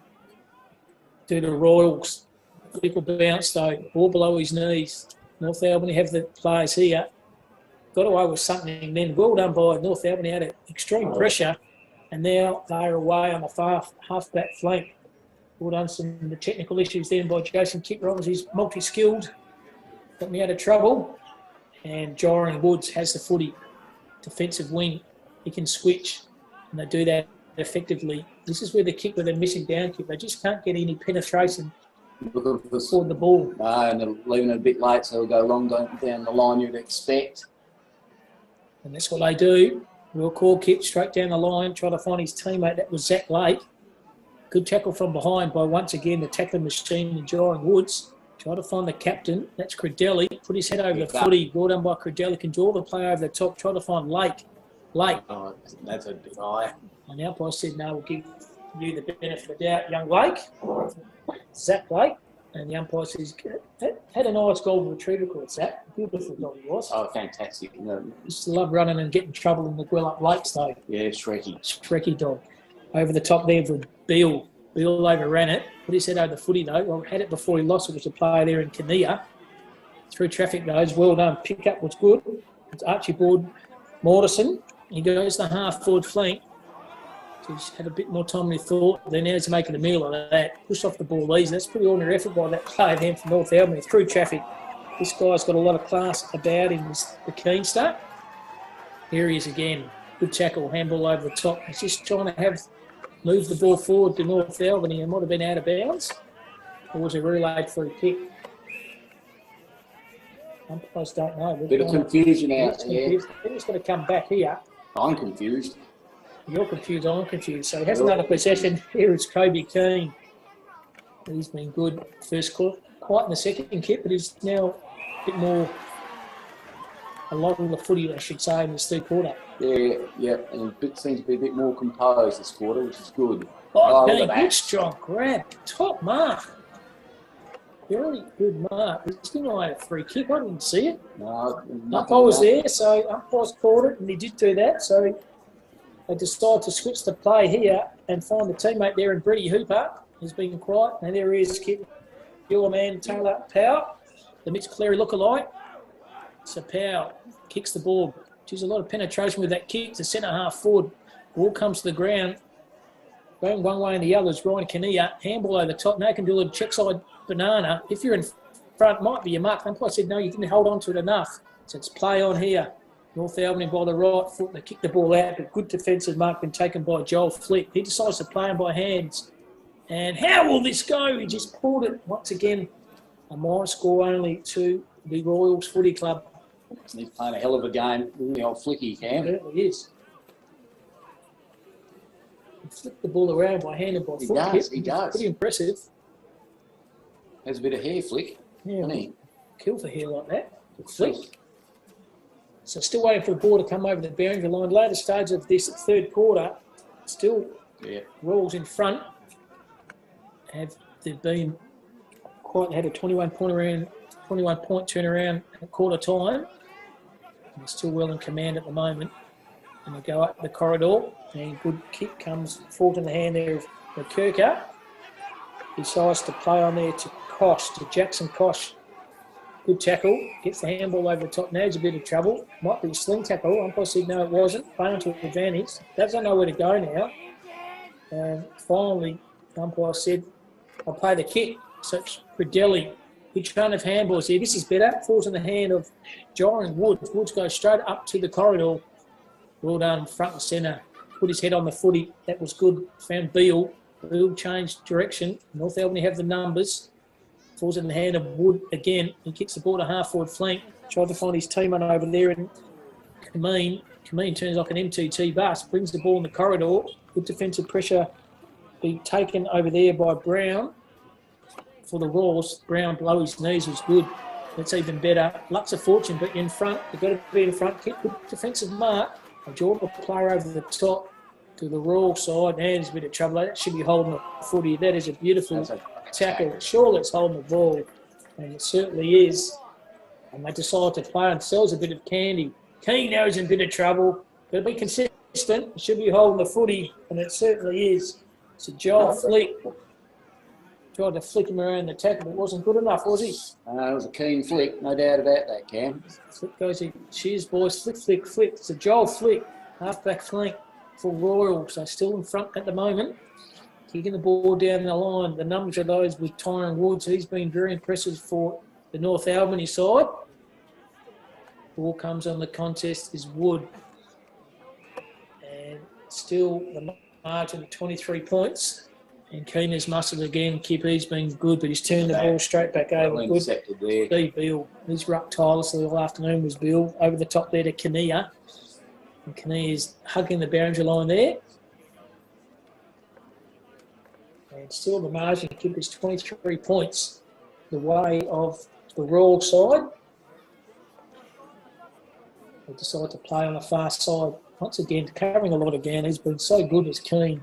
to the Royals. Critical bounce though, ball below his knees. North Albany have the players here. Got away with something then. Well done by North Albany, had extreme pressure. And now they're away on the far half-back flank. Well done, some of the technical issues then by Jason Kiprons. He's multi-skilled. Got me out of trouble. And Joran Woods has the footy. Defensive wing. He can switch. And they do that effectively. This is where the kick with a missing down kick. They just can't get any penetration toward the ball. And they're leaving it a bit late, so it'll go long down the line you'd expect. And that's what they do. Real call kick straight down the line, try to find his teammate. That was Zach Lake. Good tackle from behind by, once again, the tackling machine in Joran Woods. Try to find the captain. That's Credelli. Put his head over the footy. Well done by Credelli. Can draw the play over the top. Try to find Lake. Oh, that's a deny. And the umpire said, no, we'll give you the benefit of the doubt, young Lake. Zach Lake. And the umpire says, had a nice golden retriever called Zach. Beautiful dog he was. Oh, fantastic. Just love running and getting trouble in the Gwellup Lakes, though. Yeah, Shrekky. Shrekky dog. Over the top there for Beale. Beale overran it. Put his head over the footy, though. Well, had it before he lost it. Was a player there in Kinnear. Through traffic, though. Well done. Pick up was good. It's Archibald Morrison. He goes the half-forward flank. He's had a bit more time than he thought. Then now he's making a meal of that. Push off the ball easy. That's pretty ordinary effort by that player then from North Albany. Through traffic. This guy's got a lot of class about him. He's the keen start. Here he is again. Good tackle. Handball over the top. He's just trying to move the ball forward to North Albany. It might have been out of bounds. Or was it relayed for a kick? Umpires don't know. Bit of confusion out there. He's got to come back here. I'm confused. You're confused, I'm confused. So he has another possession. Here is Kobe Keane. He's been good first quarter, quite in the second kit, but he's now a bit more along the footy, I should say, in this third quarter. Yeah, and it seems to be a bit more composed this quarter, which is good. Oh, Keane, good strong grab. Top mark. Very good mark. He's going to a free kick. I didn't see it. No, umpire was there, so umpire's caught it, and he did do that. So they decide to switch the play here and find the teammate there in Brady Hooper. He's been quiet. And there he is, your man, Taylor Power, the Mitch Cleary lookalike. So Powell kicks the ball. There's a lot of penetration with that kick to centre half forward. Ball comes to the ground. Going one way and the other is Ryan Kinnear. Handball over the top. Now can do a check side banana. If you're in front, might be your mark. Umpire said, no, you didn't hold on to it enough. So it's play on here. North Albany by the right foot. They kick the ball out, but good defensive mark been taken by Joel Flick. He decides to play him by hands. And how will this go? He just pulled it once again. A minor score only to the Royals Footy Club. He's playing a hell of a game with the old Flicky, Cam. It really is. He flicked the ball around by hand and by He foot. does, he does. Pretty impressive. Has a bit of hair flick, Yeah, doesn't he? kill for hair like that. Flick. So still waiting for the ball to come over the boundary line. Later stage of this third quarter, still Royals in front. They've been quite had a 21-point turnaround at quarter time. And they're still well in command at the moment. And they go up the corridor. And good kick comes forward in the hand there of McKirker. He decides to play on there to Kosh, to Jackson Kosh. Good tackle. Gets the handball over the top. Now he's a bit of trouble. Might be a sling tackle. Umpire said no, it wasn't. Playing to advantage. Doesn't know where to go now. And finally, umpire said, I'll play the kick. So it's Predelli. Good run of handballs here. This is better. Falls in the hand of Joran Woods. Woods goes straight up to the corridor. Well done, front and centre. Put his head on the footy. That was good. Found Beale. Beale changed direction. North Albany have the numbers. Falls in the hand of Wood again. He kicks the ball to half-forward flank. Tried to find his teammate over there in Kameen. Kameen turns like an MTT bus. Brings the ball in the corridor. Good defensive pressure be taken over there by Brown. For the Royals, Brown below his knees was good. That's even better. Lots of fortune, but in front. They've got to be in front. Kick, good defensive mark. A Jordan player over the top to the Royal side. And there's a bit of trouble. That should be holding the footy. That is a beautiful tackle. Surely it's holding the ball. And it certainly is. And they decide to play themselves a bit of candy. Keane now is in a bit of trouble. Got to be consistent. It should be holding the footy. And it certainly is. So Joel Flick tried to flick him around the tackle, but it wasn't good enough, was he? It was a keen flick, no doubt about that, Cam. Flick goes in. Cheers, boys. Flick, flick, flick. So Joel Flick, half-back flank for Royals. So still in front at the moment. Kicking the ball down the line. The numbers are those with Tyron Woods. He's been very impressive for the North Albany side. Ball comes on the contest is Wood. And still the margin of 23 points. And Keane has muscled again. Kippy's been good, but he's turned the ball straight back over. Good. Steve Beale. He's rucked tirelessly all afternoon was Beale. Over the top there to Kinnear. And Kinnear is hugging the boundary line there. And still the margin of Kippy's 23 points. The way of the Royal side. They decide to play on the far side. Once again, covering a lot again. He's been so good as Keane.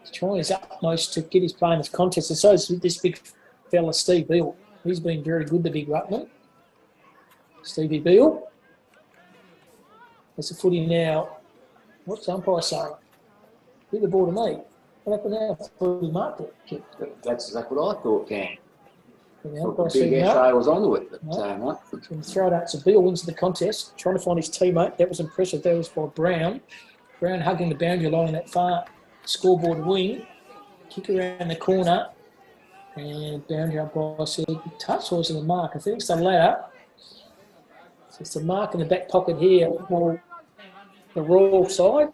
He's trying his utmost to get his play in this contest. And so is this big fella, Steve Beale. He's been very good, the big ruckman. Stevie Beale. That's the footy now. What's the umpire saying? Give the ball to me. What happened now? Footy marked it. That's exactly what I thought, Cam. The big SA was onto it. But, no. Throw it out. So Beale wins the contest, trying to find his teammate. That was impressive. That was by Brown. Brown hugging the boundary line in that far scoreboard wing. Kick around the corner. And boundary umpire said, touch or was it the mark? I think it's the latter. So it's the mark in the back pocket here for the Royal side.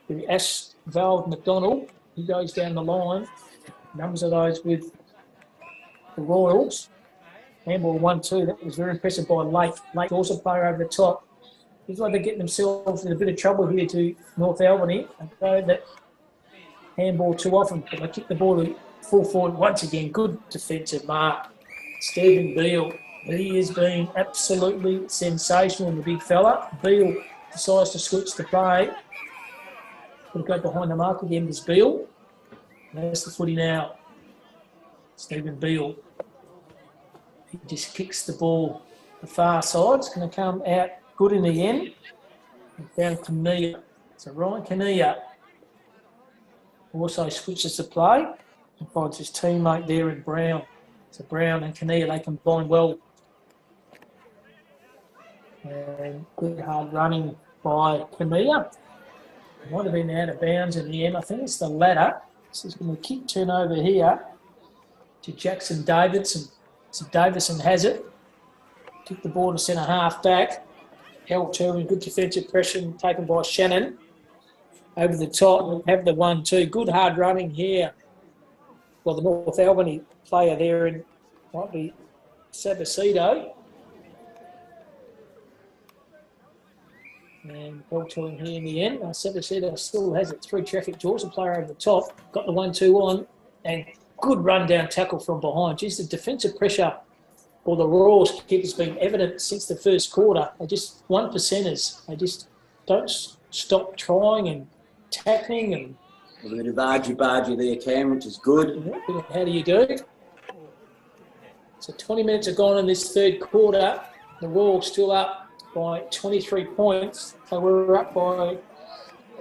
The Ashvald McDonald, he goes down the line. Numbers of those with the Royals. Handball 1-2. That was very impressive by Lake. Lake also player over the top. He's like they're getting themselves in a bit of trouble here to North Albany. And throw that handball too often. But they kick the ball to full forward once again. Good defensive mark. Stephen Beale. He has been absolutely sensational, the big fella. Beale decides to switch the play. Going to go behind the mark again with Beale. There's the footy now. Stephen Beale. He just kicks the ball the far side. It's going to come out good in the end. And down Kinnear. So Ryan Kinnear also switches the play and finds his teammate there in Brown. So Brown and Kinnear, they combine well And good hard running by Camilla. Might have been out of bounds in the end. I think it's the ladder. So he's going to kick turnover here to Jackson Davidson. So Davison has it. Kick the ball to centre half back. L2 good defensive pressure taken by Shannon. Over the top, have the 1-2. Good hard running here. Well, the North Albany player there in might be Sabasido. And L2 here in the end. Sabasido still has it. 3 traffic jaws. A player over the top. Got the 1-2 on. And good run down tackle from behind. Just the defensive pressure or the Royals kick has been evident since the first quarter. They're just 1%ers. They just don't stop trying and tackling. And a bit of argy-bargy there, Cam, which is good. How do you do? So 20 minutes are gone in this third quarter. The Royals still up by 23 points. So we're up by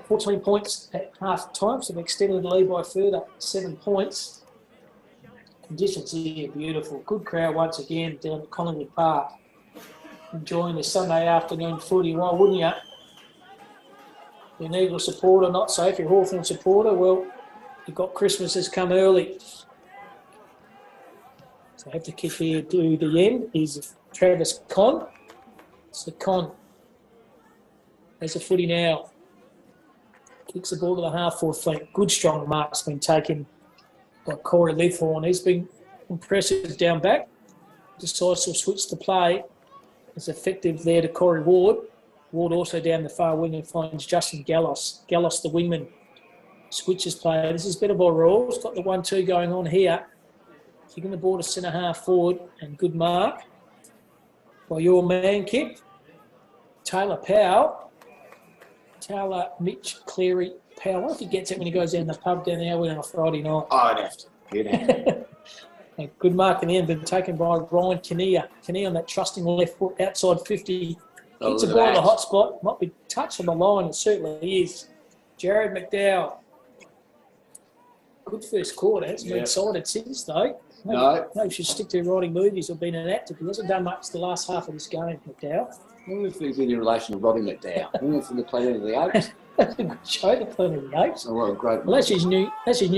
14 points at half time. So they've extended the lead by a further 7 points. Conditions here beautiful. Good crowd once again down at Collingwood Park. Enjoying the Sunday afternoon footy. Why wouldn't you? You're an Eagle supporter, not so. If you're a Hawthorn supporter, well, you've got Christmas has come early. So I have to kick here to the end is Travis Conn. So Conn has a footy now. Kicks the ball to the half-forward flank. Good strong mark's been taken by Corey Leithorn. He's been impressive down back. Decides to switch the play. It's effective there to Corey Ward. Ward also down the far wing and finds Justin Gallos. Gallos, the wingman, switches play. This is better by Rawls. Got the 1-2 going on here. Kicking the ball to centre half forward and good mark by your man, Kip. Taylor Powell. Taylor Mitch Cleary Powell. I wonder if he gets it when he goes down the pub down there on a Friday night. Oh, I'd have to. You'd have to. Good mark in the end, been taken by Ryan Kinnear. Kinnear on that trusting left foot outside 50. It's a ball in the hot spot. Might be touched on the line. It certainly is. Jared McDowell. Good first quarter. Hasn't been cited since, though. No. Maybe he should stick to writing movies or being an actor. He hasn't done much the last half of this game, McDowell. I wonder if he's in relation to Roddy McDowell. I wonder if from the Planet of the Apes. That's a good show, the Planet of the Apes. Oh, what a great Well, that's his new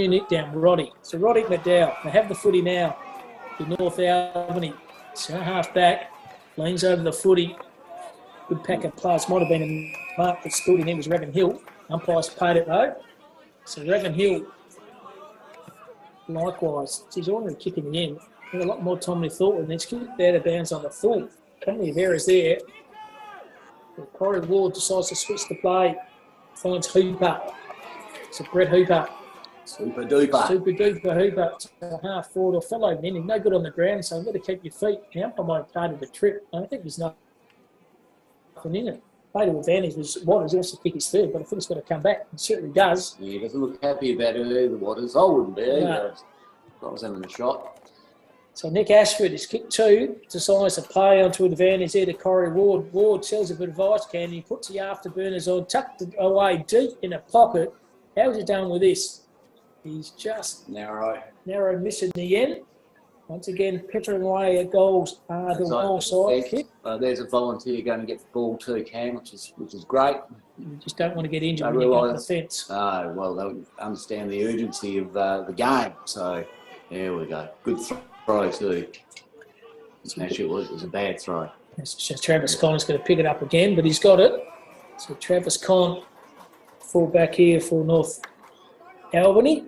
nickname, Roddy. So Roddy McDowell. They have the footy now. To North Albany. Centre half back. Leans over the footy. Good pack of players. Might have been a mark that stood in. It was Revan Hill. Umpires paid it though. So Revan Hill, likewise, he's already kicking the end. Had a lot more time than he thought, and it's kicked out of bounds on the full. Plenty of errors there. But Corey Ward decides to switch the play. Finds Hooper. So Brett Hooper. Super duper. Super duper Hooper to half forward or fellow men. He's no good on the ground, so you've got to keep your feet. The umpire might have parted the trip. I don't think there's nothing in it. Fatal advantage was Waters also kick his third, but I think it's got to come back. It certainly does. Yeah, he doesn't look happy about it either, Waters. I wouldn't be. No. I was having a shot. So Nick Ashford is kicked 2, decides to play onto advantage there to Corey Ward. Ward sells a bit of ice can. He puts the afterburners on, tucked it away deep in a pocket. How's he done with this? He's just narrow miss in the end. Once again, peppering away at goals. The wall side kick. There's a volunteer going to get the ball too, Cam, which is great. You just don't want to get injured when you go on the fence. Oh, well, they understand the urgency of the game. So, there we go. Good throw too. Actually, it was a bad throw. So Travis Conn is going to pick it up again, but he's got it. So Travis Conn, full back here for North Albany.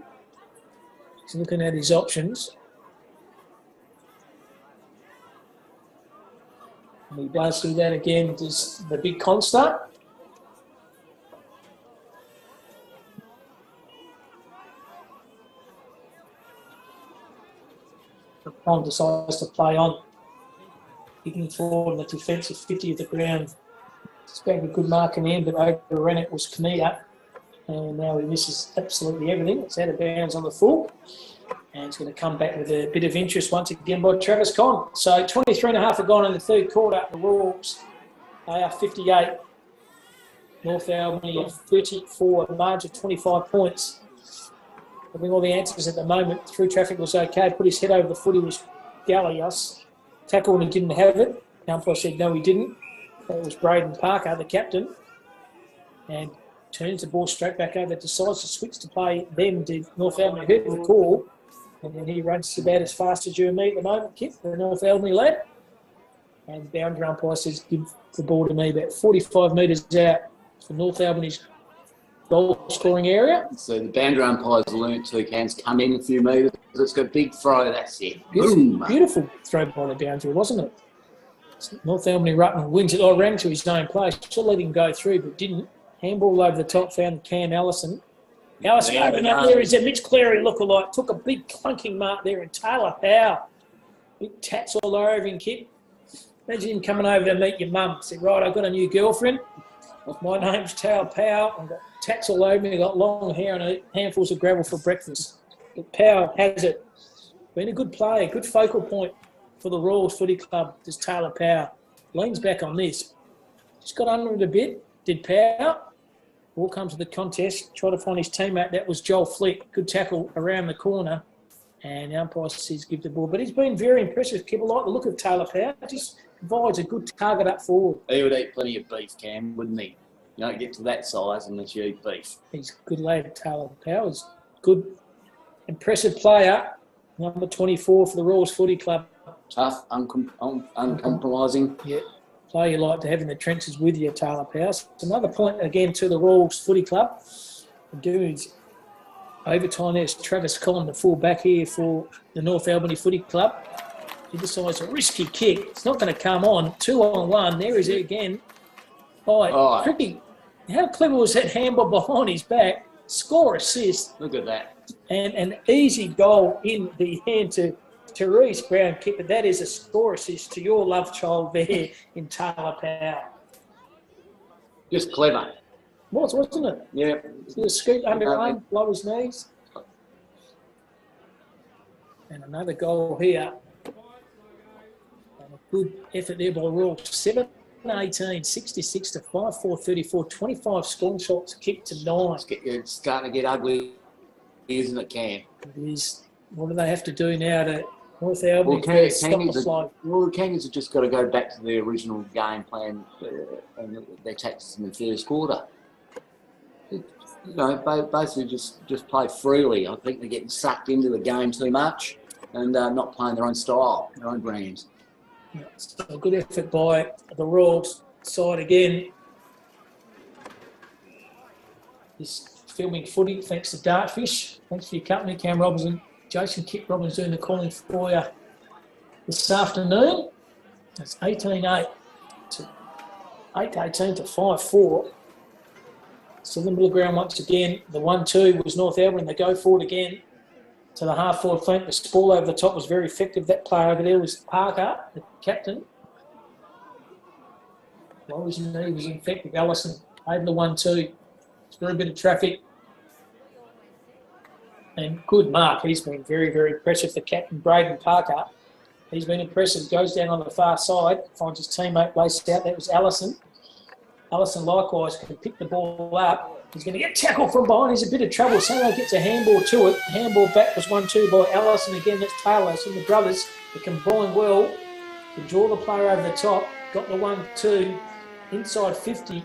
He's looking at his options. And he does do that again, just the big constant. Conn decides to play on. Kicking forward in the defensive 50 of the ground. It's got a good mark in the end, but overran it was Kanea. And now he misses absolutely everything. It's out of bounds on the full. And it's going to come back with a bit of interest once again by Travis Conn. So 23 and a half are gone in the third quarter. The Royals, they are 58. North Albany at 34, a margin of 25 points. Having all the answers at the moment. Through traffic was okay. Put his head over the footy was Gallius. Tackle when he didn't have it. The umpire said no, he didn't. That was Braden Parker, the captain. And turns the ball straight back over, decides to switch to play them. Did North Albany heard the call? And then he runs about as fast as you and me at the moment, Kip, the North Albany lad. And boundary umpire says, give the ball to me about 45 metres out for North Albany's goal scoring area. So the boundary umpire's learnt two cans, come in a few metres. It's got a big throw, that's it. Boom. Beautiful throw by the boundary, wasn't it? North Albany Ruttman wins it. I ran to his own place. Should let him go through, but didn't. Handball over the top, found Cam Allison. Allison opened up there. Is a Mitch Cleary lookalike. Took a big clunking mark there, and Taylor Powell. Big tats all over him, Kip. Imagine him coming over to meet your mum. Said, right, I've got a new girlfriend. My name's Taylor Powell. I've got tats all over me. I've got long hair and I eat handfuls of gravel for breakfast. But Powell has it. Been a good player, good focal point for the Royals Footy Club, this Taylor Powell. Leans back on this. Just got under it a bit. Did Powell. Ball comes to the contest. Try to find his teammate. That was Joel Flick. Good tackle around the corner. And the umpire says give the ball. But he's been very impressive. People like the look of Taylor Powell. Just provides a good target up forward. He would eat plenty of beef, Cam, wouldn't he? You don't get to that size unless you eat beef. He's a good lad, Taylor Powell. He's good, impressive player. Number 24 for the Royals Footy Club. Tough, uncompromising. Yeah. Player you like to have in the trenches with you, Taylor Powell. So another point again to the Royals Footy Club. The dudes overtime there's Travis Collin, the full back here for the North Albany Footy Club. He decides a risky kick. It's not going to come on. 2-on-1. There is it again. Cricky. How clever was that handball behind his back? Score assist. Look at that. And an easy goal in the hand to Therese Brown, Kip, but that is a score assist to your love child there in Taylor Powell. Just clever. Wasn't it? Yeah. A scoot underarm, below his knees. And another goal here. And a good effort there by Royal. 7-18, 66 to 5-4-34, 25 scoring shots, kicked to 9. It's starting to get ugly, isn't it, Cam? It is. What do they have to do now to North Albany to stop the flow? Well, the Kangas have just got to go back to the original game plan and their tactics in the first quarter. You know, basically just play freely. I think they're getting sucked into the game too much and not playing their own style, their own brand. Yeah, so a good effort by the Royals side again. This filming footy, thanks to Dartfish. Thanks for your company, Cam Robinson. Jason Kip Robbins doing the calling for you this afternoon. That's 18-8 to 8-18 to 5-4. So the middle ground once again. The 1-2 was North Albany. They go forward again to the half-forward flank. The ball over the top was very effective. That player over there was Parker, the captain. Well, he was effective. Allison over the 1-2. It's very bit of traffic. And good mark. He's been very, very impressive. The captain, Braden Parker, he's been impressive. Goes down on the far side, finds his teammate laced out. That was Allison. Allison likewise can pick the ball up. He's going to get tackled from behind. He's a bit of trouble. Somehow gets a handball to it. Handball back was 1-2 by Allison. Again, that's Taylor. So the brothers, they combine well to draw the player over the top. Got the 1-2 inside 50.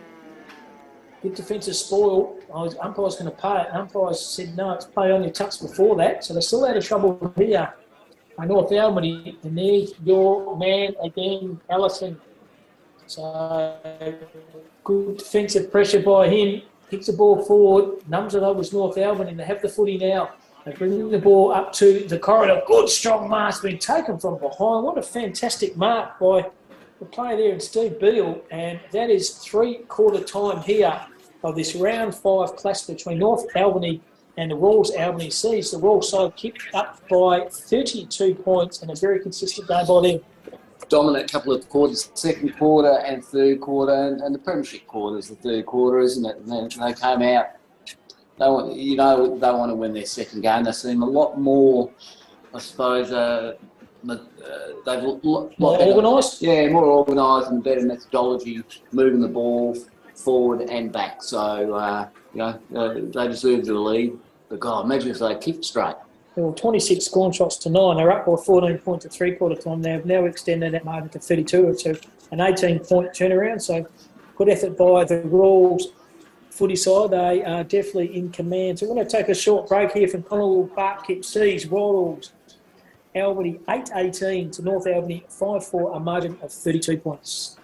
Good defensive spoil. Umpire's going to pay it. Umpire said, no, it's play on your touch before that. So they're still out of trouble here. North Albany, and there's your man again, Allison. So good defensive pressure by him. Kicks the ball forward. Numbs it over was North Albany. They have the footy now. They're bringing the ball up to the corridor. Good strong mark's been taken from behind. What a fantastic mark by the player there in Steve Beale, and that is three-quarter time here of this round 5 clash between North Albany and the Royals Albany Seas. The Royals side kicked up by 32 points and a very consistent day by them. Dominant couple of quarters, second quarter and third quarter, and the premiership quarter is the third quarter, isn't it? And then they came out. They want to win their second game. They seem a lot more, I suppose. They've more organised? Yeah, more organised and better methodology, moving the ball forward and back. So, they deserve the lead. But, God, imagine if they kicked straight. There were 26 scoring shots to 9. They're up by 14 points at three-quarter time. They have now extended that margin to 32. So an 18-point turnaround. So good effort by the Royals footy side. They are definitely in command. So we're going to take a short break here from Collingwood Park. Kip C's Royals, Albany 8-18 to North Albany 5-4, a margin of 32 points.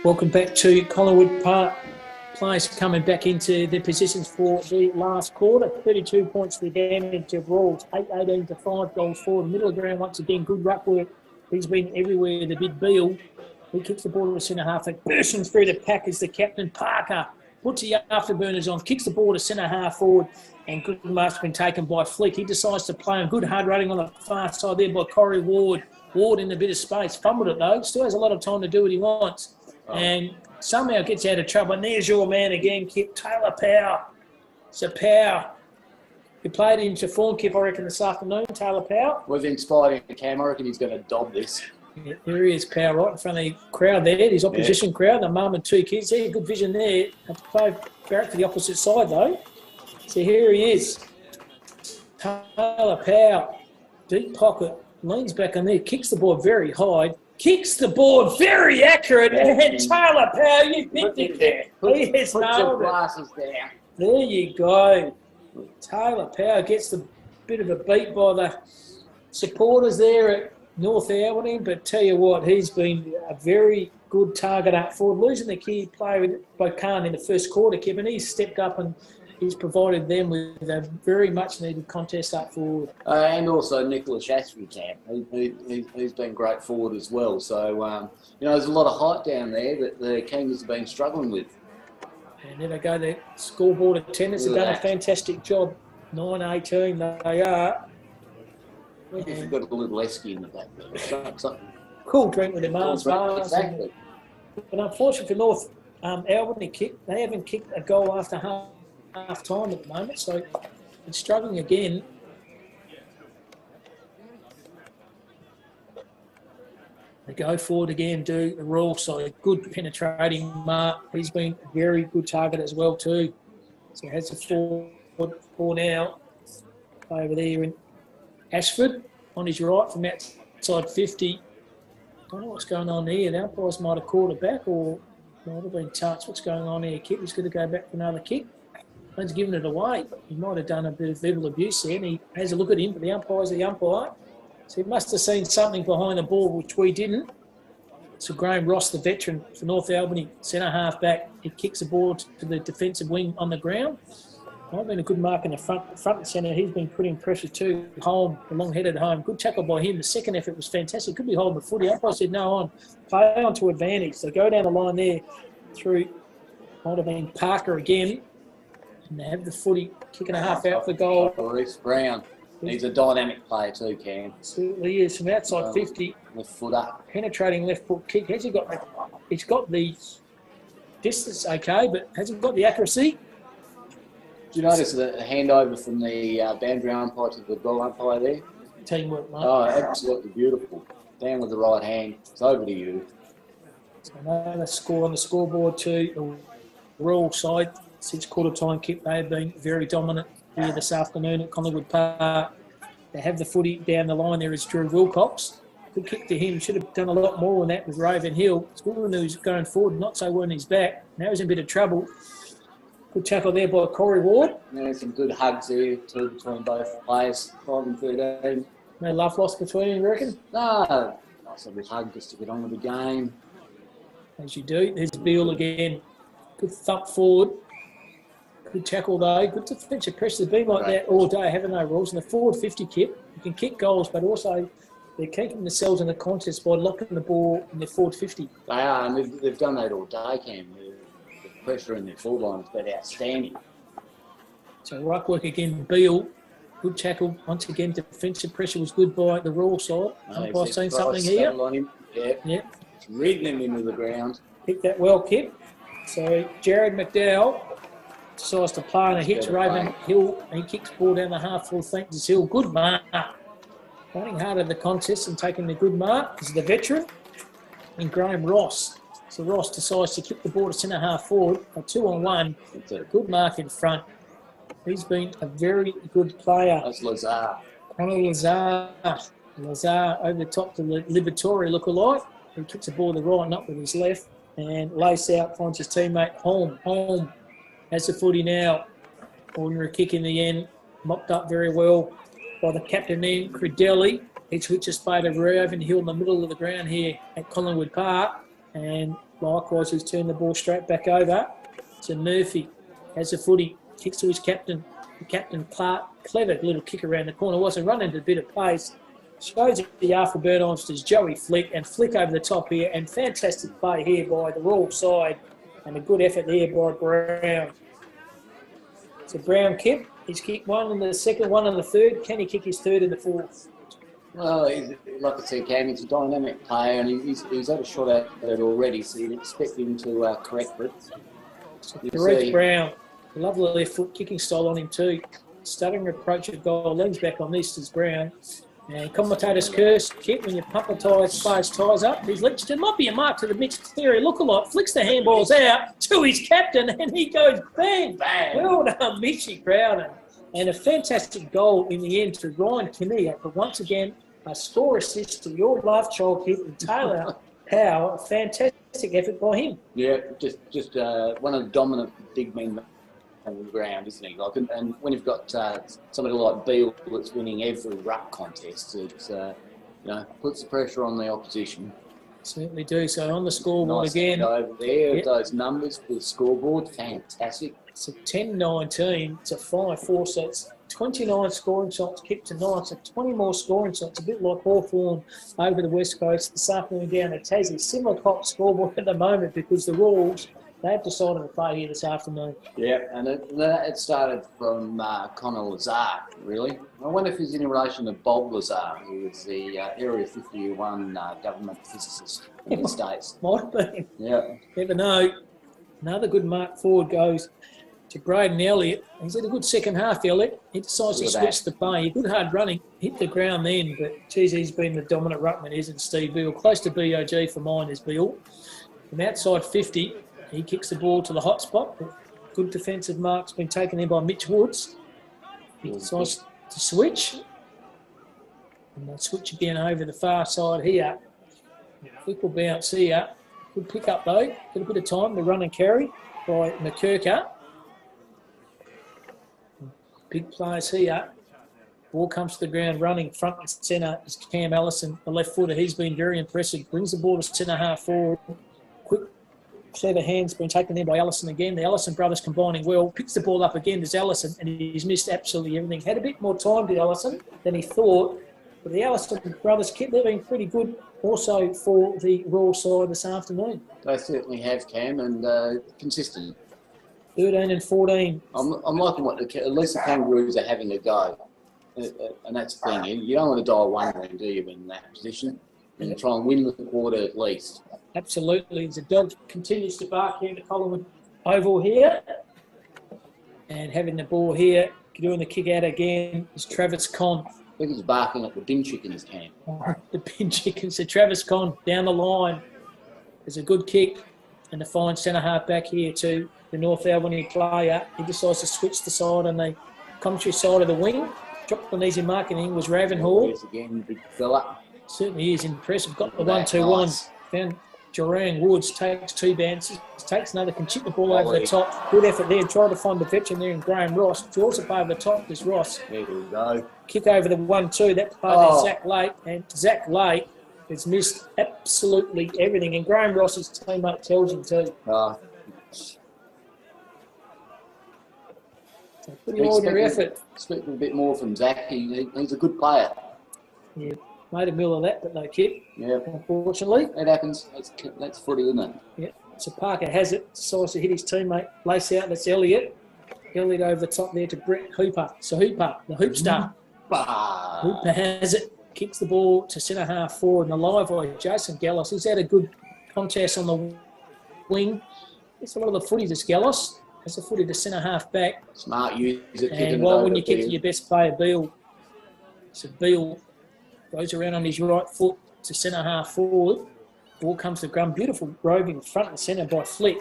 Welcome back to Collingwood Park. Players coming back into their positions for the last quarter. 32 points to the advantage of Rawls. 8-18 to 5 goals forward. Middle of the ground once again. Good ruck work. He's been everywhere. The big Beale. He kicks the ball to the centre half. Bursting through the pack is the captain, Parker. Puts the afterburners on. Kicks the ball to centre half forward. And good mark's been taken by Flick. He decides to play him. Good hard running on the far side there by Corey Ward. Ward in a bit of space. Fumbled it though. Still has a lot of time to do what he wants. And somehow gets out of trouble. And there's your man again, Kip. Taylor Powell. So Powell. He played into form, Kip, I reckon, this afternoon. Taylor Powell. We've inspired him, Cam. I reckon he's going to dob this. Yeah, there he is, Powell, right in front of the crowd there. His opposition crowd, the mum and two kids there. Good vision there. Have to play Barrett for the opposite side, though. So here he is. Taylor Powell. Deep pocket. Leans back on there. Kicks the ball very high. Kicks the board, very accurate, and Taylor Powell, you picked it there. He has nailed it. There you go. Taylor Powell gets the bit of a beat by the supporters there at North Albany, but tell you what, he's been a very good target up forward. Losing the key player with Bocan in the first quarter, Kevin, he's stepped up and he's provided them with a very much needed contest up forward. And also Nicholas Ashby, Cam. He's been great forward as well. So, there's a lot of height down there that the Kings have been struggling with. And there they go, the scoreboard attendants have done a fantastic job. 9-18 they are. You've got a little esky in the back there. Cool drink with the Mars bars. Exactly. But unfortunately for North Albany, they haven't kicked a goal after half time at the moment, so it's struggling again. They go forward again, do the Royal side. Good penetrating mark. He's been a very good target as well too. So he has a four now over there in Ashford on his right from outside 50. I don't know what's going on here. The umpires might have called it back or might have been touched. What's going on here? Kip is going to go back for another kick. He's given it away. He might have done a bit of verbal abuse there, and he has a look at him, but the umpire's the umpire. So he must have seen something behind the ball, which we didn't. So Graham Ross, the veteran for North Albany, centre half back, he kicks the ball to the defensive wing on the ground. Might have been a good mark in the front and centre. He's been putting pressure too. Holm, the long-headed Holm. Good tackle by him. The second effort was fantastic. Could be holding the footy. Umpire said no on. Play on to advantage. So go down the line there through, might have been Parker again. And they have the footy kicking a half out for goal. Reece Brown. He's a dynamic player too, Cam. Certainly is. From outside 50. Left foot up. Penetrating left foot kick. He's got the distance okay, but hasn't got the accuracy. Do you notice the handover from the boundary umpire to the goal umpire there? Teamwork, mate. Oh, absolutely beautiful. Down with the right hand. It's over to you. So another score on the scoreboard too. The Royal side. Since quarter time kick, they have been very dominant here this afternoon at Collingwood Park. They have the footy down the line. There is Drew Wilcox. Good kick to him. Should have done a lot more than that with Raven Hill. It's good who's going forward, not so well on his back. Now he's in a bit of trouble. Good tackle there by Corey Ward. There's some good hugs there too between both players. 5 and 13. No love lost between them, you reckon? No. Nice little hug just to get on with the game. As you do. There's Beale again. Good thump forward. Good tackle though. Good defensive pressure. They've been like that all day, haven't they, Rules? And the forward 50 Kip, you can kick goals, but also they're keeping themselves in the contest by locking the ball in their forward 50. They are, and they've done that all day, Cam. The pressure in their full line has been outstanding. So ruck work again, Beale. Good tackle. Once again, defensive pressure was good by the Royal side. I've seen something here. On him. Yeah. It's wriggling him into the ground. Picked that well, Kip. So Jared McDowell decides to play on a hit to Raven Hill. He kicks ball down the half full thanks Hill. Good mark. Running hard at the contest and taking the good mark is the veteran. And Graham Ross. So Ross decides to kick the ball to centre half forward. A 2-on-1. Good mark in front. He's been a very good player. That's Lazar. Conor Lazar. Lazar over the top to the Liberatory lookalike. He kicks the ball to the right, not with his left. And lace out, finds his teammate Holm. Holm has the footy now. Ordinary kick in the end. Mopped up very well by the captain there, Credelli. He switches play to Raven Hill in the middle of the ground here at Collingwood Park. And Likewise, he's turned the ball straight back over to Murphy. Has the footy, kicks to his captain. The captain, Clark, clever little kick around the corner. Wasn't running at a bit of pace. Shows it the Arthur Burnham's to Joey Flick, and Flick over the top here, and fantastic play here by the Royal side, and a good effort there by Brown. It's a Brown kick. He's kicked one in the second, one in the third. Can he kick his third in the fourth? Well, like I said, Cam, he's a dynamic player, and he's had a shot at it already, so you'd expect him to correct it. Correct Brown. Lovely left foot kicking style on him too. Stuttering approach of goal. Leans back on this is Brown. And commentators curse, kick when you pump the players' ties up. He's linked. It might be a mark to the Mitch Theory lookalike. Flicks the handballs out to his captain, and he goes bang, bang. Well done, Mitchy Crowder. And a fantastic goal in the end to Ryan Kinnear. But once again, a score assist to your love child kid and Taylor Power. A fantastic effort by him. Yeah, just one of the dominant big men on the ground, isn't he? Like, and when you've got somebody like Beale that's winning every ruck contest, it puts the pressure on the opposition. Certainly do. So on the scoreboard nice again. Over there, those numbers for the scoreboard, fantastic. It's a 10-19 to 5-4, so it's 29 scoring shots kicked to 9, so 20 more scoring shots, a bit like Hawthorn over the West Coast this afternoon down at Tassie. Similar top scoreboard at the moment because the Royals, they've decided to play here this afternoon. Yeah, and it started from Connor Lazar, really. I wonder if he's in relation to Bob Lazar, who was the Area 51 government physicist in the States. Might have been. Yeah. Never know. Another good mark forward goes to Braden Elliott. He's had a good second half, Elliott. He decides to switch the play. Good hard running, hit the ground then, but geez, he's been the dominant ruckman, isn't Steve Beale? Close to BOG for mine is Beale. From outside 50, he kicks the ball to the hot spot. Good defensive mark's been taken in by Mitch Woods. He decides to switch. And they'll switch again over the far side here. Quick will bounce here. Good pick up though. Got a bit of time to run and carry by McKirker. Big players here. Ball comes to the ground running front and centre is Cam Allison, the left footer. He's been very impressive. Brings the ball to centre half forward. Quick, clever hands been taken in by Allison again. The Allison brothers combining well. Picks the ball up again. There's Allison, and he's missed absolutely everything. Had a bit more time to Allison than he thought. But the Allison brothers kept living pretty good also for the Royal side this afternoon. They certainly have, Cam, and consistent. 13 and 14. I'm liking what at least the Kangaroos are having a go. And that's the thing. You don't want to die wondering, do you, in that position? And you try and win the quarter at least. Absolutely. The dog continues to bark here in the Collingwood Oval here. And having the ball here, doing the kick out again, is Travis Conn. I think he's barking at the bin chickens, Cam. The bin chickens. So Travis Conn down the line. There's a good kick. And the fine centre half back here to the North Albany player. He decides to switch the side on the commentary side of the wing. Dropped an easy marking was Ravenhall. Yes, again, big fella. Certainly is impressive. Got the 1-2-1. Nice. Found Jerang Woods, takes two bounces, takes another, can chip the ball over the top. Good effort there. Tried to find the veteran there in Graham Ross. Draws it over the top. There's Ross. There we go. Kick over the 1-2. That play Zach Lake. And Zach Lake has missed absolutely everything. And Graham Ross's teammate tells him to. Pretty ordinary effort. Expecting a bit more from Zach. He's a good player. Yeah, made a mill of that, but no kick. Yeah. Unfortunately. It happens. That's footy, isn't it? Yeah. So Parker has it. Decides to hit his teammate. Lace out. That's Elliott. Elliott over the top there to Brett Hooper. So Hooper, the hoopstar. Hooper has it. Kicks the ball to centre half forward. And the live by Jason Gallos. He's had a good contest on the wing. It's a lot of the footy to Gallos. Has a footy to centre half back. Smart use it. And when you kick to your best player, Beale. So Beale goes around on his right foot to centre half forward. Ball comes to ground. Beautiful roving front and centre by Flick.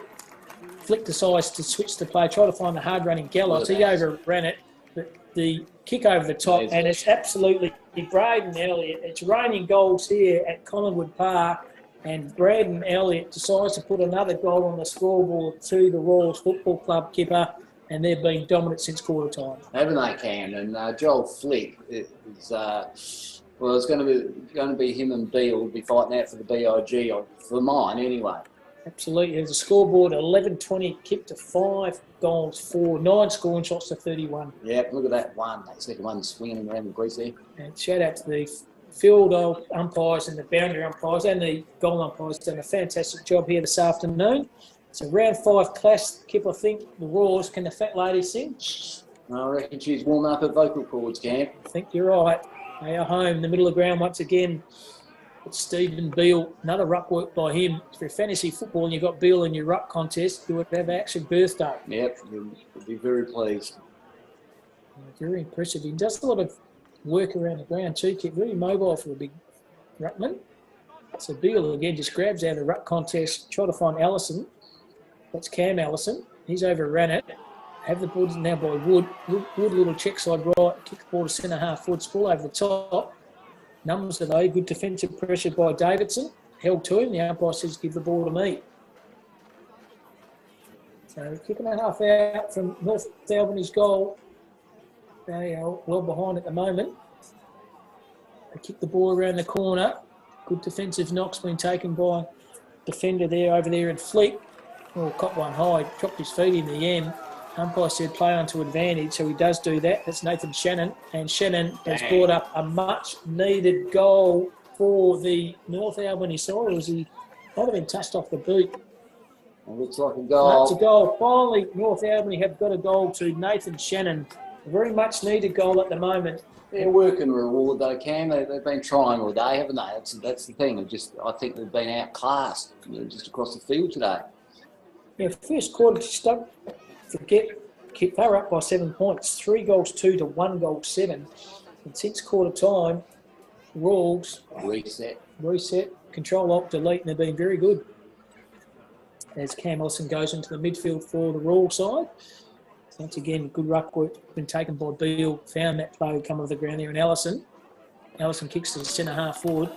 Flick decides to switch the play, try to find the hard running Gallos. He overran it. But the kick over the top, and it's absolutely Braden Elliott. It's raining goals here at Collingwood Park. And Braden Elliott decides to put another goal on the scoreboard to the Royals Football Club kipper, and they've been dominant since quarter time. Haven't they, Cam? And Joel Flick is, it's going to be him and Beale will be fighting out for the BIG, for mine anyway. Absolutely. There's a scoreboard, 11-20, kick to 5 goals for 9 scoring shots to 31. Yeah, look at that one. That second one swinging around the grease there. And shout out to the field umpires and the boundary umpires and the goal umpires. Done a fantastic job here this afternoon. It's a round 5 clash. Kip, I think the Roars. Can the fat lady sing? I reckon she's warming up her vocal cords, Cam. I think you're right. They are home in the middle of the ground once again. It's Stephen Beale, another ruck work by him. If you're fantasy football and you've got Beale in your ruck contest, you would have actually birthday. Yep, you'll be very pleased. Very impressive. He does a lot of work around the ground too, Kit. Very mobile for a big ruckman. So Beale again just grabs out of the ruck contest, try to find Allison. That's Cam Allison. He's overrun it. Have the ball now by Wood. Wood, little check side right, kick the ball to centre half forward, ball over the top. Numbers are though, good defensive pressure by Davidson. Held to him, the umpire says give the ball to me. So kicking a half out from North Albany's goal. They are well behind at the moment. They kick the ball around the corner. Good defensive knock's been taken by defender there over there in Fleet. Oh, caught one high, chopped his feet in the end. Umpire said play on to advantage, so he does do that. That's Nathan Shannon, and Shannon has brought up a much-needed goal for the North Albany side. Or was he might have been touched off the boot? It looks like a goal. That's a goal. Finally, North Albany have got a goal to Nathan Shannon. A very much-needed goal at the moment. They're working reward though, Cam. They've been trying all day, haven't they? That's the thing. I think they've been outclassed just across the field today. Yeah, first quarter, stuck. Forget, they were up by 7 points, 3 goals 2 to 1 goal 7. And since quarter time, Rawls reset, control alt delete, and they've been very good. As Cam Ellison goes into the midfield for the Rawls side. Once again, good ruck work been taken by Beale, found that play come off the ground there, and Ellison kicks to the centre half forward.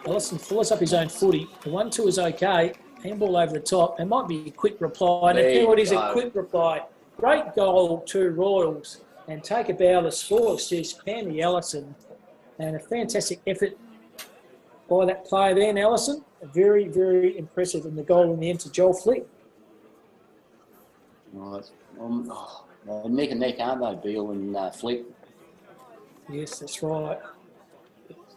Ellison follows up his own footy. The 1-2 is okay. Handball over the top. It might be a quick reply. And it is a quick reply. Great goal to Royals. And take a bow, the score assist, Cammy Ellison. And a fantastic effort by that player there, Ellison. Very, very impressive. And the goal in the end to Joel Flick. Nice. Neck and neck, aren't they, Beale and Flick? Yes, that's right.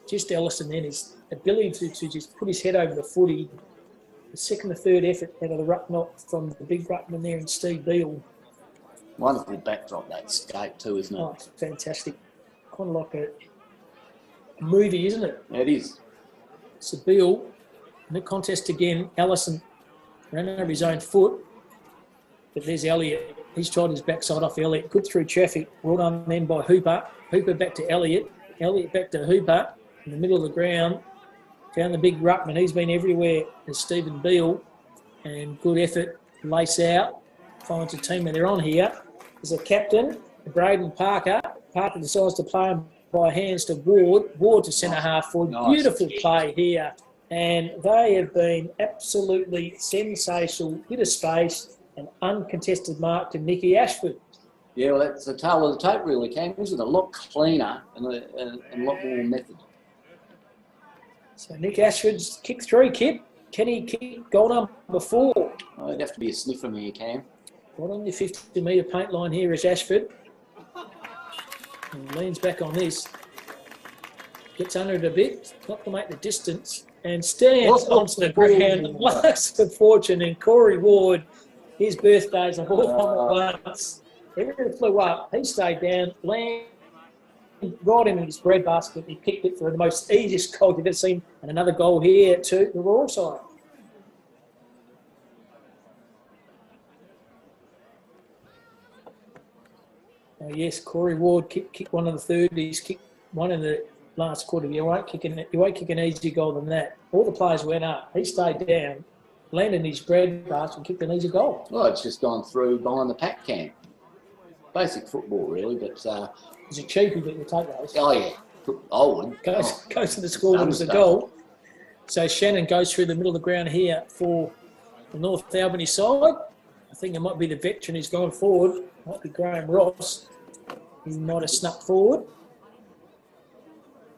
Just Ellison then, his ability to just put his head over the footy. The second or third effort out of the ruck knock from the big ruckman there and Steve Beale. Wonderful backdrop, that skate too, isn't it? Oh, it's fantastic. Kind of like a movie, isn't it? It is. So Beale, in the contest again, Allison ran over his own foot. But there's Elliott. He's tried his backside off Elliott. Good through traffic. Well done then by Hooper. Hooper back to Elliott. Elliott back to Hooper in the middle of the ground. Found the big ruckman. He's been everywhere as Stephen Beale. And good effort. Lace out. Finds a team that they're on here. There's a captain, Braden Parker. Parker decides to play him by hands to Ward. Ward to centre half forward. Nice. Beautiful play here. And they have been absolutely sensational. Bit of space. An uncontested mark to Nicky Ashford. Yeah, well, that's the tail of the tape really, Cam, isn't it? A lot cleaner and a lot more method. So Nick Ashford's kick 3, Kip. Can he kick goal number 4? Oh, it'd have to be a sniff from here, Cam. Right on the 50-metre paint line here is Ashford. And leans back on this. Gets under it a bit, not to make the distance, and stands onto the ground. Blast of fortune, and Corey Ward, his birthday's a all at once. Everything flew up. He stayed down, landed right in his breadbasket. He kicked it for the most easiest goal you've ever seen, and another goal here to the Royal side. Oh, yes, Corey Ward kicked one of the 30s, kicked one in the last quarter. You won't kick an easy goal than that. All the players went up. He stayed down, landed in his breadbasket, and kicked an easy goal. Well, it's just gone through behind the pack, Cam. Basic football, really, but... It's a cheapie, but you take those. Oh, yeah. I would. Goes to the scoreboard as a goal. So Shannon goes through the middle of the ground here for the North Albany side. I think it might be the veteran who's gone forward. Might be Graham Ross. He might have snuck forward.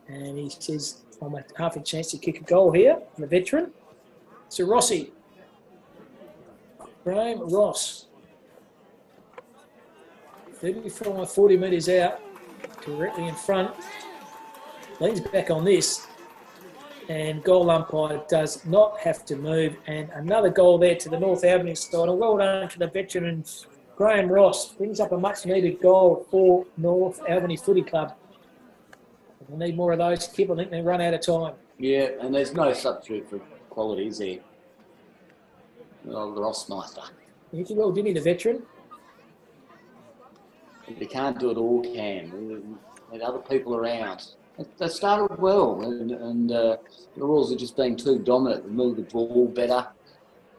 And he says, I'm a half a chance to kick a goal here, the veteran. So Rossi Graham Ross. 35, 40 metres out, directly in front. Leans back on this. And goal umpire does not have to move. And another goal there to the North Albany side. And well done to the veterans. Graham Ross brings up a much-needed goal for North Albany Footy Club. We need more of those. Kip, I think they run out of time. Yeah, and there's no substitute for quality, is there? Oh, the Rossmeister. He did well, didn't he, the veteran? You can't do it all, Cam. With other people around. They started well, and the Royals are just being too dominant. They move the ball better.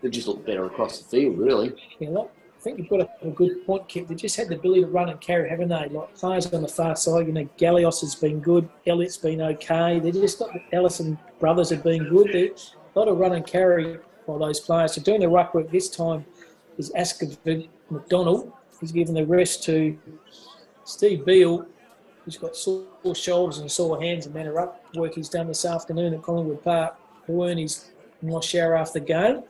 They just look better across the field, really. Yeah, look, I think you've got a good point, Kip. They just had the ability to run and carry, haven't they? Like players on the far side, Gallios has been good. Elliott's been okay. They just got the Ellison brothers have been good. There's a lot of run and carry by those players. So doing the ruck work this time is Asker McDonald. He's given the rest to Steve Beale, who's got sore shoulders and sore hands, and then a ruck work he's done this afternoon at Collingwood Park. He'll earn his nice shower after the game.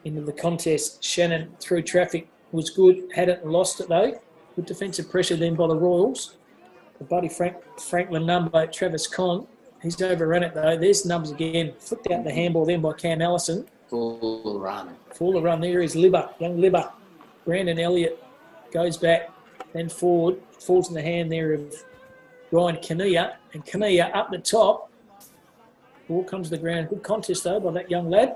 Into the contest, Shannon through traffic was good, hadn't lost it though. Good defensive pressure then by the Royals. The buddy Franklin number, Travis Conn, he's overrun it though. There's numbers again. Flicked out the handball then by Cam Allison. Full run. Full run. There is Libba, young Libba. Brandon Elliott goes back, then forward, falls in the hand there of Ryan Kinnear. And Kinnear up the top. Ball comes to the ground. Good contest though by that young lad.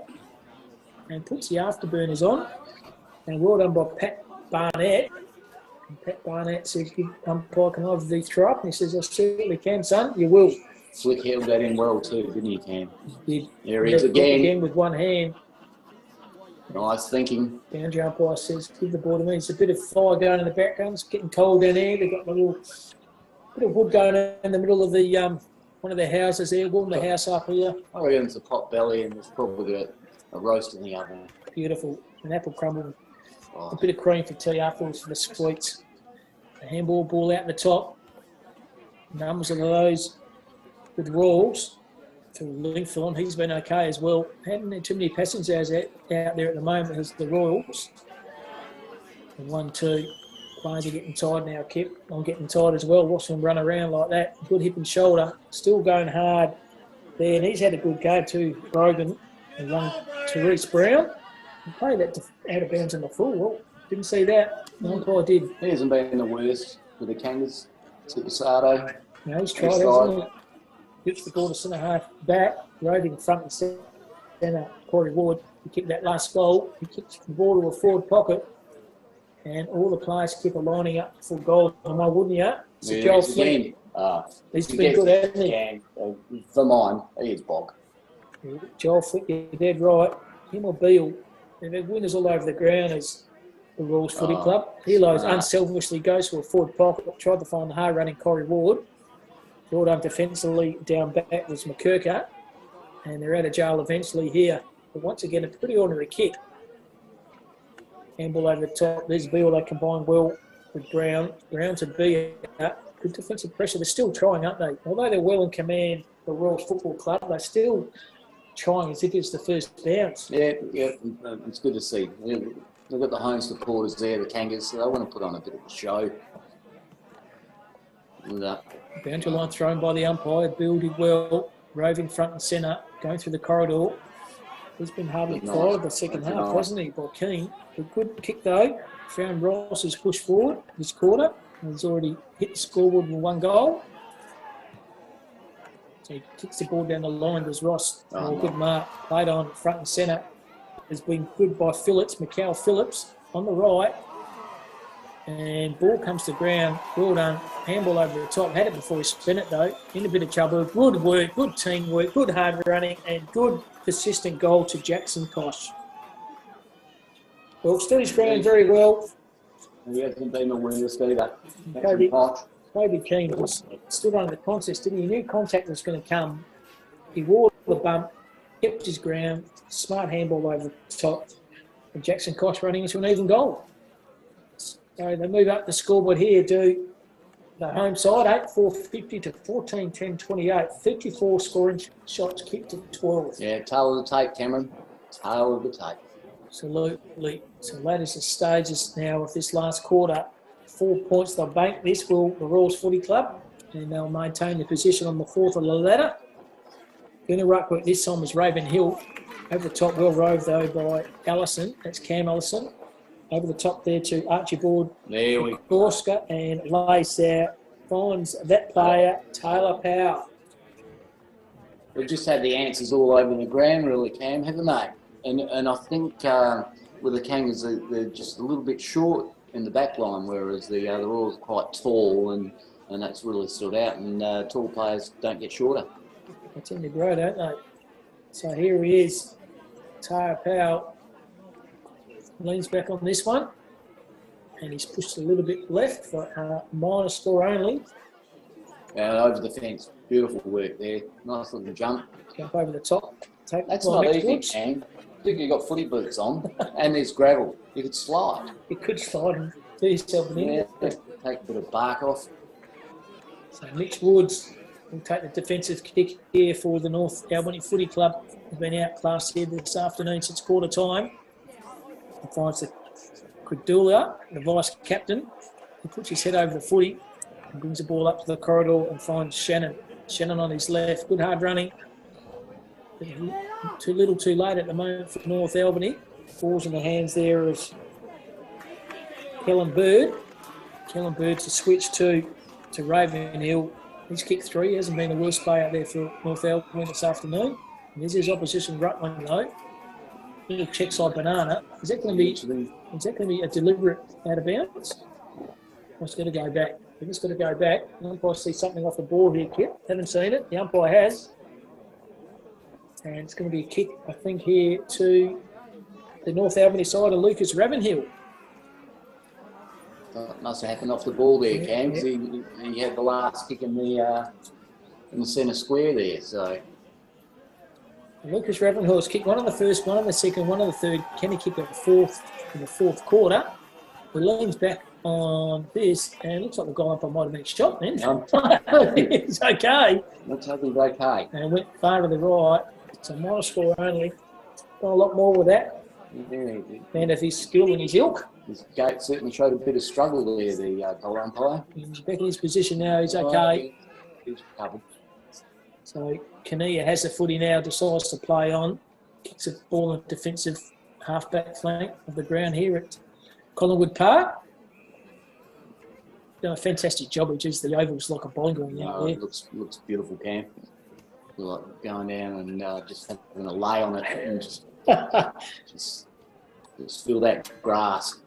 And puts the afterburners on. And well done by Pat Barnett. And Pat Barnett says, umpire, can I have the throw up? And he says, I certainly can, son. You will. Flick held that in well too, didn't he, Cam? He did. There he is again. With one hand. Nice thinking. Boundary umpire says, give the ball to me. It's a bit of fire going in the background. It's getting cold down there. They've got a little bit of wood going in the middle of the one of the houses there. Warm the house up here. I reckon it's a pot belly and there's probably got a roast in the oven. Beautiful. An apple crumble. Oh. A bit of cream for tea afterwards for the sweets. The handball ball out the top. Numbers of those with Rawls to Linthorn. He's been okay as well. Haven't had too many passengers out there at the moment as the Royals. And 1-2. Players are getting tired now, Kip. I'm getting tired as well. Watching them run around like that. Good hip and shoulder. Still going hard there. And he's had a good game too, Brogan. And one to Reece Brown. He played that out of bounds in the full. Well, didn't see that. The umpire did. He hasn't been the worst with the Kangas. Sato. No, he's tried, hasn't he? Gets the ball to centre half back, roving front and centre. Corey Ward, he kicked that last goal. He kicked the ball to a forward pocket, and all the players keep lining up for goal. And why wouldn't you? So Joel Flynn. He's been good, hasn't he? For mine, he is bog. Joel Flynn, you're dead right. Him or Beale, they've had winners all over the ground as the Royals Footy Club. Helos unselfishly goes for a forward pocket, tried to find the hard-running Corey Ward. Brought up defensively down back was McKirker, and they're out of jail eventually here. But once again, a pretty ordinary kick. Handball over the top. There's Beale. They combine well with Brown. Brown to Beale. Good defensive pressure. They're still trying, aren't they? Although they're well in command, the Royal Football Club, they're still trying as if it's the first bounce. Yeah, it's good to see. They've got the home supporters there, the Kangas, so they want to put on a bit of a show. Boundary line thrown by the umpire. Bill did well, roving front and centre, going through the corridor. He's been hardly followed the second half, hasn't he, by Keane? A good kick though. Found Ross's push forward this quarter. He's already hit the scoreboard with one goal. So he kicks the ball down the line. Does Ross? Good mark. Played on front and centre. Has been good by Phillips, Mikhail Phillips on the right. And ball comes to ground. Well done. Handball over the top. Had it before he spin it though. In a bit of trouble. Good work, good teamwork, good hard running, and good persistent goal to Jackson Kosh. Well, stood his ground very well. He hasn't been the worst either. Kobe Keane stood under the contest, didn't he? He knew contact was going to come. He wore the bump, kept his ground, smart handball over the top, and Jackson Kosh running into an even goal. So they move up the scoreboard here to the home side, 8-4-50 to 14-10-28. 54 scoring shots kicked to 12. Yeah, tail of the tape, Cameron. Tail of the tape. Absolutely. So latest stages now of this last quarter. 4 points they'll bank. This will the Royals Footy Club, and they'll maintain their position on the fourth of the ladder. Going to ruck work this time is Raven Hill. Over the top, well rove though by Allison. That's Cam Allison. Over the top there to Archibald Gorska, and lays there. Finds that player, Taylor Power. We've just had the answers all over the ground, really, Cam, haven't they? And I think with the Kangas, they're just a little bit short in the back line, whereas the Royals are quite tall, and that's really stood out. And tall players don't get shorter. They tend to grow, don't they? So here he is, Taylor Power. Leans back on this one, and he's pushed a little bit left for a minor score only. Over the fence, beautiful work there. Nice little jump. Jump over the top. That's not easy, Cam. I think you've got footy boots on, and there's gravel. You could slide. You could slide and do yourself an injury. Take a bit of bark off. So Mitch Woods will take the defensive kick here for the North Albany Footy Club. They've been outclassed here this afternoon since quarter time. He finds the Credula, the vice captain. He puts his head over the footy and brings the ball up to the corridor and finds Shannon. Shannon on his left. Good hard running. Too little too late at the moment for North Albany. Falls in the hands there of Kellen Bird. Kellen Bird to switch to Raven Hill. He's kicked 3. He hasn't been the worst play out there for North Albany this afternoon. And there's his opposition Rutland though. Little check side banana. Is that going to be a deliberate out of bounds? It's got to go back. We've just got to go back. The umpire sees something off the board here, Kip. Haven't seen it. The umpire has. And it's going to be a kick, I think, here to the North Albany side of Lucas Ravenhill. That must have happened off the ball there, Cam, because he had the last kick in the centre square there. So Lucas Ravenhill has kicked one in the first, one in the second, one in the third. Can he kick a fourth in the fourth quarter? He leans back on this, and it looks like the goal umpire might have been shot then. It's okay. Looks like he's okay. And went far to the right. It's a minor score only. Got a lot more with that. Yeah. And of his skill and his ilk. His gate certainly showed a bit of struggle there, the goal umpire. He's back in his position now. He's okay. He's recovered. So Kinnear has the footy now, decides to play on. Kicks a ball in defensive half-back flank of the ground here at Collingwood Park. Done a fantastic job. It is the oval's like a bowling green out there. It looks beautiful, Cam. Like going down and just having a lay on it and just feel that grass.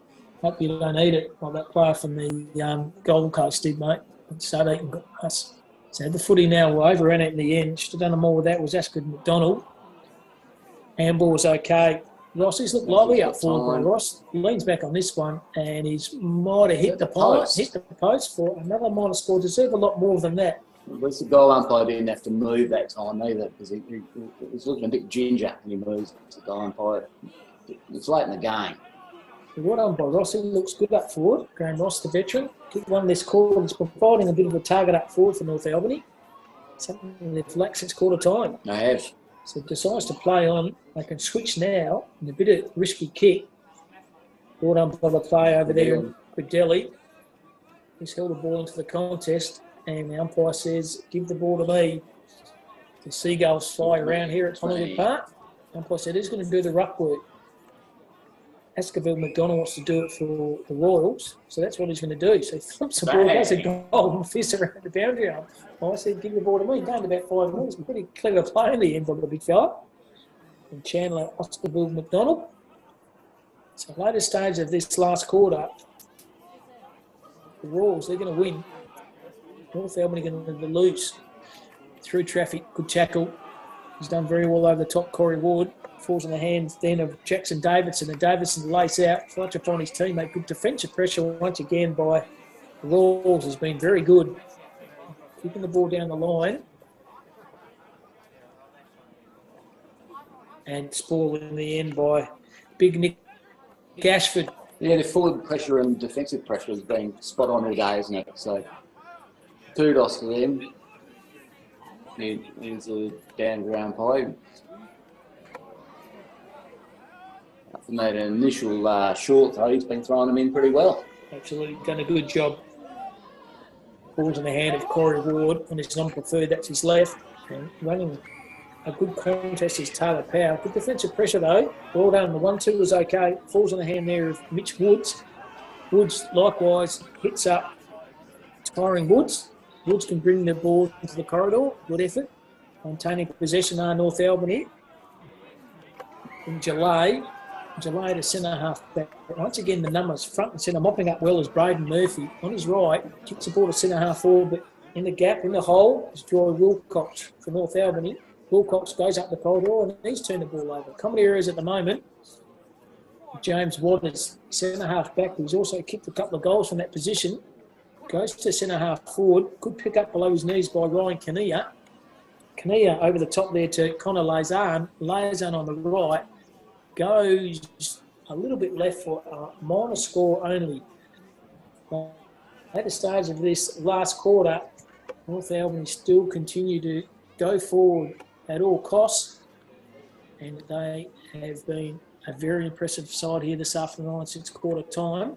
Hope you don't eat it like that player from the Gold Coast did, mate. Started eating grass. So the footy now overran it in the end. Should have done more with that. Was Ascot McDonald. Handball was okay. Rossi's looked lively up forward. Ross leans back on this one and he's might have hit the post for another minor score. Deserve a lot more than that. At least the goal umpire didn't have to move that time either, because he was looking a bit ginger when he moves the goal umpire. It's late in the game. Well done by Rossi. Looks good up forward. Graham Ross, the veteran. Kicked one this quarter. He's providing a bit of a target up forward for North Albany. Something they've lacked since quarter time. They have. So decides to play on. They can switch now. And a bit of risky kick. Well done by the play over there with Delhi. He's held the ball into the contest. And the umpire says, give the ball to me. The seagulls fly around here at Collingwood Park. The umpire said, who's going to do the ruck work? Askerville McDonald wants to do it for the Royals, so that's what he's going to do. So he flips the ball, does a goal and fists around the boundary. I said, give the ball to me. Gained about 5 minutes. Pretty clever play in the end by the big fella. And Chandler Askerville McDonald. So later stage of this last quarter, the Royals, they're going to win. North Albany going to lose. Through traffic, good tackle. He's done very well over the top. Corey Ward falls in the hands then of Jackson Davidson. And Davidson lays out, flights upon his teammate. Good defensive pressure once again by the Royals has been very good. Keeping the ball down the line. And spoiled in the end by big Nick Ashford. Yeah, the forward pressure and defensive pressure has been spot on all day, isn't it? So kudos to them. Here's a down ground play. After made an initial short throw, he's been throwing them in pretty well. Absolutely done a good job. Ball's in the hand of Corey Ward on his non-preferred, that's his left. And running a good contest is Taylor Powell. Good defensive pressure though. Well done. The 1-2 was okay. Falls in the hand there of Mitch Woods. Woods likewise hits up Tyring Woods. Woods can bring the ball into the corridor. Good effort. Maintaining possession are North Albany. And Jalay to centre half back. Once again, the numbers front and centre mopping up well as Braden Murphy. On his right, kicks the ball to centre half forward, but in the gap, in the hole, is Joy Wilcox for North Albany. Wilcox goes up the corridor and he's turned the ball over. Common areas at the moment. James Waters, centre half back, who's also kicked a couple of goals from that position. Goes to centre half forward. Could pick up below his knees by Ryan Kinnear. Kinnear over the top there to Connor Lazan. Lazan on the right. Goes a little bit left for a minor score only. At the stage of this last quarter, North Albany still continue to go forward at all costs, and they have been a very impressive side here this afternoon since quarter time.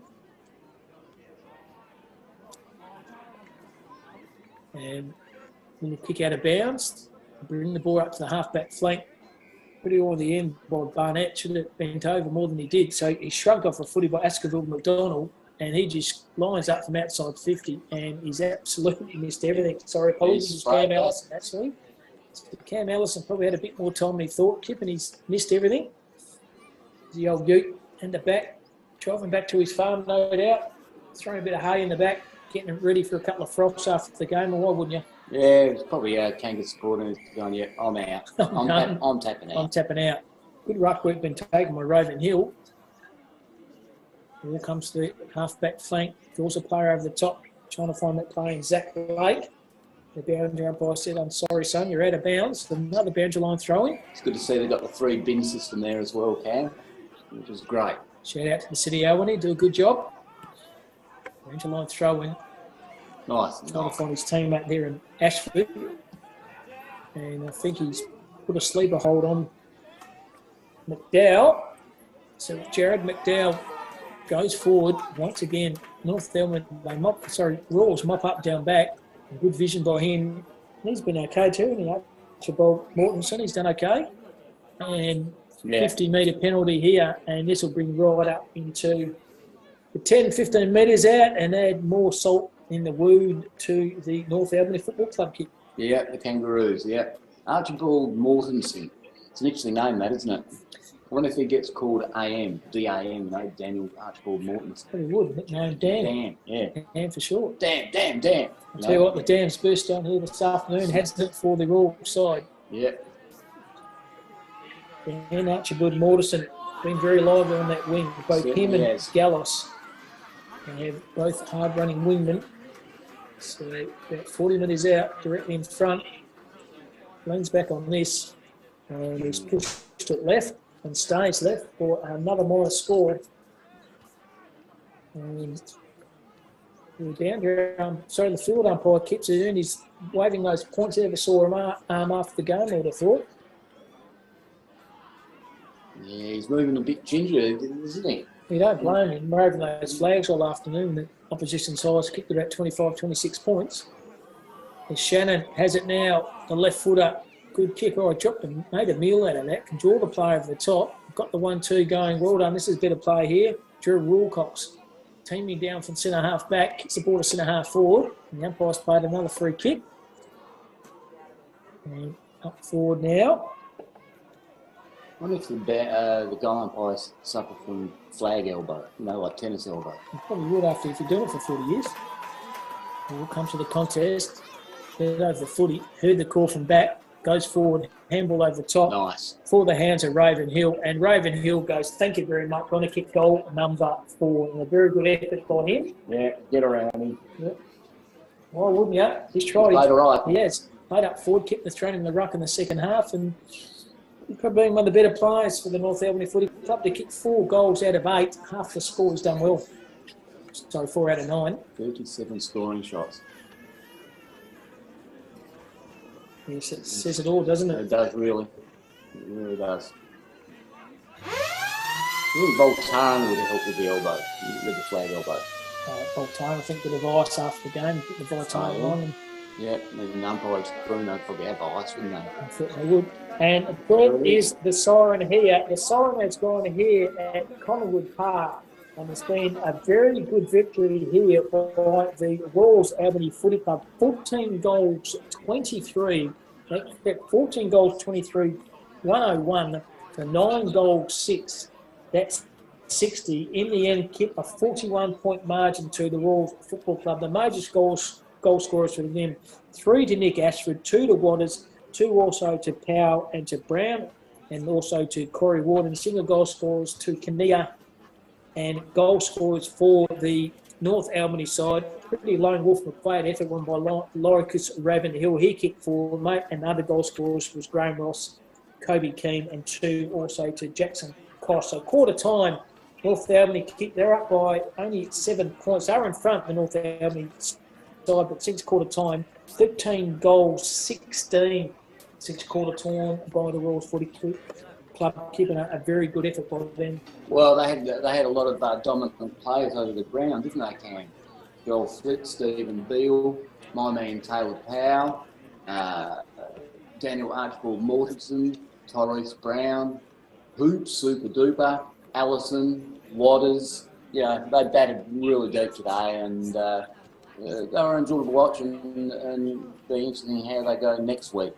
And little kick out of bounds, bring the ball up to the half-back flank. Pretty all the end by Barnett, should have bent over more than he did. So he shrugged off a footy by Askerville McDonald, and he just lines up from outside 50, and he's absolutely missed everything. Sorry, apologies to Cam Ellison, actually. Cam Ellison probably had a bit more time than he thought. Kip, and he's missed everything. The old Ute in the back, driving back to his farm, no doubt. Throwing a bit of hay in the back, getting him ready for a couple of froths after the game, or why wouldn't you? Yeah, it's probably Kangas supporting going, yeah, I'm out. I'm tapping out. I'm tapping out. Good ruck work been taken by Raven Hill. Here comes the half-back flank. Draws a player over the top, trying to find that player in Zach Blake. The boundary umpire said, I'm sorry, son, you're out of bounds. Another boundary line throwing. It's good to see they've got the 3 bin system there as well, Cam, which is great. Shout out to the City of Albany, do a good job. Boundary line throwing. Nice. Trying to find his teammate there in Ashford. And I think he's put a sleeper hold on McDowell. So Jared McDowell goes forward once again. North Albany, Rawls mop up down back. Good vision by him. He's been okay too. And Archibald Mortensen, he's done okay. And 50-metre penalty here, and this will bring right up into the 10-15 metres out and add more salt in the wound to the North Albany Football Club kick. Yeah, the Kangaroos, yeah. Archibald Mortensen. It's an interesting name, that, isn't it? I wonder if he gets called AM, D-A-M, Daniel Archibald Mortensen. Probably would, nickname Dan. Dan, yeah. Dan for short. Dan. I'll tell you what, the Dam's burst on here this afternoon, hasn't it, for the Royal side. Yeah. And Archibald Mortensen been very lively on that wing. Both him and Gallos. They have both hard-running wingmen. So about 40 metres out, directly in front. Leans back on this. And he's pushed it left and stays left for another minor score. And the field umpire keeps it in. He's waving those points. Ever saw him arm after the game, I would have thought. Yeah, he's moving a bit gingerly, isn't he? You don't blame him. We're over those flags all afternoon. The opposition side's kicked about 25, 26 points. And Shannon has it now. The left footer, good kick. Oh, I dropped him, made a meal out of that. Can draw the play over the top. Got the 1-2 going. Well done. This is better play here. Drew Wilcox teaming down from centre half back. Kicks the ball to centre half forward. And the umpire's played another free kick. And up forward now. I wonder if the goal umpires suffer from flag elbow, like tennis elbow. You probably would after if you're doing it for 40 years. We'll come to the contest. Head over the footy. Heard the call from back. Goes forward. Handball over the top. Nice. For the hands of Raven Hill. And Raven Hill goes, thank you very much. Going to kick goal number 4. And a very good effort by him. Yeah, get around him. Yep. Why wouldn't you? He's tried. Played all right. He has. Played up forward, kept the throne in the ruck in the second half. And he's probably been one of the better players for the North Albany Footy Club to kick 4 goals out of 8. Half the score he's done well. So 4 out of 9. 37 scoring shots. Yes, it says it all, doesn't it? It does, really. It really does. think Voltaren would have helped with the elbow, with the flag elbow. Voltaren, I think, with the ice after the game, put the Voltaren on. And yeah, the umpires Bruno probably have ice, wouldn't they? I thought they would. And that is the siren here. The siren that's gone here at Collingwood Park. And it's been a very good victory here by the Royals Albany Footy Club. 14 goals, 23. 14 goals, 23, 101 for 9 goals, 6. That's 60. In the end, kept a 41-point margin to the Royals Football Club. The major goal scorers for them: 3 to Nick Ashford, 2 to Waters, 2 also to Powell and to Brown, and also to Corey Warden. Single goal scorers to Kinnear, and goal scorers for the North Albany side. Pretty lone wolf McQuaid effort, won by Loricus Ravenhill. He kicked 4, mate, and other goal scorers was Graham Ross, Kobe Keane, and 2 also to Jackson Koss. So quarter time, North Albany kicked. They're up by only 7 points. They're in front, the North Albany side, but since quarter time, 13 goals, 16 since quarter time by the Royals Footy Club, keeping a very good effort by them. Well, they had a lot of dominant players over the ground, didn't they, Cam? Joel Flick, Stephen Beale, my man Taylor Powell, Daniel Archibald Mortensen, Tyrese Brown, Hoops, Super Duper, Allison, Waters. Yeah, they batted really deep today, and they were enjoyable to watch, and be interesting how they go next week.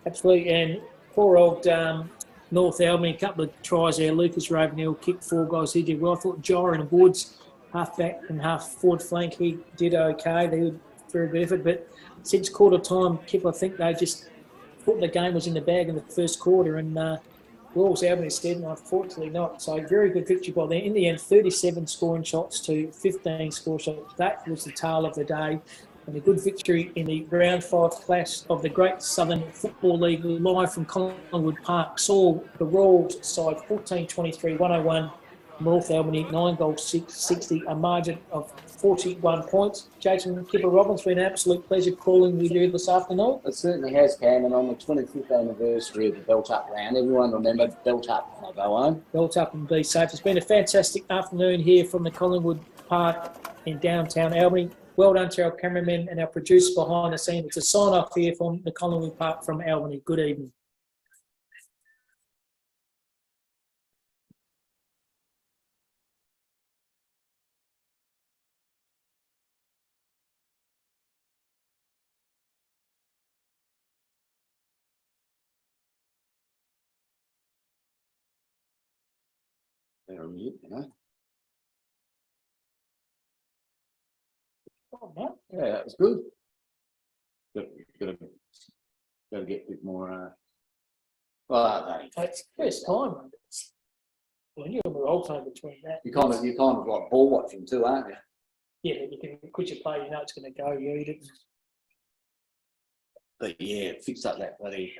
Absolutely, and poor old North Albany, a couple of tries there. Lucas Ravenhill kicked 4 goals. He did well. I thought Joran Woods, half back and half forward flank, he did okay. They were very good effort, but since quarter time, Kip, I think they just thought the game was in the bag in the first quarter, and Royals Albany said, and unfortunately not. So very good victory by them. In the end, 37 scoring shots to 15 score shots. That was the tale of the day. And a good victory in the round 5 clash of the Great Southern Football League, live from Collingwood Park. Saw the Royals side 14-23, 101. North Albany 9 goals, 60, a margin of 41 points. Jason Kipper Robbins, been an absolute pleasure calling with you this afternoon. It certainly has, Cam, and on the 25th anniversary of the Belt Up round, everyone remember Belt Up when I go home. Belt up and be safe. It's been a fantastic afternoon here from the Collingwood Park in downtown Albany. Well done to our cameramen and our producer behind the scenes. It's a sign-off here from the Collingwood Park from Albany. Good evening. They're on mute, you know. Oh, no. Yeah, that was good. Got to get a bit more. It's the first time. Well, you're a alternate between that. You're kind of like ball watching too, aren't you? Yeah, but you can quit your play, you know it's going to go, you eat it. But yeah, fix up that bloody